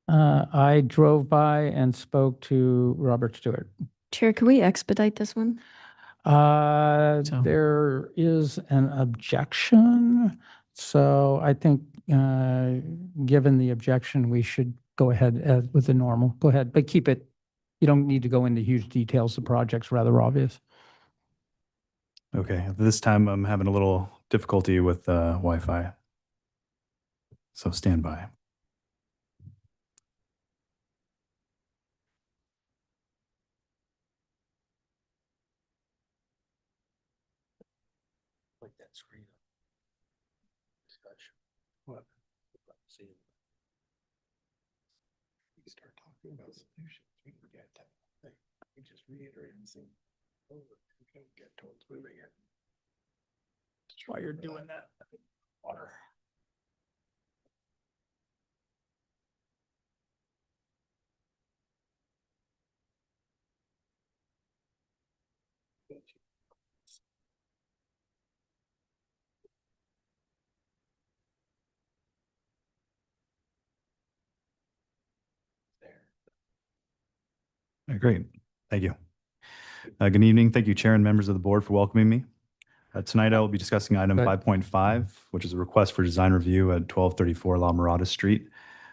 I drove by and spoke to Robert Stewart. Chair, can we expedite this one? There is an objection. So I think, given the objection, we should go ahead with the normal. Go ahead, but keep it, you don't need to go into huge details. The project's rather obvious. Okay, this time I'm having a little difficulty with Wi-Fi. So stand by. Like that screen. Start talking about solutions. We can get that thing. We just reiterate and see over. We can get towards moving it. That's why you're doing that. Water. Great. Thank you. Good evening. Thank you, Chair and members of the board, for welcoming me. Tonight, I will be discussing item 5.5, which is a request for design review at 1234 La Mirada Street.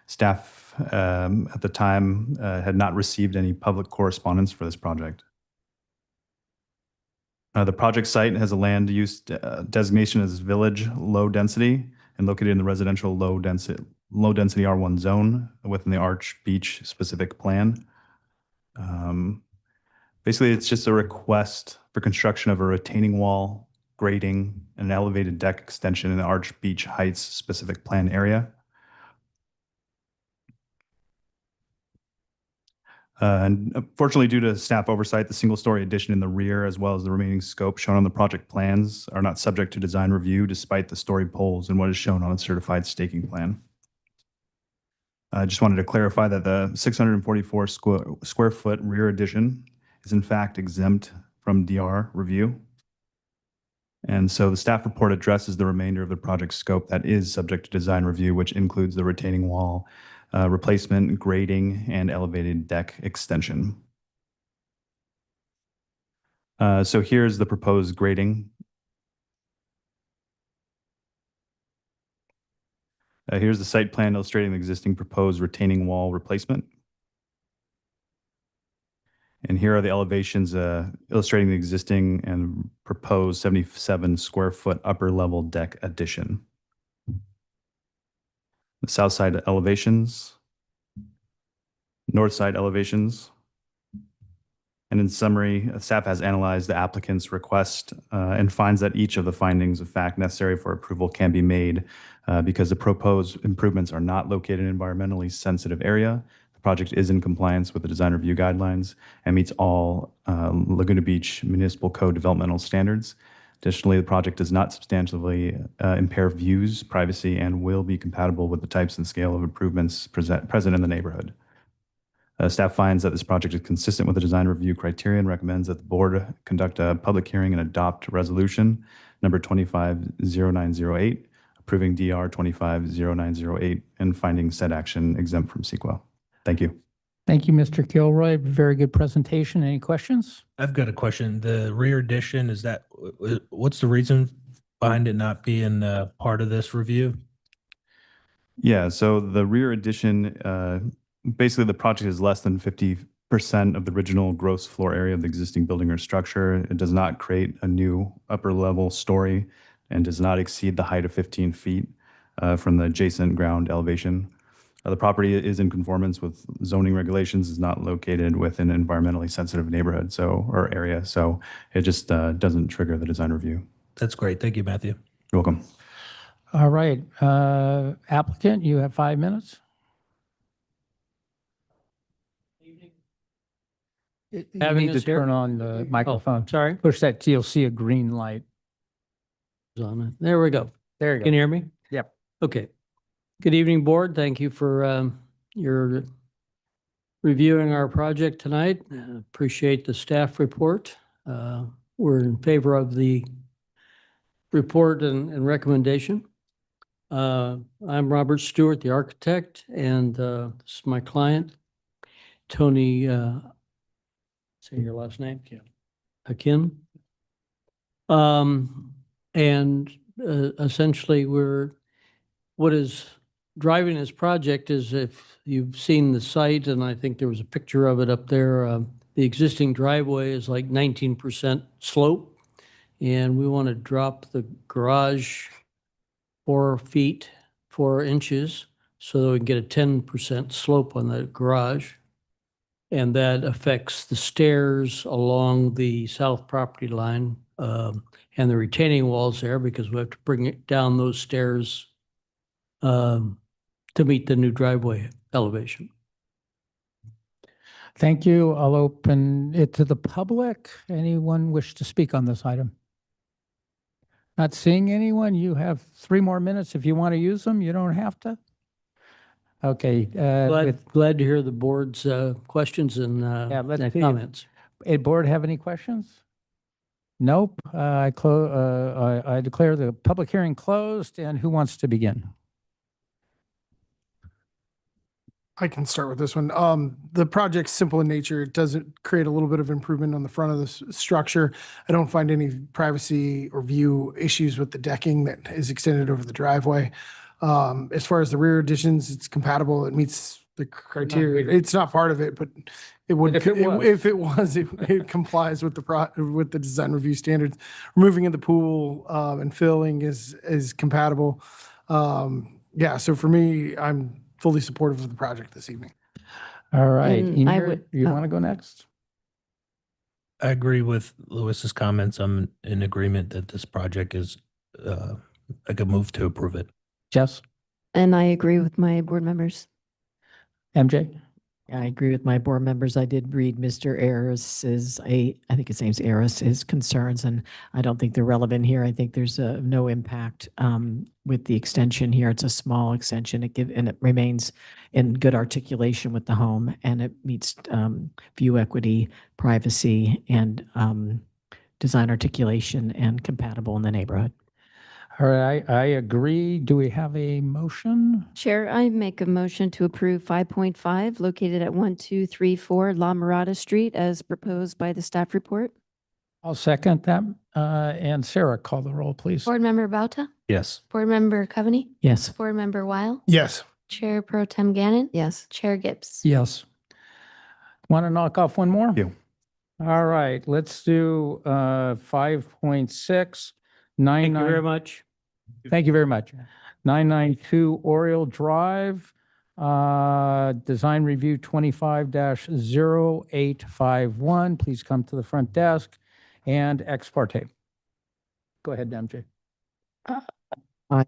Staff at the time had not received any public correspondence for this project. The project site has a land use designation as village low density and located in the residential low density R1 zone within the Arch Beach specific plan. Basically, it's just a request for construction of a retaining wall, grading, and an elevated deck extension in the Arch Beach Heights specific plan area. And unfortunately, due to staff oversight, the single-story addition in the rear, as well as the remaining scope shown on the project plans, are not subject to design review despite the story poles and what is shown on a certified staking plan. I just wanted to clarify that the 644 square foot rear addition is in fact exempt from DR review. And so the staff report addresses the remainder of the project scope that is subject to design review, which includes the retaining wall replacement, grading, and elevated deck extension. So here's the proposed grading. Here's the site plan illustrating the existing proposed retaining wall replacement. And here are the elevations illustrating the existing and proposed 77 square foot upper level deck addition. The south side elevations, north side elevations. And in summary, staff has analyzed the applicant's request and finds that each of the findings of fact necessary for approval can be made because the proposed improvements are not located in an environmentally sensitive area. The project is in compliance with the design review guidelines and meets all Laguna Beach Municipal Code developmental standards. Additionally, the project does not substantially impair views, privacy, and will be compatible with the types and scale of improvements present in the neighborhood. Staff finds that this project is consistent with the design review criteria and recommends that the board conduct a public hearing and adopt resolution number 250908, approving DR 250908 and finding said action exempt from CEQA. Thank you. Thank you, Mr. Kilroy. Very good presentation. Any questions? I've got a question. The rear addition, what's the reason behind it not being part of this review? Yeah, so the rear addition, basically the project is less than 50% of the original gross floor area of the existing building or structure. It does not create a new upper level story and does not exceed the height of 15 feet from the adjacent ground elevation. The property is in conformance with zoning regulations, is not located within an environmentally sensitive neighborhood or area. So it just doesn't trigger the design review. That's great. Thank you, Matthew. You're welcome. All right. Applicant, you have 5 minutes. You Having need to us here? turn on the microphone. Sorry. Push that till you'll see a green light. There we go. There you go. Can you hear me? Yep. Okay. Good evening, board. Thank you for your reviewing our project tonight. Appreciate the staff report. We're in favor of the report and recommendation. I'm Robert Stewart, the architect, and this is my client, Tony, say your last name? Hakim. And essentially what is driving this project is, if you've seen the site, and I think there was a picture of it up there, the existing driveway is like 19% slope. And we want to drop the garage 4 feet, 4 inches, so that we can get a 10% slope on the garage. And that affects the stairs along the south property line and the retaining walls there, because we have to bring it down those stairs to meet the new driveway elevation. Thank you. I'll open it to the public. Anyone wish to speak on this item? Not seeing anyone. You have 3 more minutes. If you want to use them, you don't have to. Okay. Glad to hear the board's questions and let's and see. comments. Board have any questions? Nope. I declare the public hearing closed. And who wants to begin? I can start with this one. The project's simple in nature. It doesn't create a little bit of improvement on the front of the structure. I don't find any privacy or view issues with the decking that is extended over the driveway. As far as the rear additions, it's compatible. It meets the criteria. It's not part of it, but it would, if it was, it complies with with the design review standards. Removing of the pool and filling is compatible. Yeah, so for me, I'm fully supportive of the project this evening. All right. And I Emer, would- you want to go next? I agree with Lewis's comments. I'm in agreement that this project is a good move to approve it. Jess? And I agree with my board members. MJ? I agree with my board members. I did read Mr. Aris's, I think his name's Aris, his concerns, and I don't think they're relevant here. I think there's no impact with the extension here. It's a small extension. And it remains in good articulation with the home, and it meets view equity, privacy, and design articulation, and compatible in the neighborhood. All right, I agree. Do we have a motion? Chair, I make a motion to approve 5.5 located at 1234 La Mirada Street as proposed by the staff report. I'll second that. And Sarah, call the roll, please. Board Member Bauta, Yes. Board Member Coveney, Yes. Board Member Weil, Yes. Chair Pro Tem Gannon, Yes. Chair Gibbs. Yes. Want to knock off one more? You. All right, let's do 5.6. Thank you very much. Thank you very much. 992 Oriole Drive, design review 25-0851. Please come to the front desk and ex parte. Go ahead, MJ. I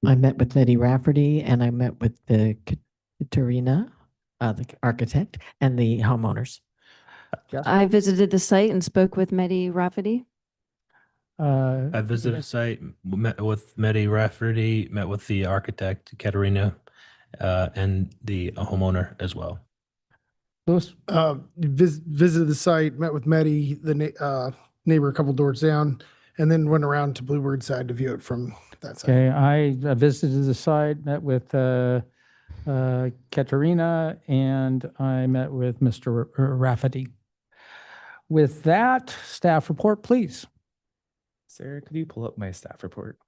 met with Letty Rafferty, and I met with the Katerina, the architect, and the homeowners. I visited the site and spoke with Mehdi Rafferty. I visited the site, met with Mehdi Rafferty, met with the architect, Katerina, and the homeowner as well. Louis? Visited the site, met with Mehdi, the neighbor a couple doors down, and then went around to Bluebird side to view it from that side. Okay, I visited the site, met with Katerina, and I met with Mr. Rafferty. With that, staff report, please. Sarah, could you pull up my staff report?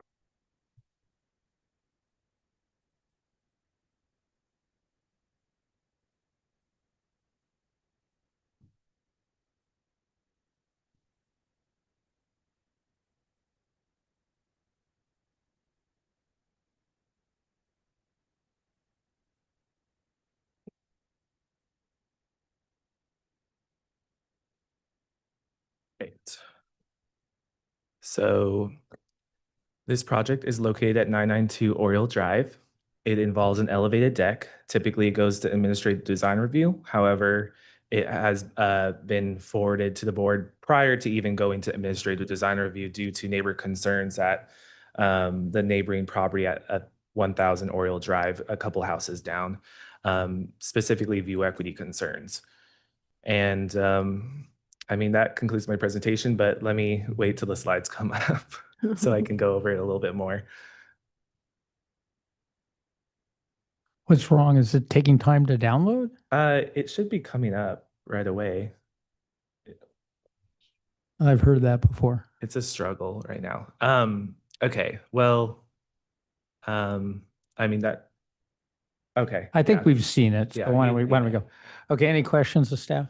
Great. So this project is located at 992 Oriole Drive. It involves an elevated deck. Typically, it goes to administrative design review. However, it has been forwarded to the board prior to even going to administrative design review due to neighbor concerns at the neighboring property at 1000 Oriole Drive, a couple houses down, specifically view equity concerns. And I mean, that concludes my presentation, but let me wait till the slides come up so I can go over it a little bit more. What's wrong? Is it taking time to download? It should be coming up right away. I've heard that before. It's a struggle right now. Okay, well, I mean that, okay. I think yeah. we've seen it. So Yeah, why don't we go? Okay, any questions of staff?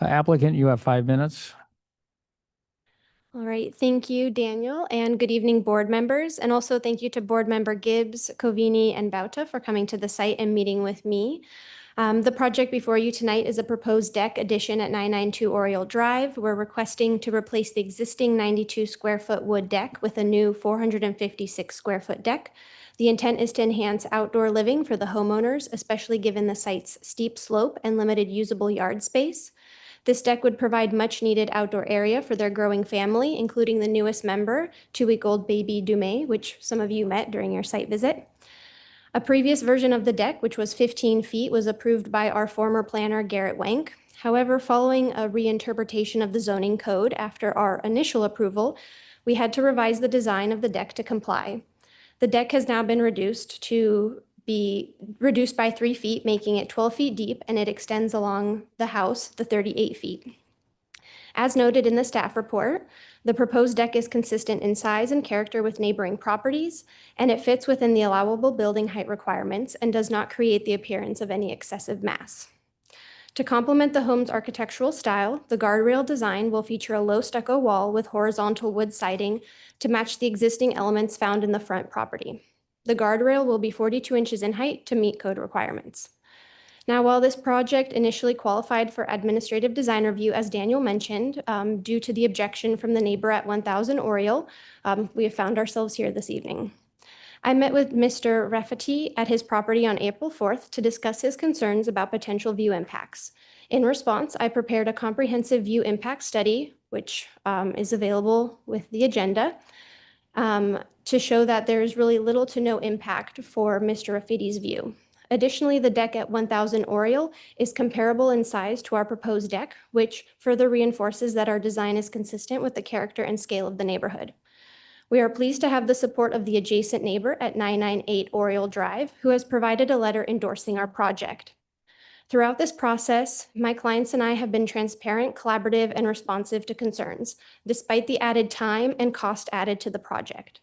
Applicant, you have 5 minutes. All right, thank you, Daniel, and good evening, board members. And also thank you to board member Gibbs, Covini, and Bauta for coming to the site and meeting with me. The project before you tonight is a proposed deck addition at 992 Oriole Drive. We're requesting to replace the existing 92 square foot wood deck with a new 456 square foot deck. The intent is to enhance outdoor living for the homeowners, especially given the site's steep slope and limited usable yard space. This deck would provide much needed outdoor area for their growing family, including the newest member, 2-week-old baby Dumais, which some of you met during your site visit. A previous version of the deck, which was 15 feet, was approved by our former planner, Garrett Wank. However, following a reinterpretation of the zoning code after our initial approval, we had to revise the design of the deck to comply. The deck has now been reduced by 3 feet, making it 12 feet deep, and it extends along the house the 38 feet. As noted in the staff report, the proposed deck is consistent in size and character with neighboring properties, and it fits within the allowable building height requirements and does not create the appearance of any excessive mass. To complement the home's architectural style, the guardrail design will feature a low stucco wall with horizontal wood siding to match the existing elements found in the front property. The guardrail will be 42 inches in height to meet code requirements. Now, while this project initially qualified for administrative design review, as Daniel mentioned, due to the objection from the neighbor at 1000 Oriole, we have found ourselves here this evening. I met with Mr. Rafferty at his property on April 4th to discuss his concerns about potential view impacts. In response, I prepared a comprehensive view impact study, which is available with the agenda, to show that there is really little to no impact for Mr. Rafferty's view. Additionally, the deck at 1000 Oriole is comparable in size to our proposed deck, which further reinforces that our design is consistent with the character and scale of the neighborhood. We are pleased to have the support of the adjacent neighbor at 998 Oriole Drive, who has provided a letter endorsing our project. Throughout this process, my clients and I have been transparent, collaborative, and responsive to concerns, despite the added time and cost added to the project.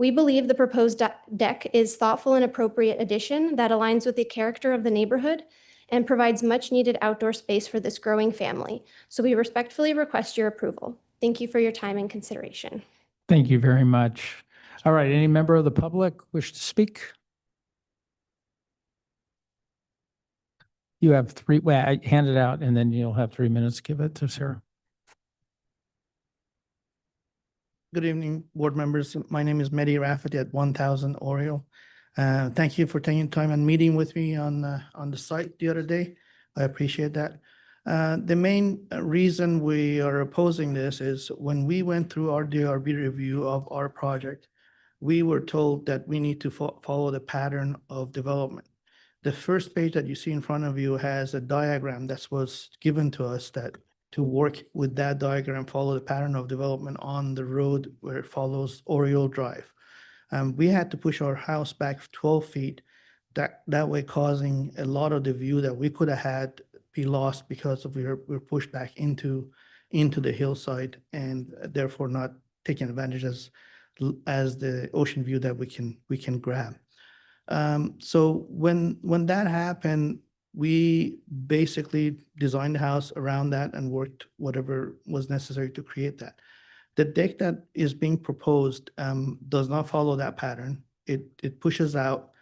We believe the proposed deck is thoughtful and appropriate addition that aligns with the character of the neighborhood and provides much needed outdoor space for this growing family. So we respectfully request your approval. Thank you for your time and consideration. Thank you very much. All right, any member of the public wish to speak? You have three, well, I hand it out and then you'll have 3 minutes to give it to Sarah. Good evening, board members. My name is Mehdi Rafferty at 1000 Oriole. Thank you for taking time and meeting with me on the site the other day. I appreciate that. The main reason we are opposing this is when we went through our DRB review of our project, we were told that we need to follow the pattern of development. The first page that you see in front of you has a diagram that was given to us that to work with that diagram, follow the pattern of development on the road where it follows Oriole Drive. We had to push our house back 12 feet, that way causing a lot of the view that we could have had be lost because of we're pushed back into the hillside and therefore not taking advantage as the ocean view that we can grab. So when that happened, we basically designed the house around that and worked whatever was necessary to create that. The deck that is being proposed does not follow that pattern. It pushes out.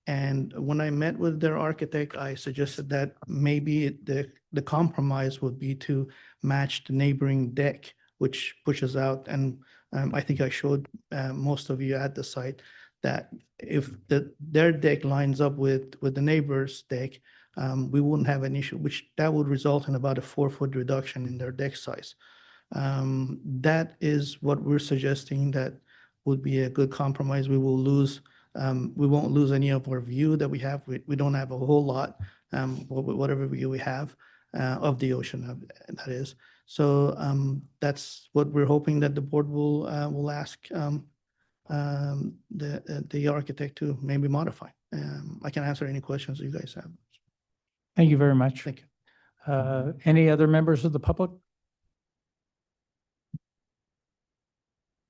And when I met with their architect, I suggested that maybe the compromise would be to match the neighboring deck, which pushes out. And I think I showed most of you at the site that if their deck lines up with the neighbor's deck, we wouldn't have an issue, which that would result in about a 4-foot reduction in their deck size. That is what we're suggesting that would be a good compromise. We won't lose any of our view that we have. We don't have a whole lot, whatever view we have of the ocean, that is. So that's what we're hoping that the board will ask the architect to maybe modify. I can answer any questions you guys have. Thank you very much. Thank you. Any other members of the public?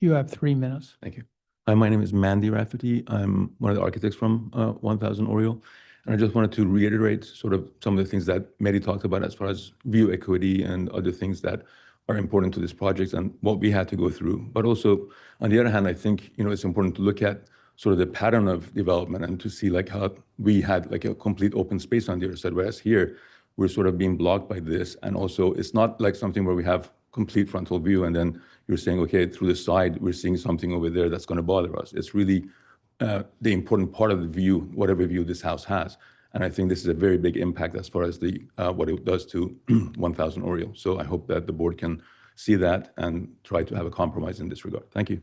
You have 3 minutes. Thank you. Hi, my name is Mandy Rafferty. I'm one of the architects from 1000 Oriole. And I just wanted to reiterate sort of some of the things that Mehdi talked about as far as view equity and other things that are important to this project and what we had to go through. But also, on the other hand, I think it's important to look at sort of the pattern of development and to see like how we had like a complete open space on the other side, whereas here we're sort of being blocked by this. And also it's not like something where we have complete frontal view and then you're saying, okay, through the side, we're seeing something over there that's going to bother us. It's really the important part of the view, whatever view this house has. And I think this is a very big impact as far as the what it does to 1000 Oriole. So I hope that the board can see that and try to have a compromise in this regard. Thank you.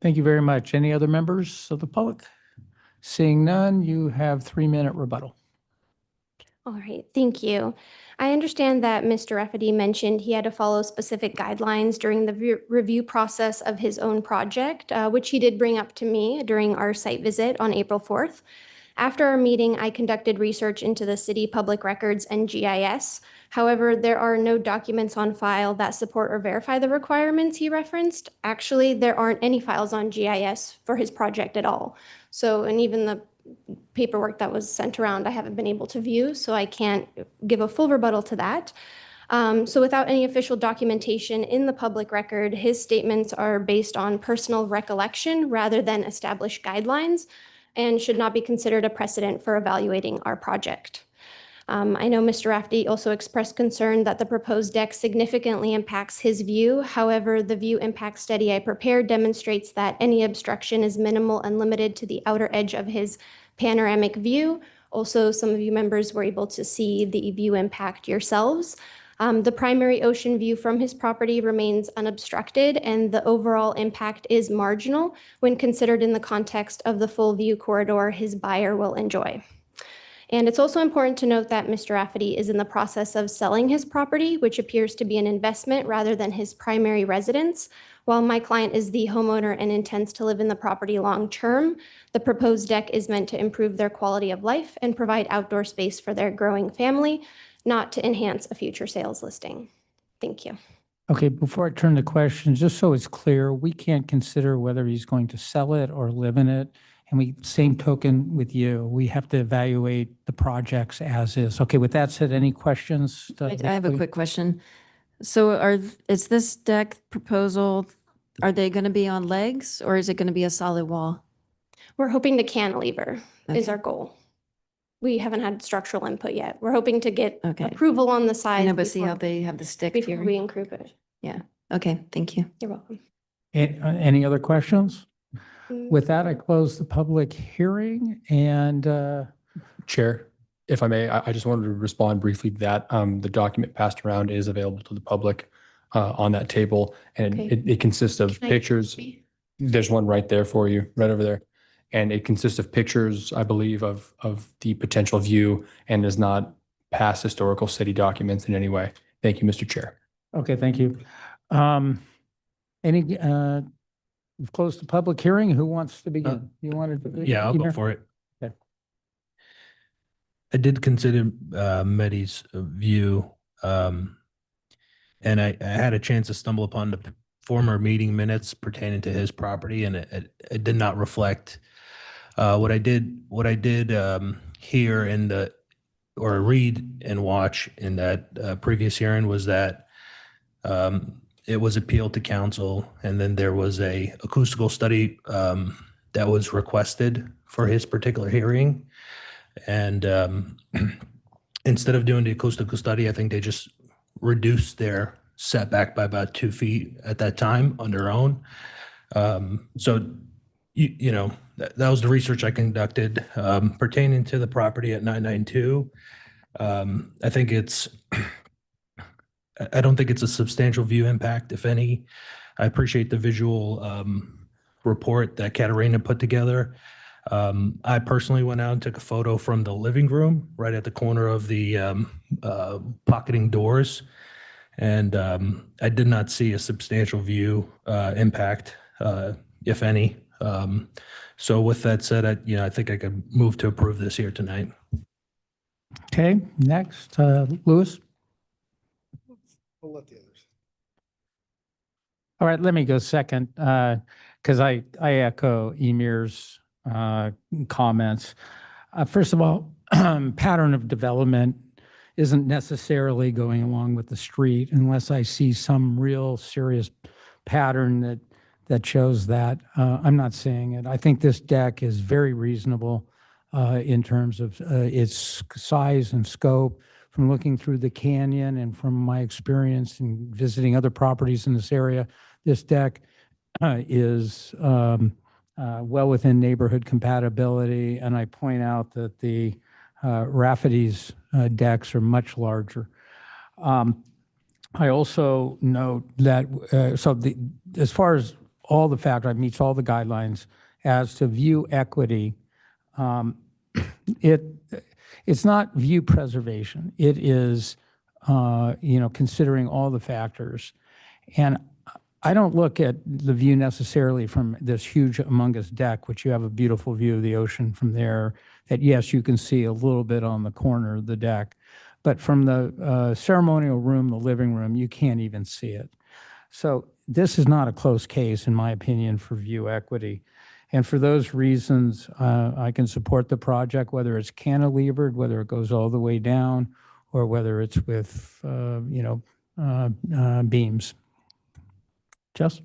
Thank you very much. Any other members of the public? Seeing none, you have 3-minute rebuttal. All right, thank you. I understand that Mr. Rafferty mentioned he had to follow specific guidelines during the review process of his own project, which he did bring up to me during our site visit on April 4th. After our meeting, I conducted research into the city public records and GIS. However, there are no documents on file that support or verify the requirements he referenced. Actually, there aren't any files on GIS for his project at all. So, and even the paperwork that was sent around, I haven't been able to view, so I can't give a full rebuttal to that. So without any official documentation in the public record, his statements are based on personal recollection rather than established guidelines, and should not be considered a precedent for evaluating our project. I know Mr. Rafferty also expressed concern that the proposed deck significantly impacts his view. However, the view impact study I prepared demonstrates that any obstruction is minimal and limited to the outer edge of his panoramic view. Also, some of you members were able to see the view impact yourselves. The primary ocean view from his property remains unobstructed, and the overall impact is marginal when considered in the context of the full view corridor his buyer will enjoy. And it's also important to note that Mr. Rafferty is in the process of selling his property, which appears to be an investment rather than his primary residence. While my client is the homeowner and intends to live in the property long term, the proposed deck is meant to improve their quality of life and provide outdoor space for their growing family, not to enhance a future sales listing. Thank you. Okay, before I turn to questions, just so it's clear, we can't consider whether he's going to sell it or live in it. And same token with you, we have to evaluate the projects as is. Okay, with that said, any questions? I have a quick question. So is this deck proposal, are they going to be on legs or is it going to be a solid wall? We're hoping to cantilever is Okay. our goal. We haven't had structural input yet. We're hoping to get Okay. approval on the I size. know, but see before- how they have the stick Before here? we include it. Yeah. Okay, thank you. You're welcome. Any other questions? Mm. With that, I close the public hearing and Chair, if I may, I just wanted to respond briefly to that. The document passed around is available to the public on that table, and Okay. it consists of Can I pictures. see? There's one right there for you, right over there. And it consists of pictures, I believe, of the potential view and is not past historical city documents in any way. Thank you, Mr. Chair. okay, thank you. We've closed the public hearing. Who wants to begin? You wanted to? Yeah, I'll go Emer? for it. Okay. I did consider Mehdi's view, and I had a chance to stumble upon the former meeting minutes pertaining to his property, and it did not reflect what I did hear in the or read and watch in that previous hearing was that it was appealed to council, and then there was a acoustical study that was requested for his particular hearing. And instead of doing the acoustical study, I think they just reduced their setback by about 2 feet at that time on their own. So, you know, that was the research I conducted pertaining to the property at 992. I think I don't think it's a substantial view impact, if any. I appreciate the visual report that Katarina put together. I personally went out and took a photo from the living room right at the corner of the pocketing doors. And I did not see a substantial view impact, if any. So with that said, I think I could move to approve this here tonight. Okay, next, Louis. We'll let the others. All right, let me go second, because I echo Emir's comments. First of all, pattern of development isn't necessarily going along with the street unless I see some real serious pattern that shows that. I'm not saying it. I think this deck is very reasonable in terms of its size and scope. From looking through the canyon and from my experience in visiting other properties in this area, this deck is well within neighborhood compatibility. And I point out that the Rafferty's decks are much larger. I also note that, as far as all the factors, it meets all the guidelines. As to view equity, it's not view preservation. It is, considering all the factors. And I don't look at the view necessarily from this huge humongous deck, which you have a beautiful view of the ocean from there, that yes, you can see a little bit on the corner of the deck. But from the ceremonial room, the living room, you can't even see it. So this is not a close case, in my opinion, for view equity. And for those reasons, I can support the project, whether it's cantilevered, whether it goes all the way down, or whether it's with, beams. Jess?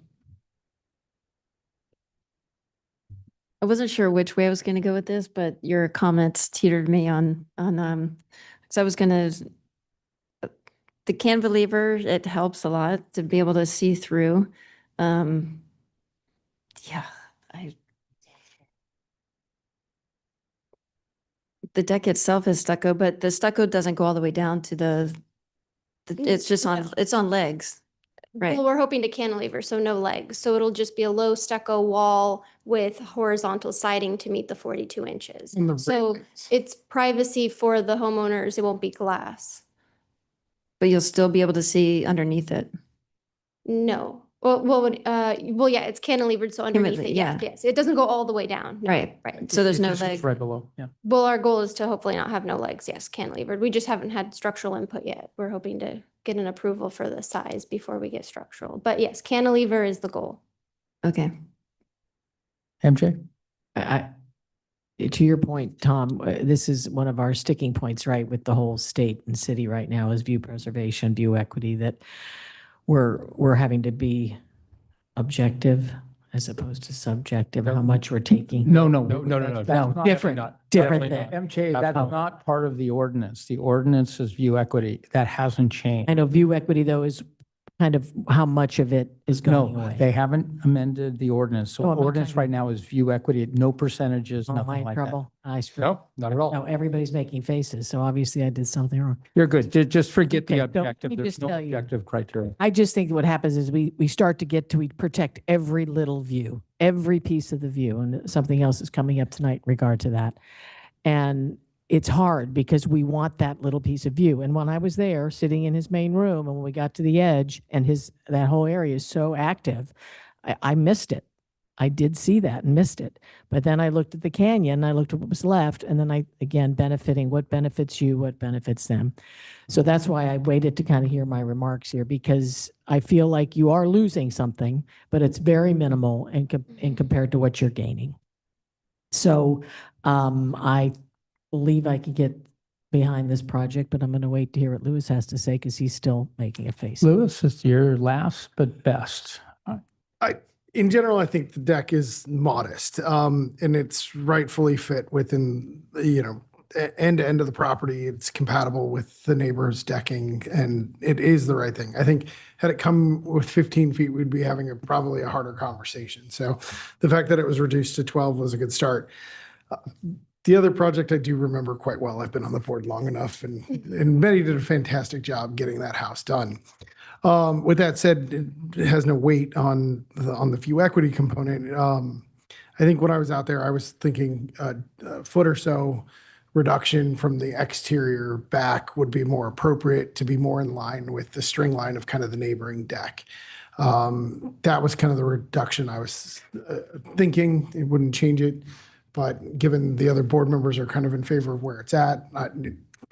I wasn't sure which way I was going to go with this, but your comments teetered me on, because I was going to, the cantilever, it helps a lot to be able to see through. The deck itself is stucco, but the stucco doesn't go all the way down to it's just it's on legs, right? Well, we're hoping to cantilever, so no legs. So it'll just be a low stucco wall with horizontal siding to meet the 42 inches. So it's privacy for the homeowners. It won't be glass. But you'll still be able to see underneath it. No. Well, yeah, it's cantilevered, so underneath it, yeah. yes. It doesn't go all the way down. No, Right. Right. So there's It no just goes leg. right below, yeah. Well, our goal is to hopefully not have no legs. Yes, cantilevered. We just haven't had structural input yet. We're hoping to get an approval for the size before we get structural. But yes, cantilever is the goal. Okay. MJ? To your point, Tom, this is one of our sticking points, right, with the whole state and city right now is view preservation, view equity, that we're having to be objective as opposed to subjective, how much we're taking. No. Different Definitely thing. not. MJ, that's not part of the ordinance. The ordinance is view equity. That hasn't changed. I know view equity, though, is kind of how much of it is going No, away. they haven't amended the ordinance. So Oh, I'm not ordinance talking- right now is view equity, no percentages, Am I nothing in like that. trouble? No, not at all. No, everybody's making faces, so obviously I did something wrong. You're good. Just forget the Okay, don't- let objective. me There's just no tell you. objective criteria. I just think what happens is we start to get to, we protect every little view, every piece of the view, and something else is coming up tonight in regard to that. And it's hard because we want that little piece of view. And when I was there, sitting in his main room, and when we got to the edge, and that whole area is so active, I missed it. I did see that and missed it. But then I looked at the canyon, and I looked at what was left, and then again, benefiting what benefits you, what benefits them. So that's why I waited to kind of hear my remarks here, because I feel like you are losing something, but it's very minimal in compared to what you're gaining. So I believe I could get behind this project, but I'm going to wait to hear what Louis has to say because he's still making a face. Louis, it's your last but best. In general, I think the deck is modest, and it's rightfully fit within, end to end of the property. It's compatible with the neighbor's decking, and it is the right thing. I think had it come with 15 feet, we'd be having probably a harder conversation. So the fact that it was reduced to 12 was a good start. The other project I do remember quite well. I've been on the board long enough, and Betty did a fantastic job getting that house done. With that said, it has no weight on the view equity component. I think when I was out there, I was thinking a foot or so reduction from the exterior back would be more appropriate to be more in line with the string line of kind of the neighboring deck. That was kind of the reduction I was thinking. It wouldn't change it. But given the other board members are kind of in favor of where it's at,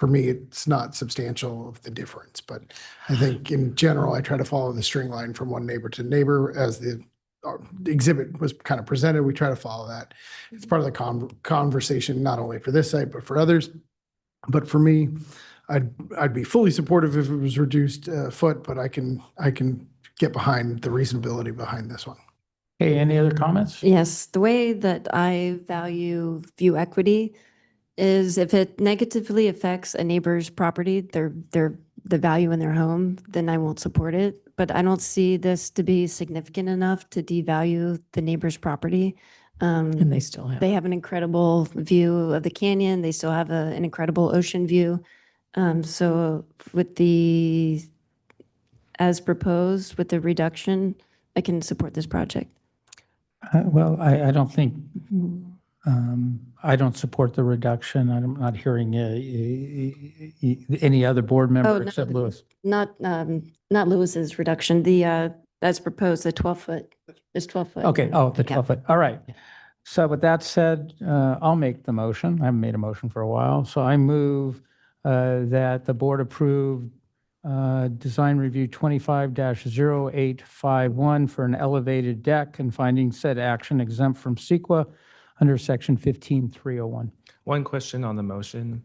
for me, it's not substantial of the difference. But I think in general, I try to follow the string line from one neighbor to neighbor as the exhibit was kind of presented. We try to follow that. It's part of the conversation, not only for this site, but for others. But for me, I'd be fully supportive if it was reduced a foot, but I can get behind the reasonability behind this one. Okay, any other comments? Yes, the way that I value view equity is if it negatively affects a neighbor's property, the value in their home, then I won't support it. But I don't see this to be significant enough to devalue the neighbor's property. And they still have. They have an incredible view of the canyon. They still have an incredible ocean view. So with the, as proposed, with the reduction, I can support this project. Well, I don't think, I don't support the reduction. I'm not hearing any other board Oh, member no, except Louis. Not Lewis's reduction, as proposed, the 12-foot, it's 12-foot. Okay, oh, the Yeah. 12-foot. All right. So with that said, I'll make the motion. I haven't made a motion for a while. So I move that the board approve design review 25-0851 for an elevated deck and finding said action exempt from CEQA under section 15301. One question on the motion.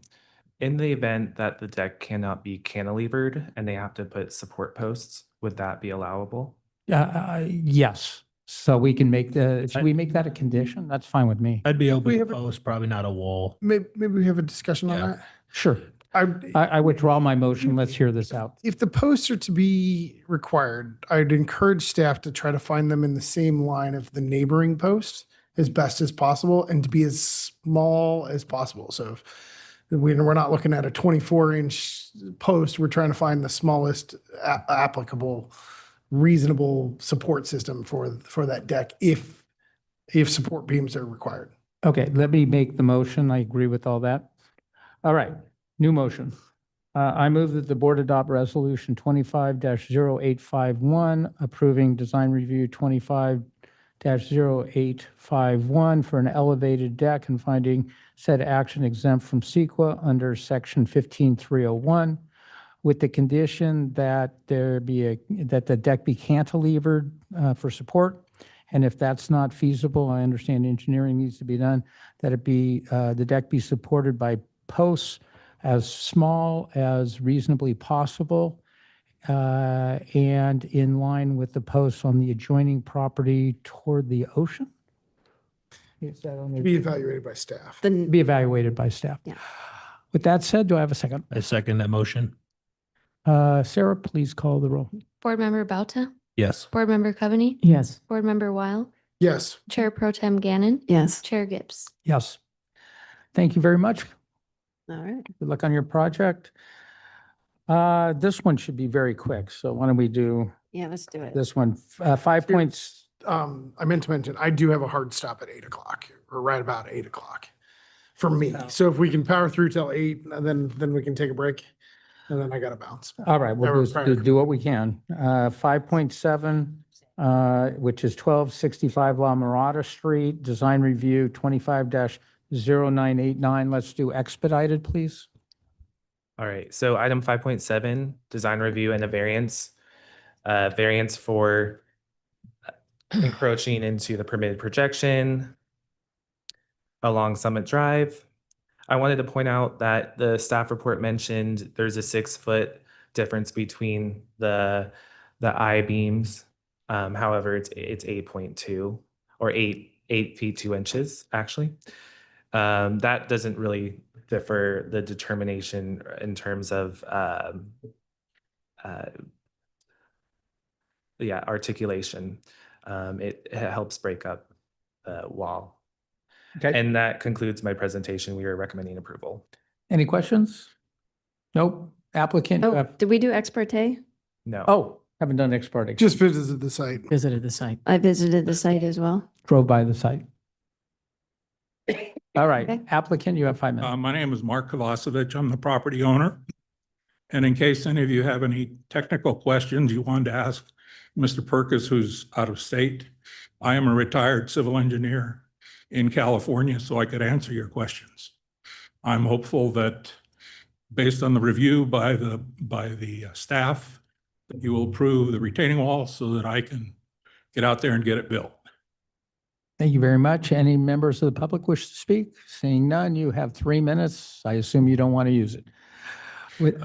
In the event that the deck cannot be cantilevered and they have to put support posts, would that be allowable? Yes. So we can make should we make that a condition? That's fine with me. I'd be open We to have a- post, probably not a wall. Maybe we have a discussion on Yeah. that. Sure. I, I withdraw my motion. Let's hear this out. if the posts are to be required, I'd encourage staff to try to find them in the same line of the neighboring post as best as possible and to be as small as possible. So if we're not looking at a 24-inch post, we're trying to find the smallest applicable, reasonable support system for that deck if support beams are required. Okay, let me make the motion. I agree with all that. All right, new motion. I move that the board adopt resolution 25-0851 approving design review 25-0851 for an elevated deck and finding said action exempt from CEQA under section 15301 with the condition that that the deck be cantilevered for support. And if that's not feasible, I understand engineering needs to be done, that it be, the deck be supported by posts as small as reasonably possible and in line with the posts on the adjoining property toward the ocean? Is that on To the- be evaluated by staff. Be evaluated by staff. Yeah. With that said, do I have a second? I second that motion. Sarah, please call the roll. Board Member Bauta, Yes. Board Member Coveney, Yes. Board Member Weil, Yes. Chair Pro Tem Gannon, Yes. Chair Gibbs. Yes. Thank you very much. All right. Good luck on your project. This one should be very quick, so why don't we do Yeah, let's do it. this one? 5 points. I meant to mention, I do have a hard stop at 8 o'clock or right about 8 o'clock for me. So if we can power through till 8, then we can take a break and then I got to bounce. All right, we'll Or just prior- do what we can. 5.7, which is 1265 La Mirada Street, design review 25-0989. Let's do expedited, please. All right, so item 5.7, design review and a variance. Variance for encroaching into the permitted projection along Summit Drive. I wanted to point out that the staff report mentioned there's a 6-foot difference between the I-beams. However, it's 8.2 or 8 feet 2 inches, actually. That doesn't really differ the determination in terms of articulation. It helps break up the wall. Okay. And that concludes my presentation. We are recommending approval. Any questions? Nope. Applicant? Oh, did we do ex parte? No. Oh, haven't done ex parte. Just visited the site. Visited the site. I visited the site as well. Drove by the site. All right, applicant, you have 5 minutes. My name is Mark Kovacevic. I'm the property owner. And in case any of you have any technical questions you wanted to ask Mr. Perkis, who's out of state, I am a retired civil engineer in California, so I could answer your questions. I'm hopeful that based on the review by the staff, that you will approve the retaining wall so that I can get out there and get it built. Thank you very much. Any members of the public wish to speak? Seeing none, you have 3 minutes. I assume you don't want to use it.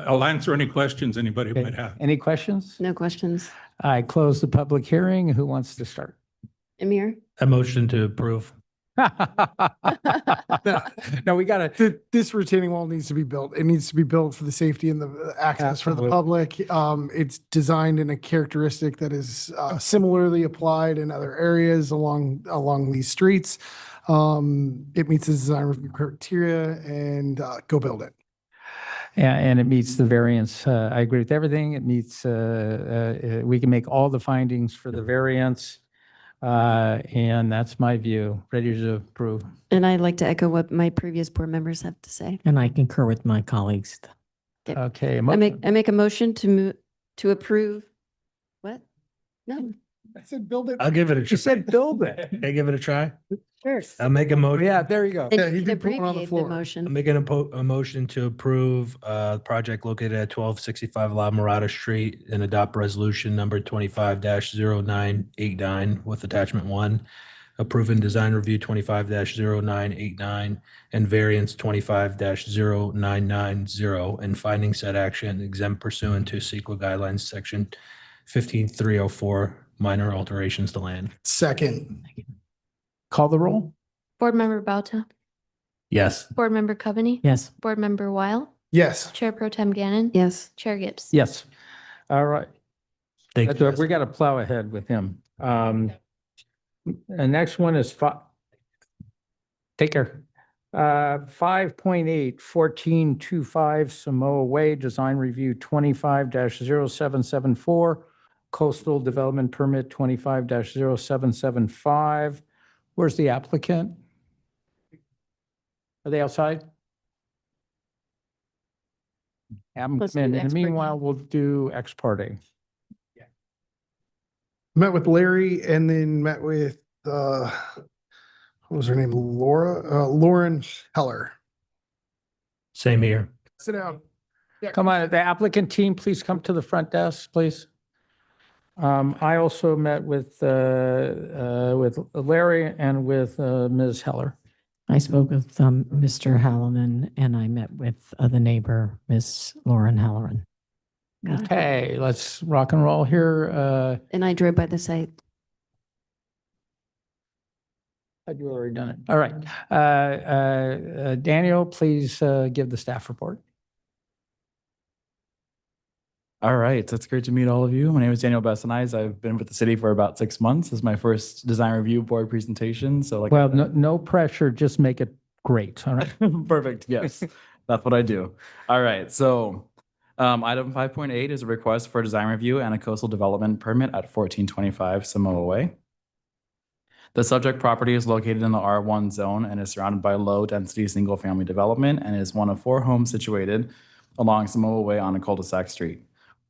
I'll answer any questions anybody might have. Any questions? No questions. I close the public hearing. Who wants to start? Amir? A motion to approve. No, we gotta, This retaining wall needs to be built. It needs to be built for the safety and the access for the Absolutely. public. It's designed in a characteristic that is similarly applied in other areas along these streets. It meets the design review criteria and go build it. and it meets the variance. I agree with everything. It meets, we can make all the findings for the variance. And that's my view. Ready to approve. And I'd like to echo what my previous board members have to say. And I concur with my colleagues. Okay. I make a motion to approve. What? No. I said build it. I'll give it a You try. said build it. Can I give it a try? Sure. I'll make a motion. Yeah, there you go. Then Yeah, you he can did put one on the abbreviate the floor. I'm motion. making a motion to approve project located at 1265 La Mirada Street and adopt resolution number 25-0989 with attachment 1, approving design review 25-0989 and variance 25-0990 and finding said action exempt pursuant to CEQA guidelines section 15304, minor alterations to land. Second. Call the roll. Board Member Bauta, Yes. Board Member Coveney. Yes. Board Member Weil, Yes. Chair Pro Tem Gannon. Yes. Chair Gibbs. Yes. All right. Thank you. We got to plow ahead with him. The next one is take care. 5.8, 1425 Samoa Way, Design Review 25-0774, Coastal Development Permit 25-0775. Where's the applicant? Are they outside? Have them Let's come in. do In ex the parte. meanwhile, we'll do ex parte. Met with Larry and then met with, what was her name? Lauren Heller. Same here. Sit down. Come on, the applicant team, please come to the front desk, please. I also met with Larry and with Ms. Heller. I spoke with Mr. Halloran and I met with the neighbor, Miss Lauren Halloran. Okay, let's rock and roll here. And I drove by the site. Had you already done it? All right. Daniel, please give the staff report. All right, it's great to meet all of you. My name is Daniel Bessanides. I've been with the city for about 6 months. This is my first design review board presentation. So like, Well, no pressure, just make it great, all right? perfect. Yes, that's what I do. All right, so item 5.8 is a request for a design review and a coastal development permit at 1425 Samoa Way. The subject property is located in the R1 zone and is surrounded by low-density single-family development and is one of 4 homes situated along Samoa Way on a cul-de-sac street.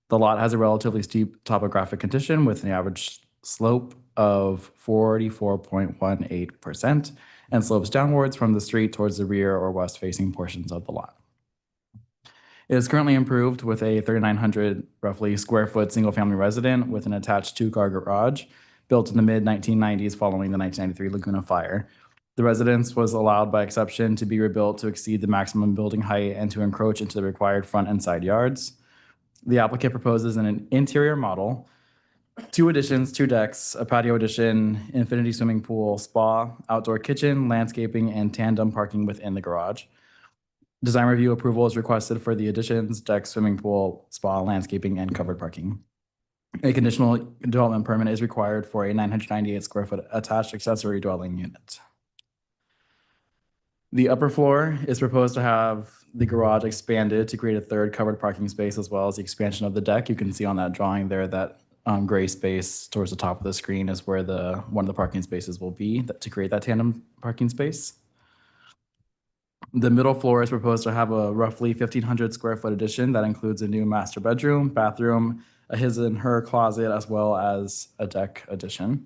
The lot has a relatively steep topographic condition with an average slope of 44.18% and slopes downwards from the street towards the rear or west-facing portions of the lot. It is currently improved with a 3,900 roughly square foot single-family residence with an attached 2-car garage built in the mid-1990s following the 1993 Laguna fire. The residence was allowed by exception to be rebuilt to exceed the maximum building height and to encroach into the required front and side yards. The applicant proposes an interior model, 2 additions, 2 decks, a patio addition, infinity swimming pool, spa, outdoor kitchen, landscaping, and tandem parking within the garage. Design review approval is requested for the additions, deck, swimming pool, spa, landscaping, and covered parking. A conditional development permit is required for a 998 square foot attached accessory dwelling unit. The upper floor is proposed to have the garage expanded to create a 3rd covered parking space, as well as the expansion of the deck. You can see on that drawing there that gray space towards the top of the screen is where one of the parking spaces will be to create that tandem parking space. The middle floor is proposed to have a roughly 1,500 square foot addition that includes a new master bedroom, bathroom, a his and her closet, as well as a deck addition.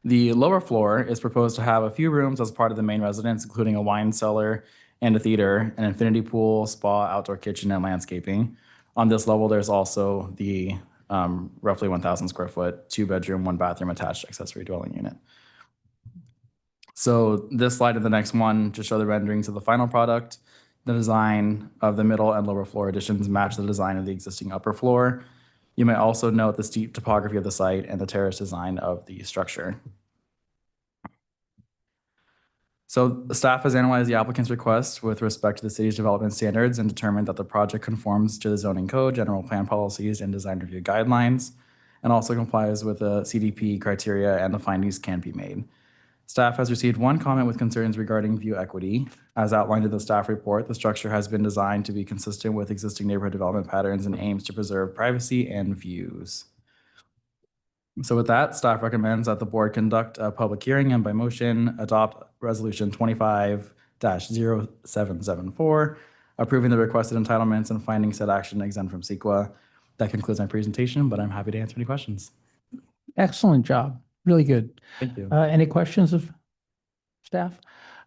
The lower floor is proposed to have a few rooms as part of the main residence, including a wine cellar and a theater, an infinity pool, spa, outdoor kitchen, and landscaping. On this level, there's also the roughly 1,000 square foot, 2-bedroom, 1-bathroom attached accessory dwelling unit. So this slide and the next one just show the renderings of the final product. The design of the middle and lower floor additions match the design of the existing upper floor. You may also note the steep topography of the site and the terrace design of the structure. So the staff has analyzed the applicant's request with respect to the city's development standards and determined that the project conforms to the zoning code, general plan policies, and design review guidelines, and also complies with the CDP criteria, and the findings can be made. Staff has received one comment with concerns regarding view equity. As outlined in the staff report, the structure has been designed to be consistent with existing neighborhood development patterns and aims to preserve privacy and views. So with that, staff recommends that the board conduct a public hearing and by motion adopt Resolution 25-0774, approving the requested entitlements and finding said action exempt from CEQA. That concludes my presentation, but I'm happy to answer any questions. Excellent job. Really good. Thank you. Any questions of staff?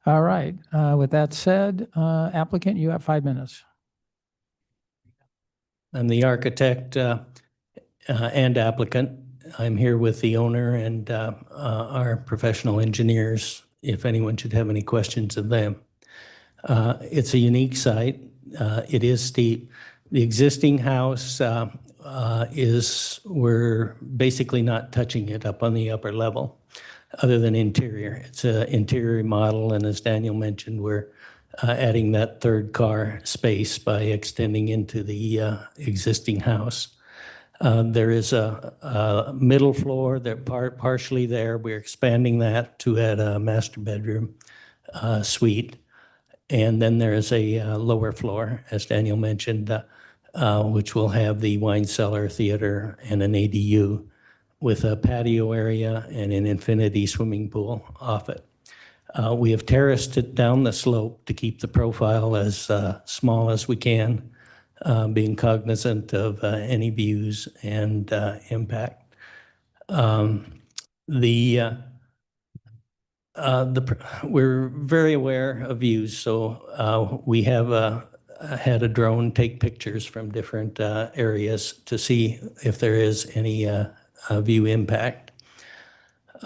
All right. With that said, applicant, you have 5 minutes. I'm the architect and applicant. I'm here with the owner and our professional engineers, if anyone should have any questions of them. It's a unique site. It is steep. The existing house we're basically not touching it up on the upper level, other than interior. It's an interior model, and as Daniel mentioned, we're adding that third car space by extending into the existing house. There is a middle floor that partially there. We're expanding that to add a master bedroom suite. And then there is a lower floor, as Daniel mentioned, which will have the wine cellar, theater, and an ADU with a patio area and an infinity swimming pool off it. We have terraced it down the slope to keep the profile as small as we can, being cognizant of any views and impact. We're very aware of views, so we have had a drone take pictures from different areas to see if there is any view impact.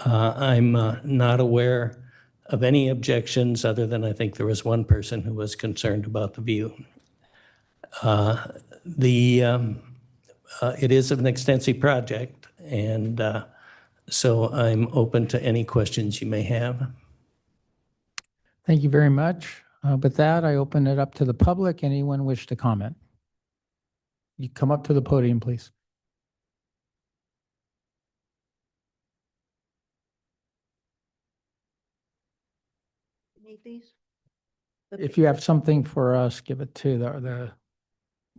I'm not aware of any objections other than I think there was one person who was concerned about the view. It is an extensive project, and so I'm open to any questions you may have. Thank you very much. With that, I open it up to the public. Anyone wish to comment? You come up to the podium, please. Need these? If you have something for us, give it to the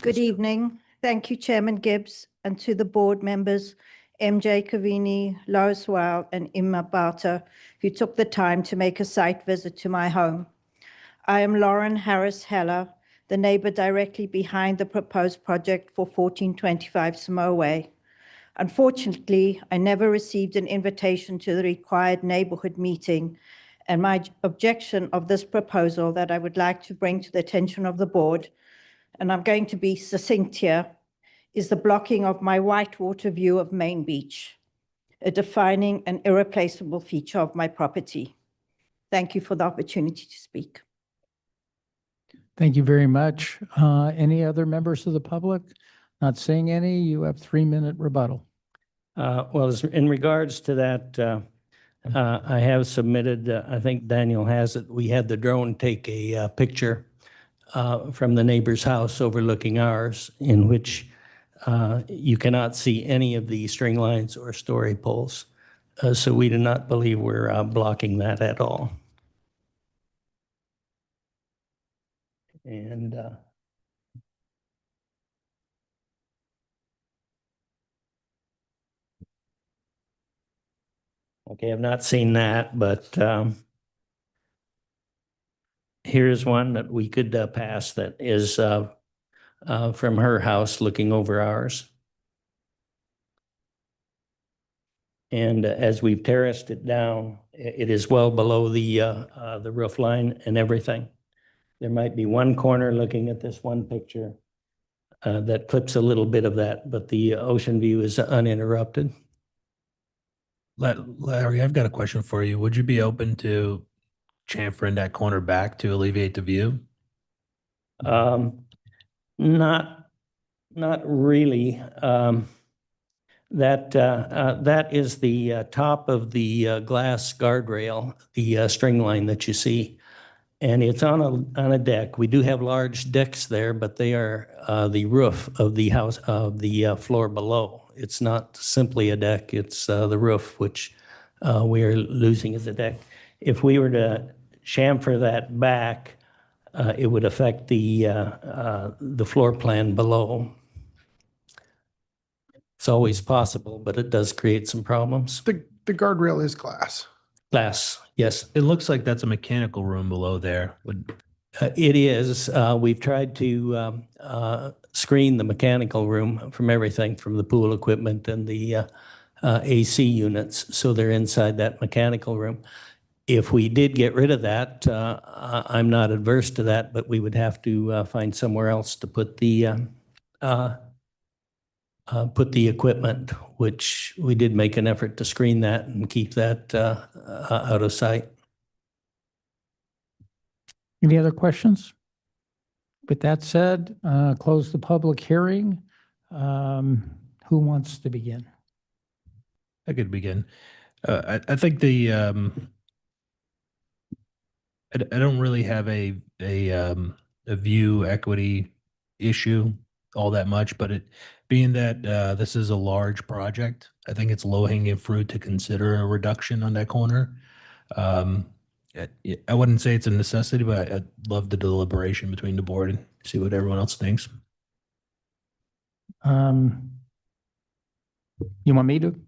Good evening. Thank you, Chairman Gibbs, and to the board members, MJ Cavini, Lois Weil, and Imma Bata, who took the time to make a site visit to my home. I am Lauren Harris Heller, the neighbor directly behind the proposed project for 1425 Samoa Way. Unfortunately, I never received an invitation to the required neighborhood meeting, and my objection of this proposal that I would like to bring to the attention of the board, and I'm going to be succinct here, is the blocking of my whitewater view of Main Beach, a defining and irreplaceable feature of my property. Thank you for the opportunity to speak. Thank you very much. Any other members of the public? Not seeing any. You have 3-minute rebuttal. Well, in regards to that, I have submitted, I think Daniel has it, we had the drone take a picture from the neighbor's house overlooking ours, in which you cannot see any of the string lines or story poles. So we do not believe we're blocking that at all. And okay, I've not seen that, but here's one that we could pass that is from her house looking over ours. And as we've terraced it down, it is well below the roof line and everything. There might be one corner looking at this one picture that clips a little bit of that, but the ocean view is uninterrupted. Larry, I've got a question for you. Would you be open to chamfering that corner back to alleviate the view? Not really. That is the top of the glass guardrail, the string line that you see. And it's on a deck. We do have large decks there, but they are the roof of the house, of the floor below. It's not simply a deck, it's the roof, which we are losing as a deck. If we were to chamfer that back, it would affect the floor plan below. It's always possible, but it does create some problems. The guardrail is glass. Glass, yes. It looks like that's a mechanical room below there. It is. We've tried to screen the mechanical room from everything, from the pool equipment and the AC units, so they're inside that mechanical room. If we did get rid of that, I'm not adverse to that, but we would have to find somewhere else to put the equipment, which we did make an effort to screen that and keep that out of sight. Any other questions? With that said, close the public hearing. Who wants to begin? I could begin. I think I don't really have a view equity issue all that much, but being that this is a large project, I think it's low-hanging fruit to consider a reduction on that corner. I wouldn't say it's a necessity, but I'd love the deliberation between the board and see what everyone else thinks. You want me to?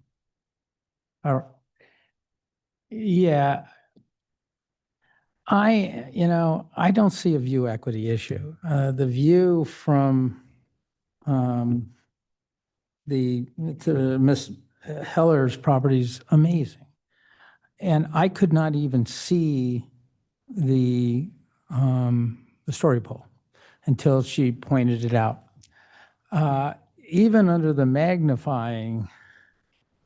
Yeah. I don't see a view equity issue. The view from to Miss Heller's property is amazing. And I could not even see the story pole until she pointed it out. Even under the magnifying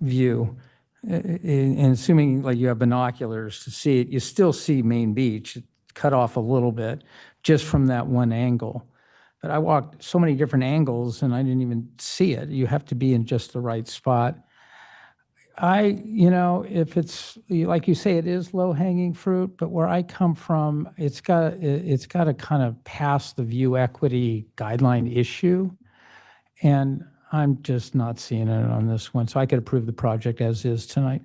view, and assuming like you have binoculars to see it, you still see Main Beach. It's cut off a little bit just from that one angle. But I walked so many different angles and I didn't even see it. You have to be in just the right spot. If it's, like you say, it is low-hanging fruit, but where I come from, it's got to kind of pass the view equity guideline issue. And I'm just not seeing it on this one. So I could approve the project as is tonight.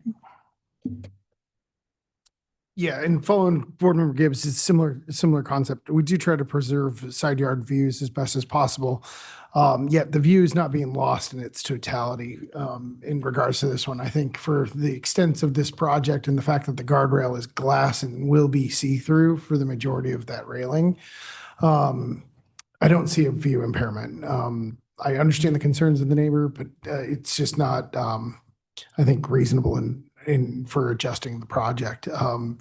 Yeah, and following Board Member Gibbs, it's similar concept. We do try to preserve side yard views as best as possible. Yet the view is not being lost in its totality in regards to this one. I think for the extent of this project and the fact that the guardrail is glass and will be see-through for the majority of that railing, I don't see a view impairment. I understand the concerns of the neighbor, but it's just not, I think, reasonable for adjusting the project.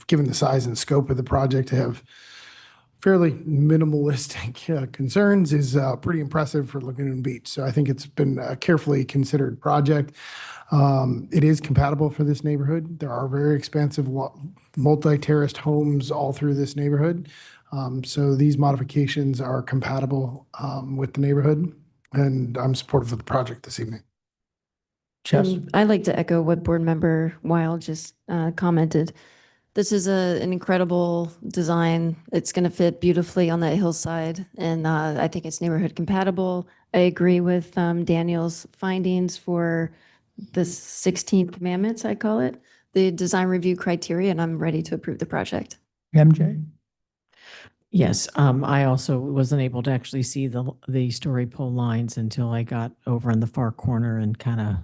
Given the size and scope of the project, to have fairly minimalistic concerns is pretty impressive for Lagoon Beach. So I think it's been a carefully considered project. It is compatible for this neighborhood. There are very expansive multi-terraced homes all through this neighborhood. So these modifications are compatible with the neighborhood, and I'm supportive of the project this evening. I'd like to echo what Board Member Weil just commented. This is an incredible design. It's going to fit beautifully on that hillside, and I think it's neighborhood compatible. I agree with Daniel's findings for the 16th commandments, I call it, the design review criteria, and I'm ready to approve the project. MJ? Yes, I also wasn't able to actually see the story pole lines until I got over in the far corner and kind of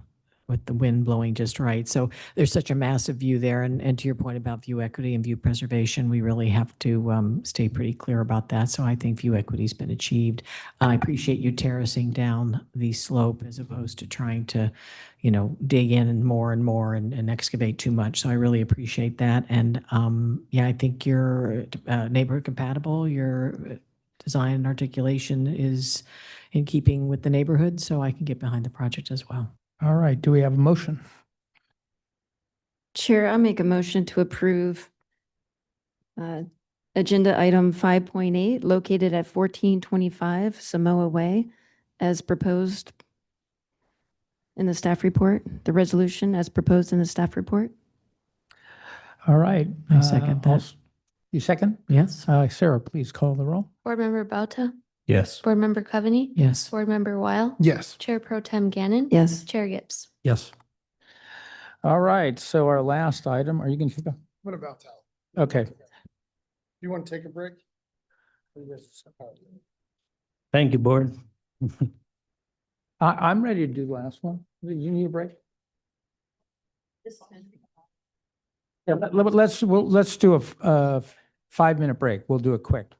with the wind blowing just right. So there's such a massive view there. And to your point about view equity and view preservation, we really have to stay pretty clear about that. So I think view equity has been achieved. I appreciate you terracing down the slope as opposed to trying to, dig in and more and excavate too much. So I really appreciate that. And yeah, I think your neighborhood compatible, your design and articulation is in keeping with the neighborhood. So I can get behind the project as well. All right, do we have a motion? Chair, I make a motion to approve agenda item 5.8 located at 1425 Samoa Way as proposed in the staff report, the resolution as proposed in the staff report. All right. I second that. You second? Yes. Sarah, please call the roll. Board Member Bauta, Yes. Board Member Coveney, Yes. Board Member Weil, Yes. Chair Pro Tem Gannon. Yes. Chair Gibbs. Yes. All right, so our last item, are you going to? What about Tal? Okay. You want to take a break? Thank you, board. I'm ready to do the last one. Do you need a break? Yeah, let's do a 5-minute break. We'll do it quick.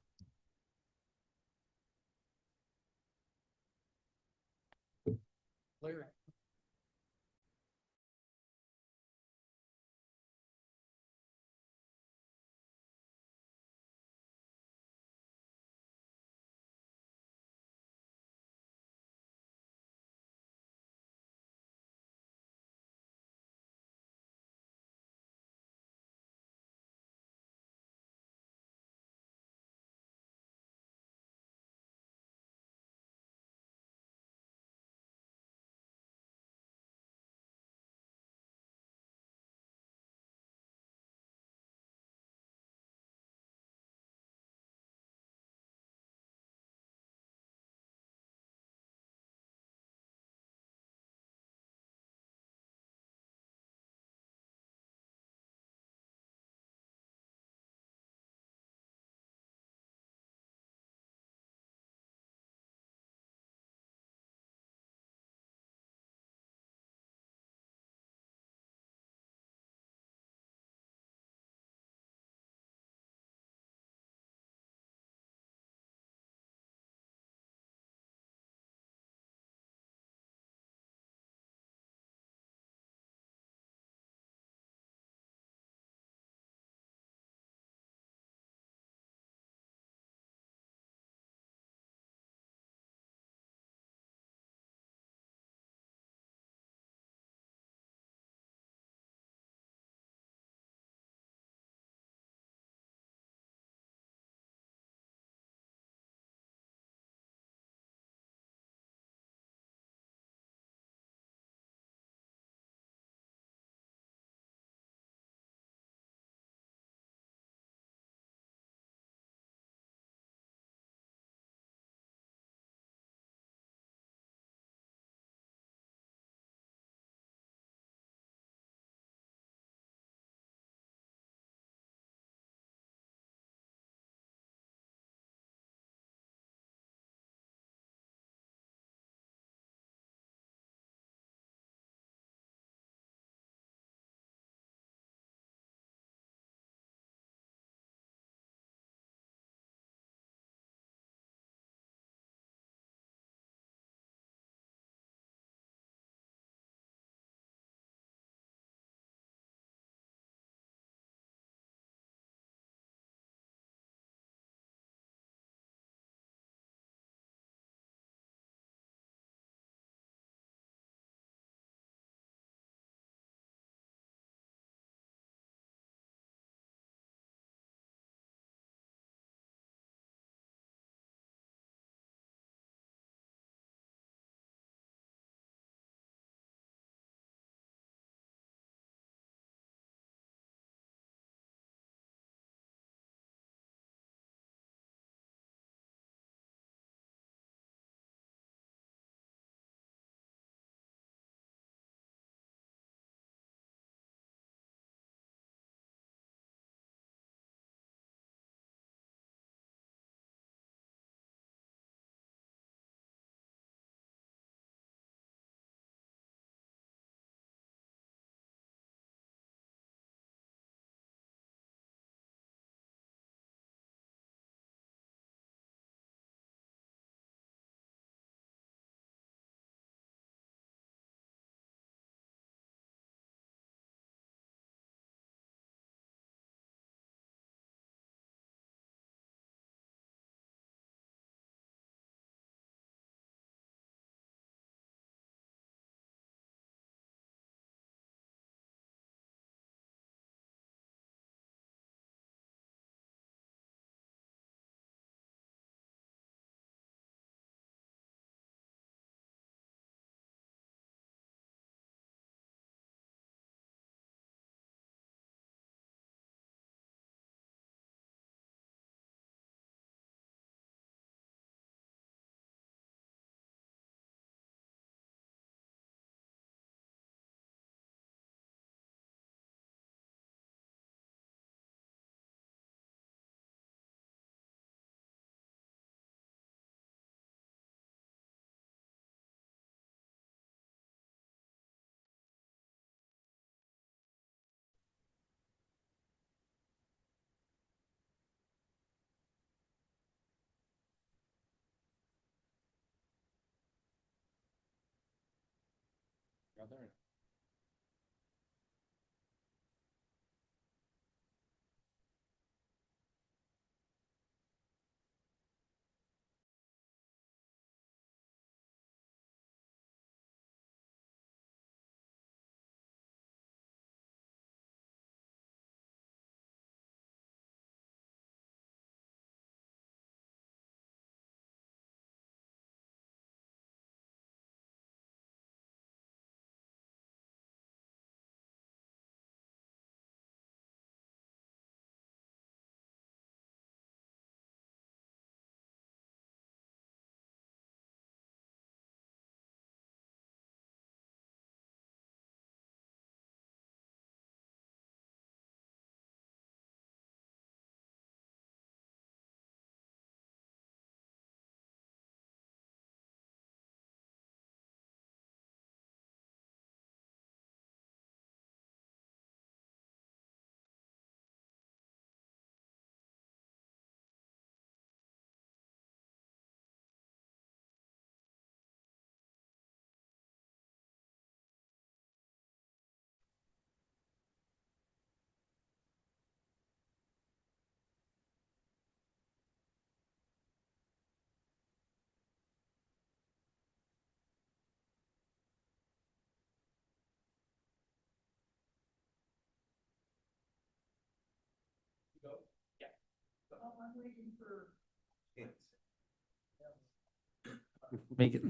Make it.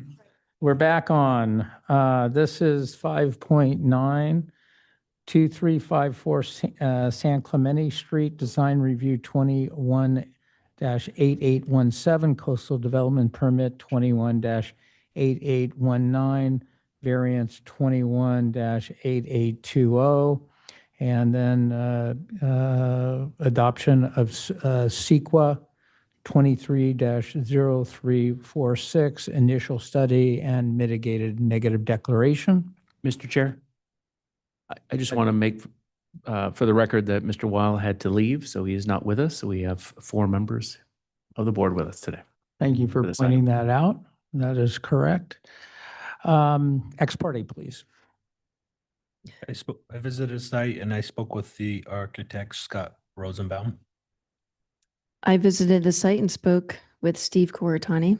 We're back on. This is 5.9, 2354 San Clemente Street, Design Review 21-8817, Coastal Development Permit 21-8819, Variance 21-8820, and then adoption of CEQA 23-0346, initial study and mitigated negative declaration. Mr. Chair, I just want to make for the record that Mr. Weil had to leave, so he is not with us. So we have 4 members of the board with us today. Thank you for this pointing that out. That is correct. Ex parte, please. I visited the site and I spoke with the architect, Scott Rosenbaum. I visited the site and spoke with Steve Coratani.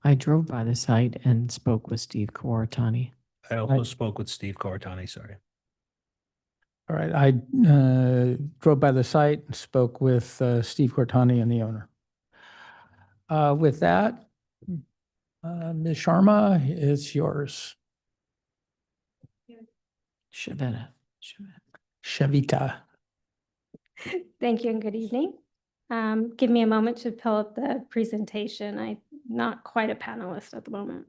I drove by the site and spoke with Steve Coratani. I also spoke with Steve Coratani, sorry. All right, I drove by the site, spoke with Steve Cortani and the owner. With that, Ms. Sharma, it's yours. Shavita. Shavita. Thank you and good evening. Give me a moment to pull up the presentation. I'm not quite a panelist at the moment.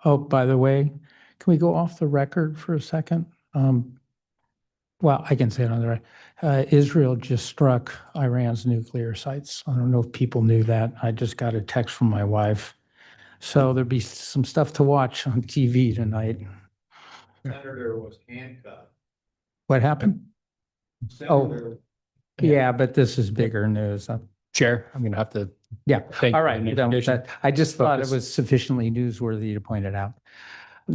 Oh, by the way, can we go off the record for a second? Well, I can say it on the record. Israel just struck Iran's nuclear sites. I don't know if people knew that. I just got a text from my wife. So there'll be some stuff to watch on TV tonight. Senator was handcuffed. What happened? Oh, yeah, but this is bigger news. Chair, I'm going to have to. Yeah, Thank all you. right. I just thought it Focus. was sufficiently newsworthy to point it out.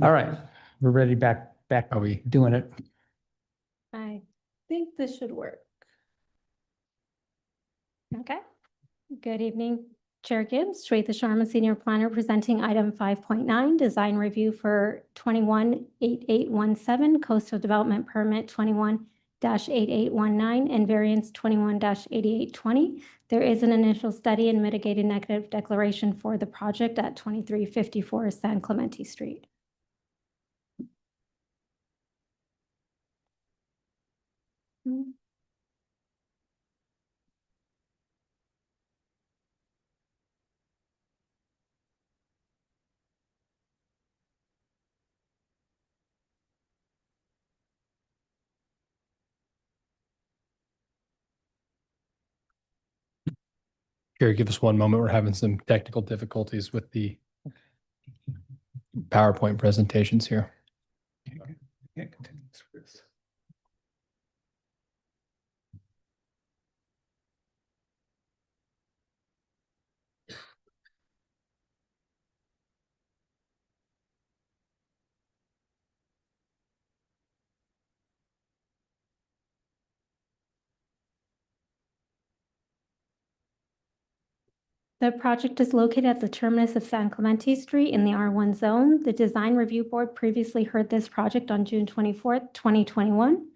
All right, we're ready back. Are we doing it? I think this should work. Okay. Good evening, Chair Gibbs, Shweta Sharma, Senior Planner, presenting item 5.9, design review for 21-8817, Coastal Development Permit 21-8819, and variance 21-8820. There is an initial study and mitigated negative declaration for the project at 2354 San Clemente Street. Here, give us one moment. We're having some technical difficulties with the PowerPoint presentations here. The project is located at the terminus of San Clemente Street in the R1 zone. The Design Review Board previously heard this project on June 24th, 2021.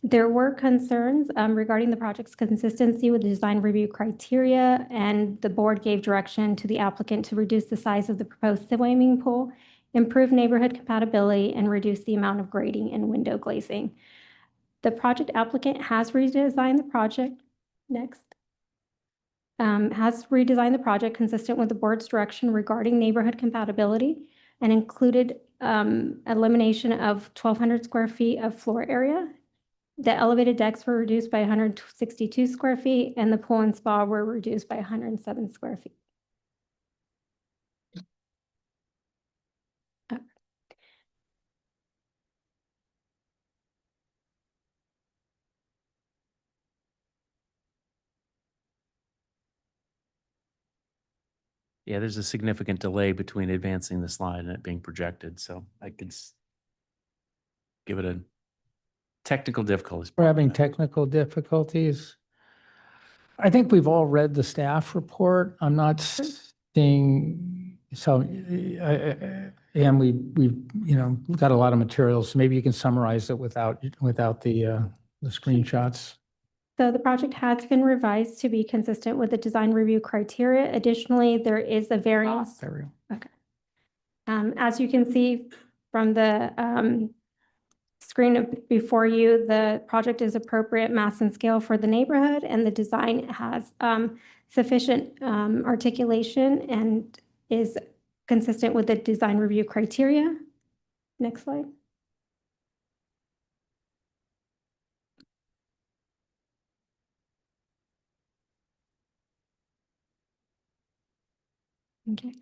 There were concerns regarding the project's consistency with the design review criteria, and the board gave direction to the applicant to reduce the size of the proposed swimming pool, improve neighborhood compatibility, and reduce the amount of grading and window glazing. The project applicant has redesigned the project. Next. Has redesigned the project consistent with the board's direction regarding neighborhood compatibility and included elimination of 1,200 square feet of floor area. The elevated decks were reduced by 162 square feet, and the pool and spa were reduced by 107 square feet. Yeah, there's a significant delay between advancing the slide and it being projected, so I could give it a technical difficulties. We're having technical difficulties. I think we've all read the staff report. I'm not seeing, so, and we've, got a lot of materials. So maybe you can summarize it without the screenshots. So the project has been revised to be consistent with the design review criteria. Additionally, there is a variance. Okay. As you can see from the screen before you, the project is appropriate mass and scale for the neighborhood, and the design has sufficient articulation and is consistent with the design review criteria. Next slide. Okay.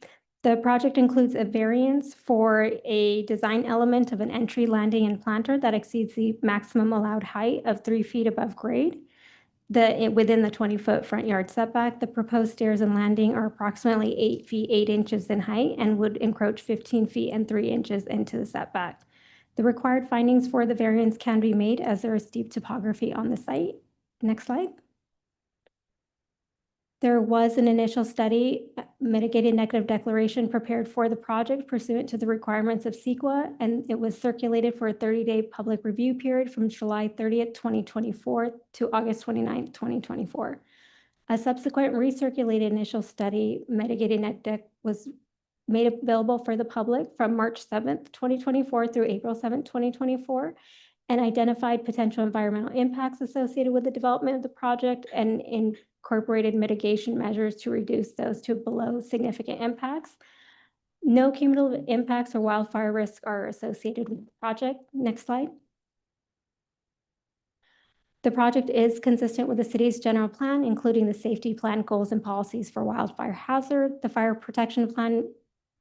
The project includes a variance for a design element of an entry, landing, and planter that exceeds the maximum allowed height of 3 feet above grade. Within the 20-foot front yard setback, the proposed stairs and landing are approximately 8 feet 8 inches in height and would encroach 15 feet and 3 inches into the setback. The required findings for the variance can be made as there is steep topography on the site. Next slide. There was an initial study, mitigated negative declaration, prepared for the project pursuant to the requirements of CEQA, and it was circulated for a 30-day public review period from July 30th, 2024 to August 29th, 2024. A subsequent recirculated initial study, mitigated net deck, was made available for the public from March 7th, 2024 through April 7th, 2024, and identified potential environmental impacts associated with the development of the project and incorporated mitigation measures to reduce those to below significant impacts. No cumulative impacts or wildfire risks are associated with the project. Next slide. The project is consistent with the city's general plan, including the safety plan goals and policies for wildfire hazard. The fire protection plan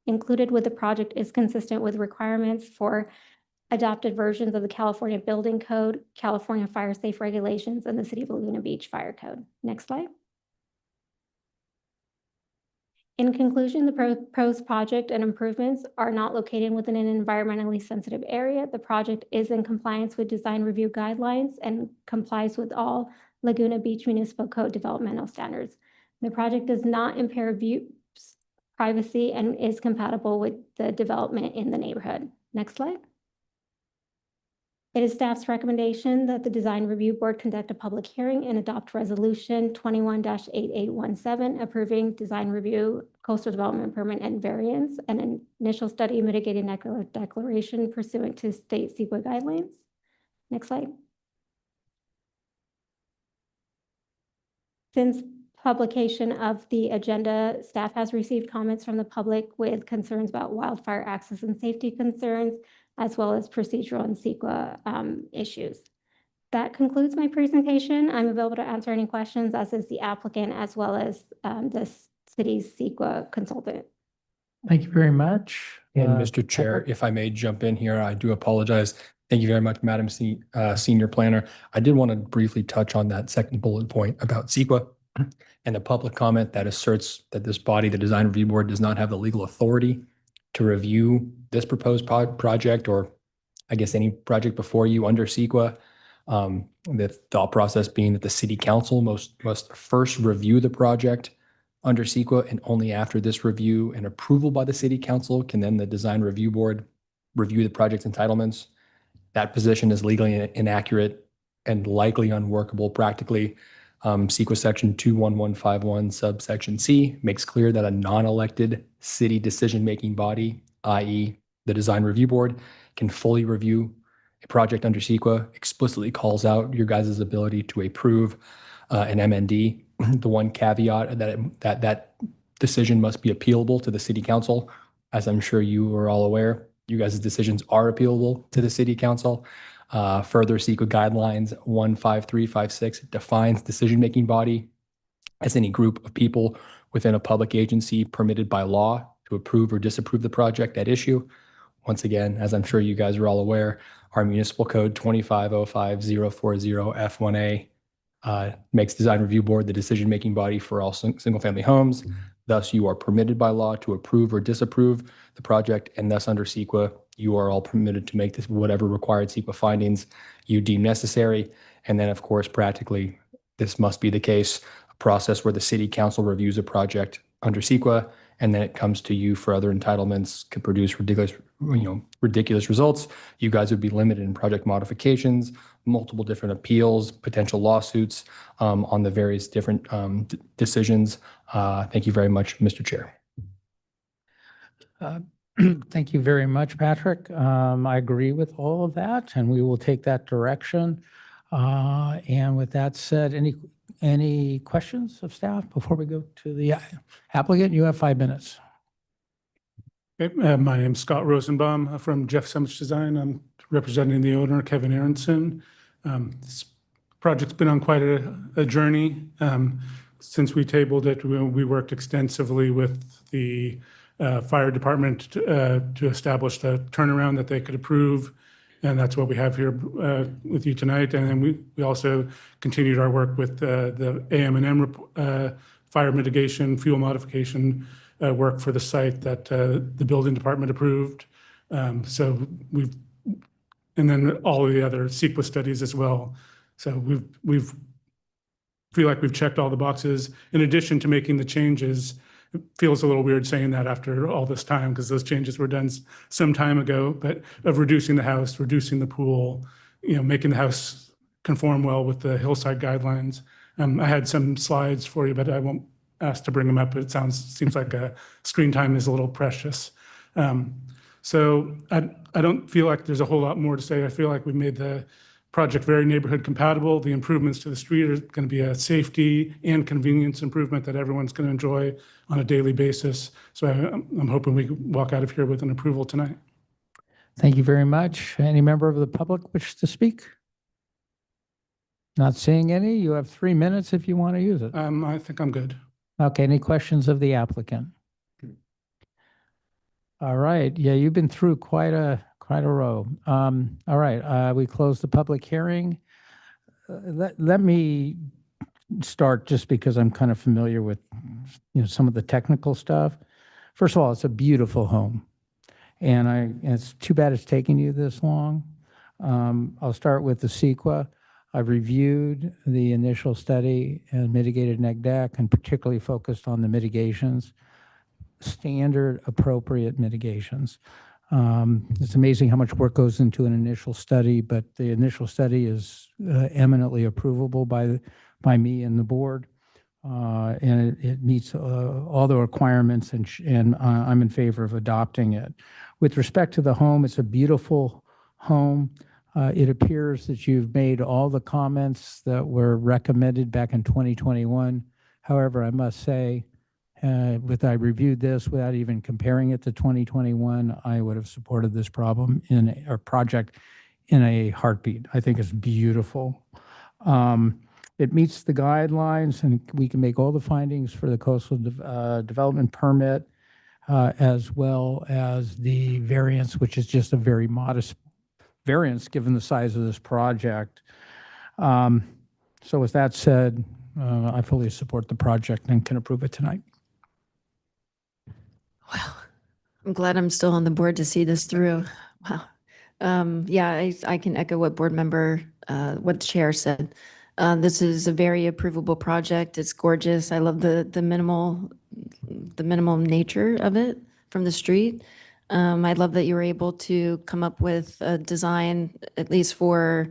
included with the project is consistent with requirements for adopted versions of the California Building Code, California Fire Safe Regulations, and the City of Laguna Beach Fire Code. Next slide. In conclusion, the proposed project and improvements are not located within an environmentally sensitive area. The project is in compliance with design review guidelines and complies with all Laguna Beach Municipal Code developmental standards. The project does not impair views, privacy, and is compatible with the development in the neighborhood. Next slide. It is staff's recommendation that the Design Review Board conduct a public hearing and adopt Resolution 21-8817 approving design review, coastal development permit and variance, and an initial study mitigating negative declaration pursuant to state CEQA guidelines. Next slide. Since publication of the agenda, staff has received comments from the public with concerns about wildfire access and safety concerns, as well as procedural and CEQA issues. That concludes my presentation. I'm available to answer any questions, as is the applicant, as well as the city's CEQA consultant. Thank you very much. And Mr. Chair, if I may jump in here, I do apologize. Thank you very much, Madam Senior Planner. I did want to briefly touch on that second bullet point about CEQA and the public comment that asserts that this body, the Design Review Board, does not have the legal authority to review this proposed project, or I guess any project before you under CEQA. The thought process being that the city council must first review the project under CEQA, and only after this review and approval by the city council can then the design review board review the project's entitlements. That position is legally inaccurate and likely unworkable practically. CEQA section 21151 subsection C makes clear that a non-elected city decision-making body, i.e. the design review board, can fully review a project under CEQA, explicitly calls out your guys' ability to approve an MND. The one caveat that decision must be appealable to the city council. As I'm sure you are all aware, you guys' decisions are appealable to the city council. Further, CEQA guidelines 15356 defines decision-making body as any group of people within a public agency permitted by law to approve or disapprove the project at issue. Once again, as I'm sure you guys are all aware, our municipal code 2505040F1A makes design review board the decision-making body for all single-family homes. Thus, you are permitted by law to approve or disapprove the project, and thus under CEQA, you are all permitted to make this whatever required CEQA findings you deem necessary. And then, of course, practically, this must be the case, a process where the city council reviews a project under CEQA, and then it comes to you for other entitlements, could produce ridiculous results. You guys would be limited in project modifications, multiple different appeals, potential lawsuits on the various different decisions. Thank you very much, Mr. Chair. Thank you very much, Patrick. I agree with all of that, and we will take that direction. And with that said, any questions of staff before we go to the applicant? You have 5 minutes. Okay, my name's Scott Rosenbaum from Jeff Summits Design. I'm representing the owner, Kevin Aronson. This project's been on quite a journey. Since we tabled it, we worked extensively with the fire department to establish the turnaround that they could approve. And that's what we have here with you tonight. And then we also continued our work with the AM&M fire mitigation, fuel modification work for the site that the building department approved. And then all of the other CEQA studies as well. So we've feel like we've checked all the boxes. In addition to making the changes, it feels a little weird saying that after all this time, because those changes were done some time ago, but of reducing the house, reducing the pool, making the house conform well with the hillside guidelines. I had some slides for you, but I won't ask to bring them up. It seems like screen time is a little precious. So I don't feel like there's a whole lot more to say. I feel like we made the project very neighborhood compatible. The improvements to the street are going to be a safety and convenience improvement that everyone's going to enjoy on a daily basis. So I'm hoping we walk out of here with an approval tonight. Thank you very much. Any member of the public wish to speak? Not seeing any. You have 3 minutes if you want to use it. I think I'm good. Okay, any questions of the applicant? All right, yeah, you've been through quite a row. All right, we close the public hearing. Let me start just because I'm kind of familiar with some of the technical stuff. First of all, it's a beautiful home, and it's too bad it's taking you this long. I'll start with the CEQA. I've reviewed the initial study and mitigated neg deck, and particularly focused on the mitigations, standard appropriate mitigations. It's amazing how much work goes into an initial study, but the initial study is eminently approvable by me and the board, and it meets all the requirements, and I'm in favor of adopting it. With respect to the home, it's a beautiful home. It appears that you've made all the comments that were recommended back in 2021. However, I must say, I reviewed this without even comparing it to 2021, I would have supported this project in a heartbeat. I think it's beautiful. It meets the guidelines, and we can make all the findings for the coastal development permit, as well as the variance, which is just a very modest variance given the size of this project. So with that said, I fully support the project and can approve it tonight. Well, I'm glad I'm still on the board to see this through. Wow. Yeah, I can echo what the chair said. This is a very approvable project. It's gorgeous. I love the minimal nature of it from the street. I love that you were able to come up with a design, at least for,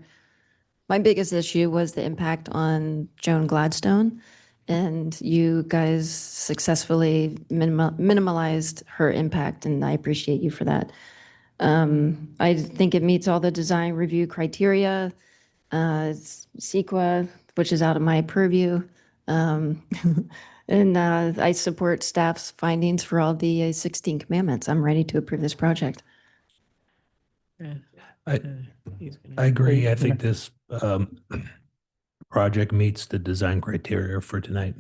my biggest issue was the impact on Joan Gladstone. And you guys successfully minimalized her impact, and I appreciate you for that. I think it meets all the design review criteria. CEQA, which is out of my purview. And I support staff's findings for all the 16 commandments. I'm ready to approve this project. I agree. I think this project meets the design criteria for tonight.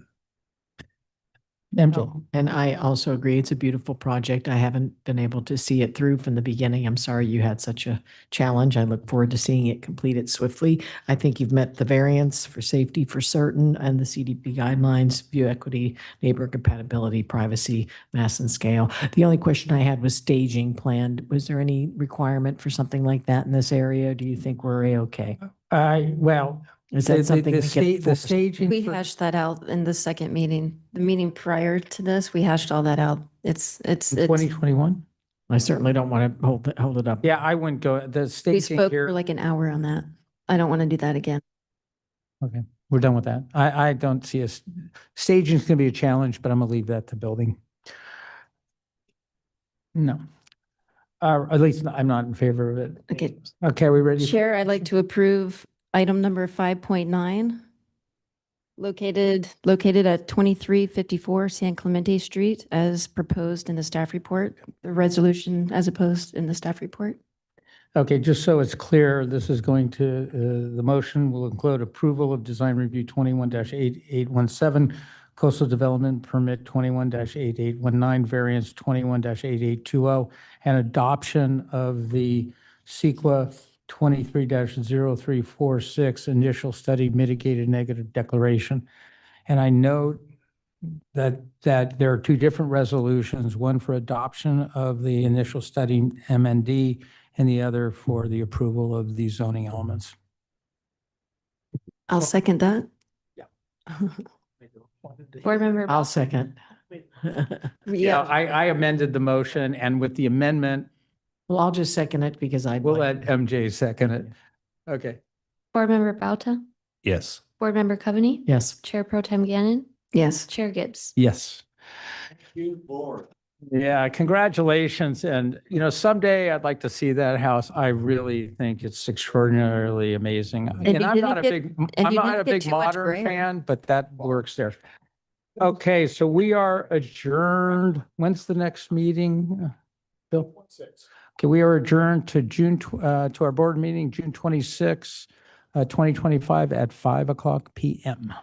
MJ. Oh, and I also agree. It's a beautiful project. I haven't been able to see it through from the beginning. I'm sorry you had such a challenge. I look forward to seeing it completed swiftly. I think you've met the variance for safety for certain and the CDP guidelines, view equity, neighbor compatibility, privacy, mass and scale. The only question I had was staging planned. Was there any requirement for something like that in this area? Do you think we're A-okay? Well, Is that something we can the enforce? staging? We for- hashed that out in the second meeting. The meeting prior to this, we hashed all that out. It's 2021? I certainly don't want to hold it up. Yeah, I wouldn't go, the we staging spoke here. for like an hour on that. I don't want to do that again. Okay, we're done with that. I don't see us, staging's going to be a challenge, but I'm going to leave that to building. No. At least I'm not in favor of it. Okay. Okay, we ready? Chair, I'd like to approve item number 5.9, located at 2354 San Clemente Street as proposed in the staff report, the resolution as opposed in the staff report. Okay, just so it's clear, this is going to, the motion will include approval of design review 21-8817, coastal development permit 21-8819, variance 21-8820, and adoption of the CEQA 23-0346 initial study mitigated negative declaration. And I note that there are two different resolutions, one for adoption of the initial study MND and the other for the approval of the zoning elements. I'll second that. Board Member. I'll second. Yeah, I amended the motion, and with the amendment, Well, I'll just second it because I. we'll let MJ second it. Okay. Board Member Bauta, Yes. Board Member Coveney, Yes. Chair Pro Tem Gannon, Yes. Chair Gibbs. Yes. You board. Yeah, congratulations. And, you know, someday I'd like to see that house. I really think it's extraordinarily amazing. you And I'm didn't not a get- big, and I'm you not didn't a get big too much modern gray. fan, but that works there. Okay, so we are adjourned. When's the next meeting? Bill? Okay, we are adjourned to to our board meeting, June 26, 2025 at 5:00 PM.